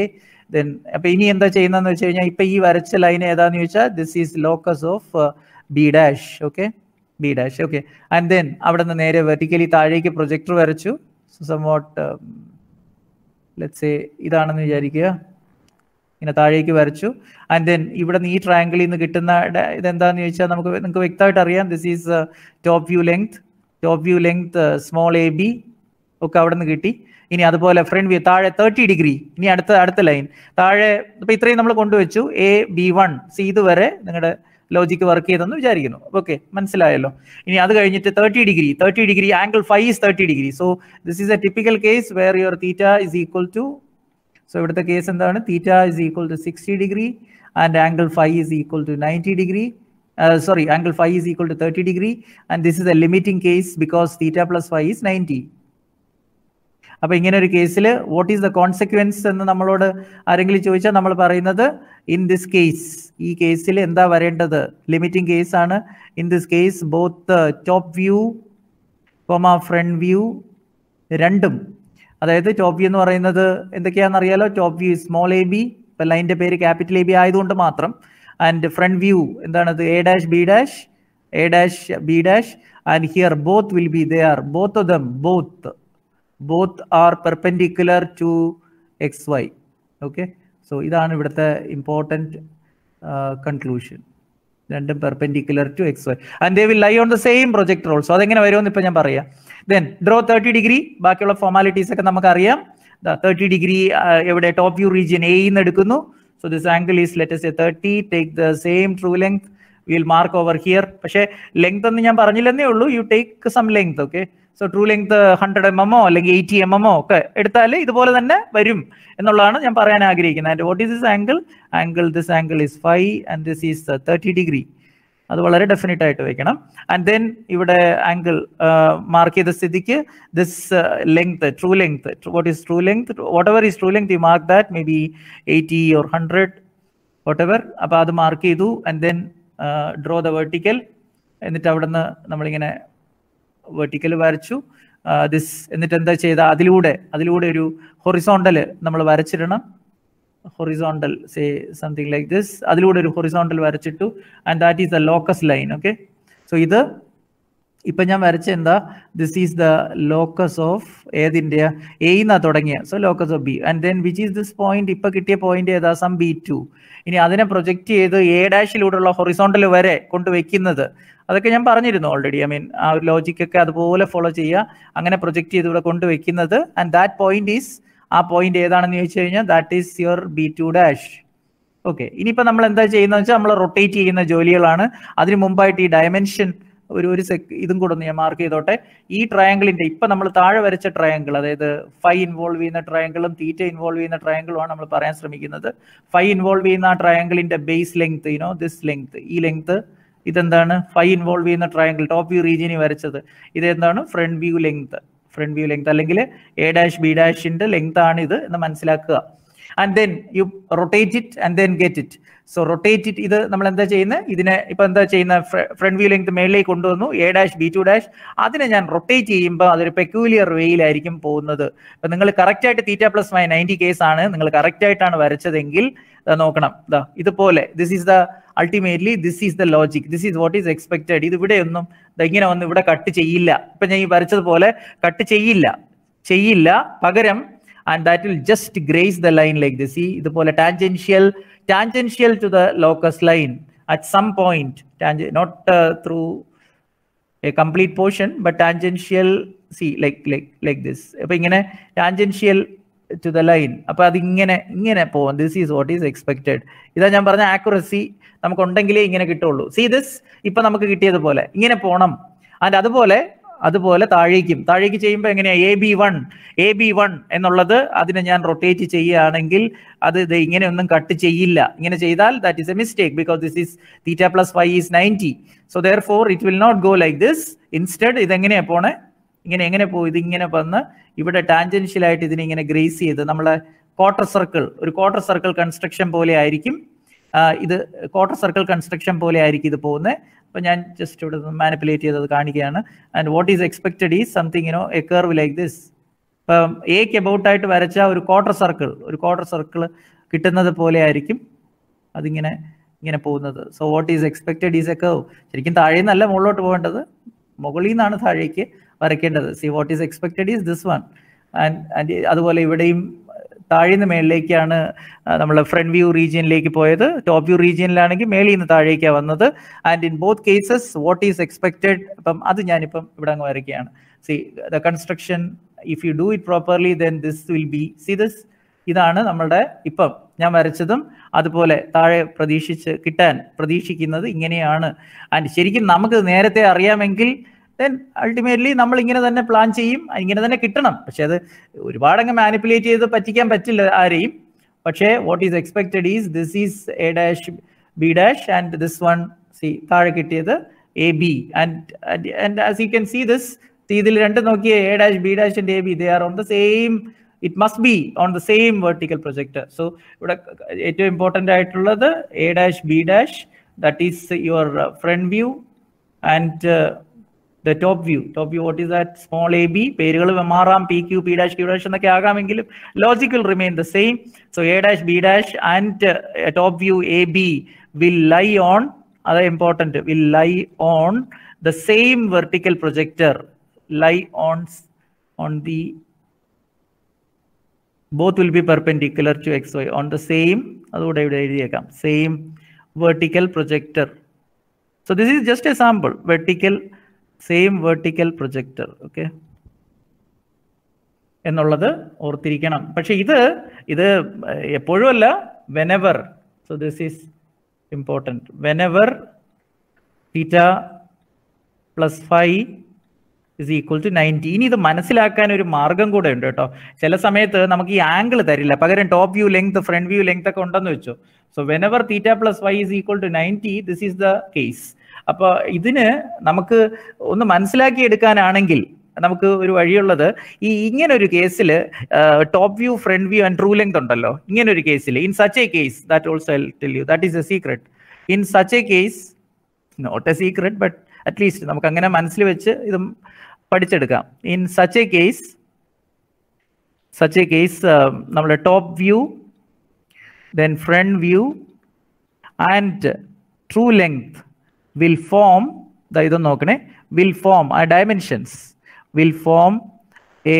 Then അപ്പൊ ഇനി എന്താ ചെയ്യുന്നതെന്ന് വെച്ച് കഴിഞ്ഞാൽ ഇപ്പൊ ഈ വരച്ച ലൈൻ ഏതാന്ന് ചോദിച്ചാൽ this is locus of B dash. Okay, B dash. Okay, and then അവിടെ നിന്ന് നേരെ വെർട്ടിക്കലി താഴേക്ക് പ്രൊജക്ടർ വരച്ചു. സോ സംവാട്ട് ലെറ്റ്സ് സേ ഇതാണെന്ന് വിചാരിക്കുക. ഇങ്ങനെ താഴേക്ക് വരച്ചു. ആൻഡ് ദെൻ ഇവിടെ നിന്ന് ഈ ട്രയാങ്കിളിൽ നിന്ന് കിട്ടുന്ന ഇതെന്താന്ന് ചോദിച്ചാൽ നിങ്ങൾക്ക് വ്യക്തമായിട്ട് അറിയാം. This is top view length small AB ഒക്കെ അവിടെ നിന്ന് കിട്ടി. ഇനി അതുപോലെ ഫ്രണ്ട് വ്യൂ താഴെ 30 degree. ഇനി അടുത്ത ലൈൻ താഴെ. ഇപ്പൊ ഇത്രയും നമ്മൾ കൊണ്ടുവച്ചു A B1 C ഇതുവരെ നിങ്ങളുടെ ലോജിക്ക് വർക്ക് ചെയ്തെന്ന് വിചാരിക്കുന്നു. ഓക്കെ, മനസ്സിലായല്ലോ. ഇനി അത് കഴിഞ്ഞിട്ട് 30 degree angle phi is 30 degree. So this is a typical case where your theta is equal to, so ഇവിടുത്തെ കേസ് എന്താണ്, theta is equal to 60 degree and angle phi is equal to 90 degree. Angle phi is equal to 30 degree and this is a limiting case because theta plus phi is 90. അപ്പൊ ഇങ്ങനെ ഒരു കേസിൽ what is the consequence എന്ന് നമ്മളോട് ആരെങ്കിലും ചോദിച്ചാൽ നമ്മൾ പറയുന്നത് ഇൻ ദിസ് കേസ്, ഈ കേസിൽ എന്താ വരേണ്ടത്, ലിമിറ്റിംഗ് കേസ് ആണ്. In this case both top view front view രണ്ടും, അതായത് ടോപ്പ് വ്യൂ എന്ന് പറയുന്നത് എന്തൊക്കെയാണെന്ന് അറിയാലോ. ടോപ്പ് വ്യൂ സ്മോൾ AB, ഇപ്പൊ ലൈനിന്റെ പേര് ക്യാപിറ്റൽ AB ആയതുകൊണ്ട് മാത്രം. ആൻഡ് ഫ്രണ്ട് വ്യൂ എന്താണത്, A dash B dash and here both will be there, both of them both are perpendicular to XY. Okay, so ഇതാണ് ഇവിടുത്തെ ഇമ്പോർട്ടൻറ്റ് കൺക്ലൂഷൻ. രണ്ടും perpendicular to XY and they will lie on the same projector also. അതെങ്ങനെ വരുമെന്ന് ഇപ്പൊ ഞാൻ പറയാം. Then draw 30 degree. ബാക്കിയുള്ള formalities ഒക്കെ നമുക്കറിയാം. 30 degree എവിടെ, ടോപ്പ് വ്യൂ റീജിയൻ A എന്ന് എടുക്കുന്നു. So this angle is, let us say 30. Take the same true length will mark over here. പക്ഷേ ലെങ്ത് എന്ന് ഞാൻ പറഞ്ഞില്ലെന്നേ ഉള്ളൂ, you take some length. Okay, so true length 100 mm അല്ലെങ്കിൽ 80 mm ഒക്കെ എടുത്താൽ ഇതുപോലെ തന്നെ വരും എന്നുള്ളതാണ് ഞാൻ പറയാൻ ആഗ്രഹിക്കുന്നത്. And what is this angle? This angle is 5 and this is 30 degree. അത് വളരെ ഡെഫിനറ്റ് ആയിട്ട് വെക്കണം. ആൻഡ് ദെൻ ഇവിടെ ആംഗിൾ മാർക്ക് ചെയ്ത സ്ഥിതിക്ക് this length, true length, what is true length? Whatever is true length you mark that, may be 80 or 100 whatever. അപ്പോൾ അത് mark ചെയ്തു. And then draw the vertical. എന്നിട്ട് അവിടെ നിന്ന് നമ്മളിങ്ങനെ വെർട്ടിക്കൽ വരച്ചു. ദിസ് എന്നിട്ട് എന്താ ചെയ്ത, അതിലൂടെ ഒരു ഹൊറിസോണ്ടൽ നമ്മൾ വരച്ചിടണം. Horizontal, say something like this. അതിലൂടെ ഒരു ഹൊറിസോണ്ടൽ വരച്ചിട്ടു. And that is the locus line. Okay, so ഇത് ഇപ്പൊ ഞാൻ വരച്ച എന്താ, this is the locus of ഏതിൻ്റെ, എന്നാ തുടങ്ങിയ, so locus of B. And then which is this point, ഇപ്പൊ കിട്ടിയ പോയിന്റ് ഏതാ, സം B2. ഇനി അതിനെ പ്രൊജക്ട് ചെയ്ത് A' ഹൊറിസോണ്ടൽ വരെ കൊണ്ടുവയ്ക്കുന്നത്, അതൊക്കെ ഞാൻ പറഞ്ഞിരുന്നു ഓൾറെഡി. ഐ മീൻ ആ ഒരു ലോജിക്കൊക്കെ അതുപോലെ ഫോളോ ചെയ്യുക. അങ്ങനെ പ്രൊജക്ട് ചെയ്ത് ഇവിടെ കൊണ്ടുവയ്ക്കുന്നത്. ആൻഡ് ദാറ്റ് പോയിന്റ് ഈസ്, ആ പോയിന്റ് ഏതാണെന്ന് ചോദിച്ചു കഴിഞ്ഞാൽ that is your B2'. Okay, ഇനിയിപ്പോൾ നമ്മൾ എന്താ ചെയ്യുന്നത് വെച്ചാൽ നമ്മൾ റൊട്ടേറ്റ് ചെയ്യുന്ന ജോലികളാണ്. അതിന് മുമ്പായിട്ട് ഈ ഡയമെൻഷൻ ഒരു ഇതും കൂടെ ഒന്ന് ഞാൻ മാർക്ക് ചെയ്തോട്ടെ. ഈ ട്രയാങ്കിളിന്റെ ഇപ്പൊ നമ്മൾ താഴെ വരച്ച ട്രയാങ്കിൾ, അതായത് ഫൈ ഇൻവോൾവ് ചെയ്യുന്ന ട്രയാങ്കിളും തീറ്റ ഇൻവോൾവ് ചെയ്യുന്ന ട്രയാങ്കിളുമാണ് നമ്മൾ പറയാൻ ശ്രമിക്കുന്നത്. ഫൈ ഇൻവോൾവ് ചെയ്യുന്ന ആ ട്രയാങ്കിളിന്റെ ബേസ് ലെങ്ത്, ദിസ് ലെങ്ത്, ഈ ലെങ്ത്, ഇതെന്താണ് ഫൈ ഇൻവോൾവ് ചെയ്യുന്ന ട്രയാങ്കിൾ ടോപ്പ് വ്യൂ റീജിയനിൽ വരച്ചത്. ഇതെന്താണ് ഫ്രണ്ട് വ്യൂ ലെങ്ത്, അല്ലെങ്കിൽ A', B' ലെങ്ത് ആണ് ഇത് എന്ന് മനസ്സിലാക്കുക. And then you rotate it and then get it. So rotate it, ഇത് നമ്മൾ എന്താ ചെയ്യുന്നത്, ഇതിനെ ഇപ്പൊ എന്താ ചെയ്യുന്ന, ഫ്രണ്ട് വ്യൂ ലെങ്ത് മേളിലേക്ക് കൊണ്ടുവന്നു, A', B2'. അതിനെ ഞാൻ റൊട്ടേറ്റ് ചെയ്യുമ്പോൾ അതൊരു പെക്യൂലിയർ വേയിലായിരിക്കും പോകുന്നത്. അപ്പൊ നിങ്ങൾ കറക്റ്റ് ആയിട്ട് θ+90 കേസാണ് നിങ്ങൾ കറക്റ്റ് ആയിട്ടാണ് വരച്ചതെങ്കിൽ നോക്കണം, ഇതുപോലെ. This is the ultimately this is the logic, this is what is expected. ഇത് ഇവിടെ ഒന്നും ഇങ്ങനെ വന്ന് ഇവിടെ കട്ട് ചെയ്യില്ല. ഇപ്പൊ ഞാൻ ഈ വരച്ചതുപോലെ കട്ട് ചെയ്യില്ല, പകരം and that will just graze the line like this. See, ഇതുപോലെ tangential to the locus line at some point, not through a complete portion but tangential, see like this. അപ്പൊ ഇങ്ങനെ tangential to the line, അപ്പൊ അത് ഇങ്ങനെ പോകും. This is what is expected. ഇതാ ഞാൻ പറഞ്ഞ ആക്യുറസി നമുക്ക് ഉണ്ടെങ്കിലേ ഇങ്ങനെ കിട്ടുള്ളൂ. See this, ഇപ്പൊ നമുക്ക് കിട്ടിയതുപോലെ ഇങ്ങനെ പോണം. ആൻഡ് അതുപോലെ താഴേക്ക് ചെയ്യുമ്പോൾ എങ്ങനെയാ, AB1 എന്നുള്ളത് അതിനെ ഞാൻ റൊട്ടേറ്റ് ചെയ്യുകയാണെങ്കിൽ അത് ഇങ്ങനെയൊന്നും കട്ട് ചെയ്യില്ല. ഇങ്ങനെ ചെയ്താൽ that is a mistake, because this is θ+5 is 90. So therefore it will not go like this. Instead ഇതെങ്ങനെയാ പോണേ, ഇങ്ങനെ പോകും. ഇതിങ്ങനെ വന്ന് ഇവിടെ ടാൻജൻഷ്യൽ ആയിട്ട് ഇതിനെ ഇങ്ങനെ ഗ്രേസ് ചെയ്ത് നമ്മളെ ഒരു ക്വാർട്ടർ സർക്കിൾ കൺസ്ട്രക്ഷൻ പോലെ ആയിരിക്കും ഇത് പോകുന്നത്. അപ്പൊ ഞാൻ ജസ്റ്റ് ഇവിടെ മാനിപ്പുലേറ്റ് ചെയ്തത് കാണിക്കുകയാണ്. And what is expected is something A curve like this. ഇപ്പം എക്ക് അബൌട്ട് ആയിട്ട് വരച്ച ഒരു ക്വാർട്ടർ സർക്കിൾ കിട്ടുന്നത് പോലെ ആയിരിക്കും അതിങ്ങനെ പോകുന്നത്. So what is expected is a curve. ശരിക്കും താഴെ നിന്നല്ല മുകളിലോട്ട് പോകേണ്ടത്, മുകളിൽ നിന്നാണ് താഴേക്ക് വരയ്ക്കേണ്ടത്. See what is expected is this one. And അതുപോലെ ഇവിടെയും താഴെ നിന്ന് മേളിലേക്കാണ് നമ്മൾ ഫ്രണ്ട് വ്യൂ റീജിയനിലേക്ക് പോയത്. ടോപ്പ് വ്യൂ റീജിയനിലാണെങ്കിൽ മേളിൽ നിന്ന് താഴേക്കാണ് വന്നത്. And in both cases what is expected, അപ്പം അത് ഞാനിപ്പം ഇവിടെ അങ്ങ് വരയ്ക്കുകയാണ്. C the construction, if you do it properly then this will be, see this, ഇതാണ് നമ്മളുടെ ഇപ്പം ഞാൻ വരച്ചതും അതുപോലെ താഴെ പ്രതീക്ഷിക്കുന്നത് ഇങ്ങനെയാണ്. ആൻഡ് ശരിക്കും നമുക്ക് നേരത്തെ അറിയാമെങ്കിൽ ദെൻ അൾട്ടിമേറ്റ്ലി നമ്മൾ ഇങ്ങനെ തന്നെ പ്ലാൻ ചെയ്യും, ഇങ്ങനെ തന്നെ കിട്ടണം. പക്ഷെ അത് ഒരുപാടങ്ങ് മാനിപ്പുലേറ്റ് ചെയ്ത് പറ്റിക്കാൻ പറ്റില്ല ആരെയും. പക്ഷേ what is expected is this is A', B' and this one, see താഴെ കിട്ടിയത് AB. And as you can see this, ഇതിൽ രണ്ട് നോക്കിയേ, A', B' and AB, they are on the same, it must be on the same vertical projector. So ഇവിടെ ഏറ്റവും important ആയിട്ടുള്ളത് A', B', that is your front view, and the top view, what is that, small ab, പേരുകൾ മാറാം, PQ, P', Q' എന്നൊക്കെ ആകാമെങ്കിലും logic will remain the same. So A', B' and top view AB will lie on, അത് important, will lie on the same vertical projector, lie on the, both will be perpendicular to XY, on the same, അതുകൂടെ ഇവിടെ എഴുതിയേക്കാം, same vertical projector. So this is just a sample, same vertical projector, okay, എന്നുള്ളത് ഓർത്തിരിക്കണം. പക്ഷെ ഇത് എപ്പോഴും അല്ല, whenever, so this is important, whenever തീറ്റ plus 5 is equal to 90. ഇനി ഇത് മനസ്സിലാക്കാൻ ഒരു മാർഗം കൂടെ ഉണ്ട് കേട്ടോ. ചില സമയത്ത് നമുക്ക് ഈ ആംഗിൾ തരില്ല, പകരം top view length, front view length ഒക്കെ ഉണ്ടെന്ന് വെച്ചു. സോ whenever തീറ്റ plus 5 is equal to 90, this is the case. അപ്പോൾ ഇതിന് നമുക്ക് ഒന്ന് മനസ്സിലാക്കി എടുക്കാനാണെങ്കിൽ നമുക്ക് ഒരു വഴിയുള്ളത്, ഇങ്ങനെ ഒരു കേസിൽ top view, front view and true length ഉണ്ടല്ലോ. ഇങ്ങനെ ഒരു കേസിൽ, in such a case, that also I will tell you, that is a secret. In such a case, not a secret but at least നമുക്ക് അങ്ങനെ മനസ്സിൽ വെച്ച് ഇത് പഠിച്ചെടുക്കാം. ഇൻ സച്ച് എ കേസ് നമ്മുടെ top view, then front view and true length will form, ഇതൊന്ന് നോക്കണേ, will form a dimensions, will form a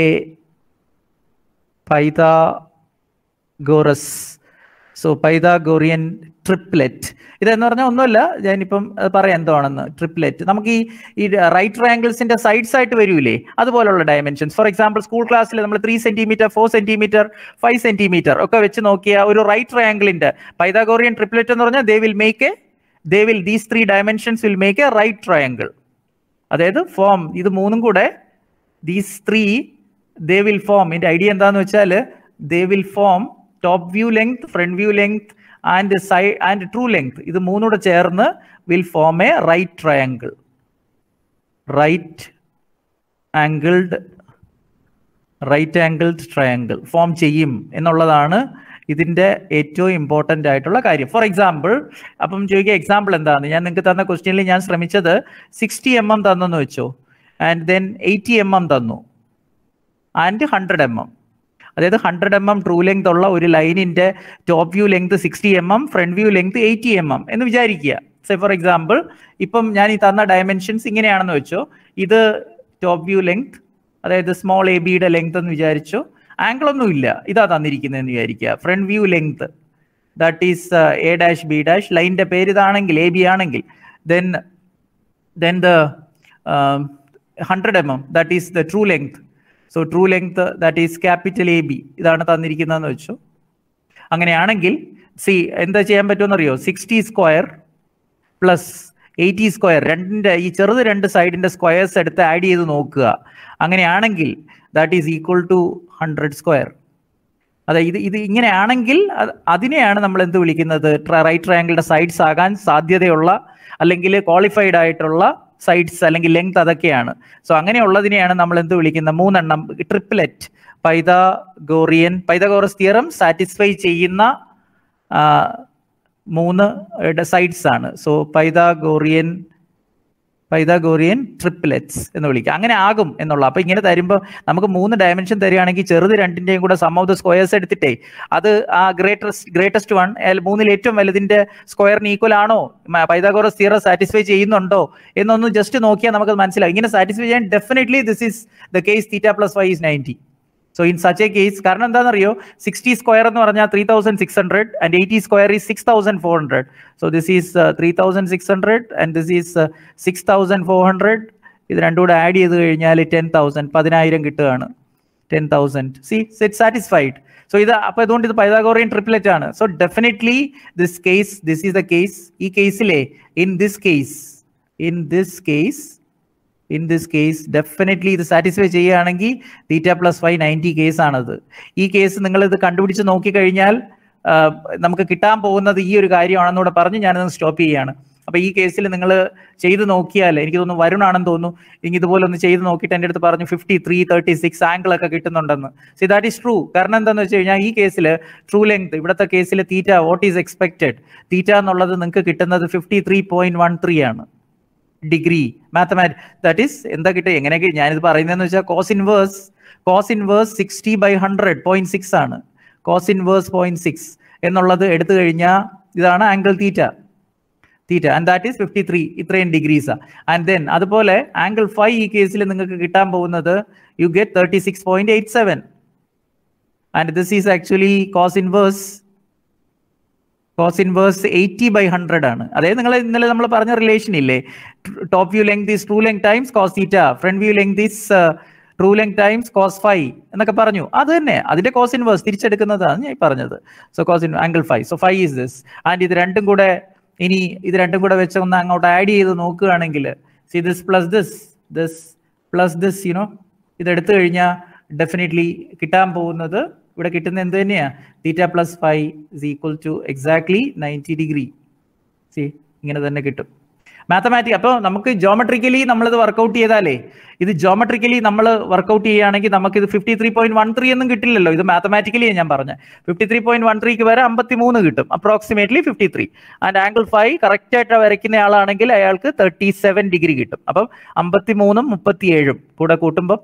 Pythagorean triplet. ഇതെന്ന് പറഞ്ഞാൽ ഒന്നുമല്ല, ഞാനിപ്പം പറയാം എന്താണെന്ന്. ട്രിപ്ലെറ്റ് നമുക്ക് ഈ റൈറ്റ് ട്രയാങ്കിൾസിന്റെ സൈഡ്സ് ആയിട്ട് വരൂലേ, അതുപോലുള്ള ഡയമെൻഷൻസ്. ഫോർ എക്സാമ്പിൾ സ്കൂൾ ക്ലാസ്സിൽ നമ്മൾ 3 സെന്റിമീറ്റർ, 4 സെന്റിമീറ്റർ, 5 സെന്റിമീറ്റർ ഒക്കെ വെച്ച് നോക്കിയ ഒരു റൈറ്റ് ട്രയാങ്കിളിന്റെ പൈതഗോറിയൻ ട്രിപ്ലെറ്റ് എന്ന് പറഞ്ഞാൽ these 3 dimensions will make a right triangle. അതായത് ഫോം ഇത് മൂന്നും കൂടെ, these 3 they will form. ഇതിന്റെ ഐഡിയ എന്താന്ന് വെച്ചാൽ they will form top view length, front view length and side and true length. ഇത് മൂന്നൂടെ ചേർന്ന് will form a right triangle. right angled triangle form ചെയ്യും എന്നുള്ളതാണ് ഇതിന്റെ ഏറ്റവും ഇമ്പോർട്ടൻ്റ് ആയിട്ടുള്ള കാര്യം. ഫോർ എക്സാമ്പിൾ, അപ്പം ചോദിക്കുക എക്സാമ്പിൾ എന്താണ്, ഞാൻ നിങ്ങൾക്ക് തന്ന ക്വസ്റ്റ്യനിൽ ഞാൻ ശ്രമിച്ചത് 60 mm തന്നെന്ന് വെച്ചോ, ആൻഡ് ദെൻ 80 mm തന്നു ആൻഡ് 100 mm. അതായത് 100 mm ട്രൂ ലെങ്ത് ഉള്ള ഒരു ലൈനിന്റെ top view length 60 mm, front view length 80 mm എന്ന് വിചാരിക്കുക. സേ ഫോർ എക്സാമ്പിൾ, ഇപ്പം ഞാൻ ഈ തന്ന ഡയമെൻഷൻസ് ഇങ്ങനെയാണെന്ന് വെച്ചോ, ഇത് ടോപ്പ് വ്യൂ ലെങ്ത്, അതായത് സ്മോൾ എ ബിയുടെ ലെങ്ത് എന്ന് വിചാരിച്ചു. ആംഗിൾ ഒന്നും ഇല്ല, ഇതാ തന്നിരിക്കുന്നതെന്ന് വിചാരിക്കുക. Front view length that is A dash B dash, ലൈനിന്റെ പേര് ഇതാണെങ്കിൽ എ ബി ആണെങ്കിൽ, then the 100 mm that is the true length. So true length that is capital A B, ഇതാണ് തന്നിരിക്കുന്നതെന്ന് വെച്ചു. അങ്ങനെയാണെങ്കിൽ എന്താ ചെയ്യാൻ പറ്റുമെന്നറിയോ, 60 സ്ക്വയർ പ്ലസ് 80 സ്ക്വയർ, രണ്ടിന്റെ ഈ ചെറുത് 2 സൈഡിന്റെ സ്ക്വയേഴ്സ് എടുത്ത് ആഡ് ചെയ്ത് നോക്കുക. അങ്ങനെയാണെങ്കിൽ that is equal to 100 square. അതായത് ഇത് ഇങ്ങനെയാണെങ്കിൽ അതിനെയാണ് നമ്മൾ എന്ത് വിളിക്കുന്നത്, റൈറ്റ് ട്രയാങ്കിളുടെ സൈഡ്സ് ആകാൻ സാധ്യതയുള്ള അല്ലെങ്കിൽ ക്വാളിഫൈഡ് ആയിട്ടുള്ള സൈഡ്സ് അല്ലെങ്കിൽ ലെങ്ത് അതൊക്കെയാണ്. സോ അങ്ങനെയുള്ളതിനെയാണ് നമ്മൾ എന്ത് വിളിക്കുന്നത്, 3 എണ്ണം ട്രിപ്ലെറ്റ്, പൈതഗോറസ് തിയറം സാറ്റിസ്ഫൈ ചെയ്യുന്ന 3 സൈഡ്സ് ആണ്. സോ പൈതഗോറിയൻ ട്രിപ്ലെറ്റ്സ് എന്ന് വിളിക്കുക. അങ്ങനെ ആകും എന്നുള്ള. അപ്പൊ ഇങ്ങനെ തരുമ്പോൾ നമുക്ക് 3 ഡയമെൻഷൻ തരികയാണെങ്കിൽ ചെറുത് 2ന്റെയും കൂടെ സം ഓഫ് ദ സ്ക്വയേഴ്സ് എടുത്തിട്ടേ അത് ആ ഗ്രേറ്റസ്റ്റ് വൺ 3ൽ ഏറ്റവും വലുതിന്റെ സ്ക്വയറിന് ഈക്വൽ ആണോ, പൈതഗോറസ് തിയറം സാറ്റിസ്ഫൈ ചെയ്യുന്നുണ്ടോ എന്നൊന്ന് ജസ്റ്റ് നോക്കിയാൽ നമുക്ക് മനസ്സിലാവും. ഇങ്ങനെ സാറ്റിസ്ഫൈ ചെയ്യാൻ definitely this is the case theta plus 5 is 90. So in such a case, കാരണം എന്താണെന്നറിയോ, 60 സ്ക്വയർ എന്ന് പറഞ്ഞാൽ 3600 and 80 square is 6400. So this is 3600 and this is 6400. ഇത് രണ്ടും കൂടെ ആഡ് ചെയ്ത് കഴിഞ്ഞാൽ 10,000 കിട്ടുകയാണ്. 10,000. It's satisfied. സോ ഇത് അപ്പൊ അതുകൊണ്ട് ഇത് പൈതഗോറിയൻ ട്രിപ്ലെറ്റ് ആണ്. So definitely this is the case. ഈ കേസിലെ ഇൻ ദിസ് കേസ് ഡെഫിനറ്റ്ലി ഇത് സാറ്റിസ്ഫൈ ചെയ്യുകയാണെങ്കിൽ തീറ്റ പ്ലസ് 5 90 കേസാണത്. ഈ കേസ് നിങ്ങൾ ഇത് കണ്ടുപിടിച്ച് നോക്കിക്കഴിഞ്ഞാൽ നമുക്ക് കിട്ടാൻ പോകുന്നത് ഈ ഒരു കാര്യമാണെന്നൂടെ പറഞ്ഞ് ഞാനത് സ്റ്റോപ്പ് ചെയ്യുകയാണ്. അപ്പൊ ഈ കേസിൽ നിങ്ങൾ ചെയ്ത് നോക്കിയാൽ എനിക്ക് തോന്നുന്നു വരുണാണെന്ന് തോന്നുന്നു, ഇനി ഇതുപോലെ ഒന്ന് ചെയ്ത് നോക്കിയിട്ട് എൻ്റെ അടുത്ത് പറഞ്ഞു 53, 36 ആംഗിൾ ഒക്കെ കിട്ടുന്നുണ്ടെന്ന്. So that is true. കാരണം എന്താണെന്ന് വെച്ച് കഴിഞ്ഞാൽ ഈ കേസിൽ ട്രൂ ലെങ്ത്, ഇവിടുത്തെ കേസിൽ തീറ്റ വാട്ട് ഈസ് എക്സ്പെക്റ്റഡ്, തീറ്റ എന്നുള്ളത് നിങ്ങൾക്ക് കിട്ടുന്നത് 53.13 ആണ് ഡിഗ്രി. ദാറ്റ് ഈസ് എന്താ കിട്ടുക, എങ്ങനെയൊക്കെ ഞാനിത് പറയുന്നതെന്ന് വെച്ചാൽ കോസ് ഇൻവേഴ്സ് 60/100 0.6 ആണ്. കോസ് ഇൻവേഴ്സ് 0.6 എന്നുള്ളത് എടുത്തു കഴിഞ്ഞാൽ ഇതാണ് angle theta and that is 53, ഇത്രയും ഡിഗ്രീസാ. ആൻഡ് ദെൻ അതുപോലെ ആംഗിൾ 5 ഈ കേസിൽ നിങ്ങൾക്ക് കിട്ടാൻ പോകുന്നത് you get 36.87 and this is actually cos inverse 80/100 ആണ്. അതായത് നിങ്ങൾ ഇന്നലെ നമ്മൾ പറഞ്ഞ റിലേഷൻ ഇല്ലേ, top view length is true length times cos theta, front view length is true length times cos 5 എന്നൊക്കെ പറഞ്ഞു. അത് തന്നെ അതിന്റെ കോസ് ഇൻവേഴ്സ് തിരിച്ചെടുക്കുന്നതാണ് ഞാൻ പറഞ്ഞത്. So cos angle 5, so 5 is this. And ഇത് രണ്ടും കൂടെ ഇനി ഇത് രണ്ടും കൂടെ വെച്ച് ഒന്ന് അങ്ങോട്ട് ആഡ് ചെയ്ത് നോക്കുകയാണെങ്കിൽ see this plus this plus this you know ഇതെടുത്തു കഴിഞ്ഞാൽ ഡെഫിനറ്റ്ലി കിട്ടാൻ പോകുന്നത് ഇവിടെ കിട്ടുന്ന എന്ത് തന്നെയാ theta plus 5 is equal to exactly 90 degree. See ഇങ്ങനെ തന്നെ കിട്ടും മാത്തമാറ്റിക്. അപ്പോൾ നമുക്ക് ജോമെട്രിക്കലി നമ്മളിത് വർക്കൗട്ട് ചെയ്താലേ ഇത് ജോമെട്രിക്കലി നമ്മൾ വർക്കൗട്ട് ചെയ്യുകയാണെങ്കിൽ നമുക്കിത് 53.13 ഒന്നും കിട്ടില്ലല്ലോ. ഇത് മാത്തമാറ്റിക്കലി ഞാൻ പറഞ്ഞ 53.13ക്ക് വരെ 53 കിട്ടും, അപ്രോക്സിമേറ്റ്ലി 53. ആൻഡ് ആംഗിൾ 5 കറക്റ്റ് ആയിട്ട് വരയ്ക്കുന്ന ആളാണെങ്കിൽ അയാൾക്ക് 37 ഡിഗ്രി കിട്ടും. അപ്പം 53ഉം 37ഉം കൂടെ കൂട്ടുമ്പോൾ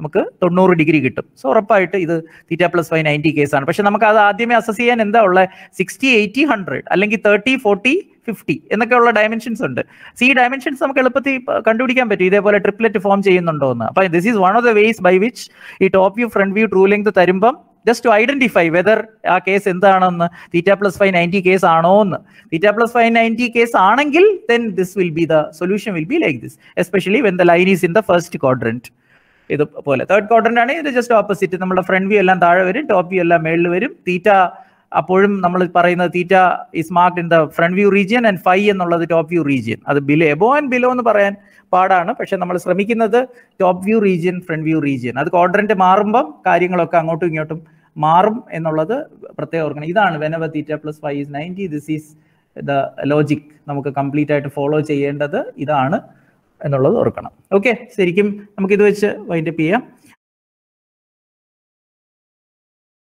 നമുക്ക് 90 ഡിഗ്രി കിട്ടും. സോ ഉറപ്പായിട്ട് ഇത് തീറ്റ പ്ലസ് 5 90 കേസാണ്. പക്ഷെ നമുക്ക് അത് ആദ്യമേ അസസ് ചെയ്യാൻ എന്താ ഉള്ളത്? 60, 80, 100 അല്ലെങ്കിൽ 30, 40, 50 എന്നൊക്കെയുള്ള ഡയമെൻഷൻസ് ഉണ്ട്. ഈ ഡയമെൻഷൻസ് നമുക്ക് എളുപ്പത്തിൽ കണ്ടുപിടിക്കാൻ പറ്റും ഇതേപോലെ ട്രിപ്ലെറ്റ് ഫോം ചെയ്യുന്നുണ്ടോ എന്ന്. അപ്പൊ this is one of the ways by which ഈ top view front view true length തരുമ്പം ജസ്റ്റ് ടു ഐഡന്റിഫൈ വെദർ ആ കേസ് എന്താണെന്ന്, തീറ്റ പ്ലസ് 5 90 കേസ് ആണോ എന്ന്. തീറ്റ പ്ലസ് 5 90 കേസ് ആണെങ്കിൽ then this will be the solution will be like this, especially when the line is in the first quadrant. ഇതുപോലെ third quadrant ആണ് ഇത് just opposite. നമ്മുടെ front view എല്ലാം താഴെ വരും, ടോപ്പ് വ്യൂ എല്ലാം മേളിൽ വരും. തീറ്റ അപ്പോഴും നമ്മൾ പറയുന്നത് theta is marked in the front view region and 5 എന്നുള്ളത് ടോപ്പ് വ്യൂ റീജിയൻ. അത് എബോ ആൻഡ് ബിലോ എന്ന് പറയാൻ പാടാണ്, പക്ഷെ നമ്മൾ ശ്രമിക്കുന്നത് top view region, front view region. അത് ക്വാഡ്രന്റ് മാറുമ്പം കാര്യങ്ങളൊക്കെ അങ്ങോട്ടും ഇങ്ങോട്ടും മാറും എന്നുള്ളത് പ്രത്യേകം ഓർക്കണം. ഇതാണ് whenever തീറ്റ plus 5 is 90 this is the logic നമുക്ക് കംപ്ലീറ്റ് ആയിട്ട് ഫോളോ ചെയ്യേണ്ടത് ഇതാണ് എന്നുള്ളത് ഓർക്കണം. ഓക്കെ, ശരിക്കും നമുക്കിത് വെച്ച് വൈൻഡപ്പ് ചെയ്യാം.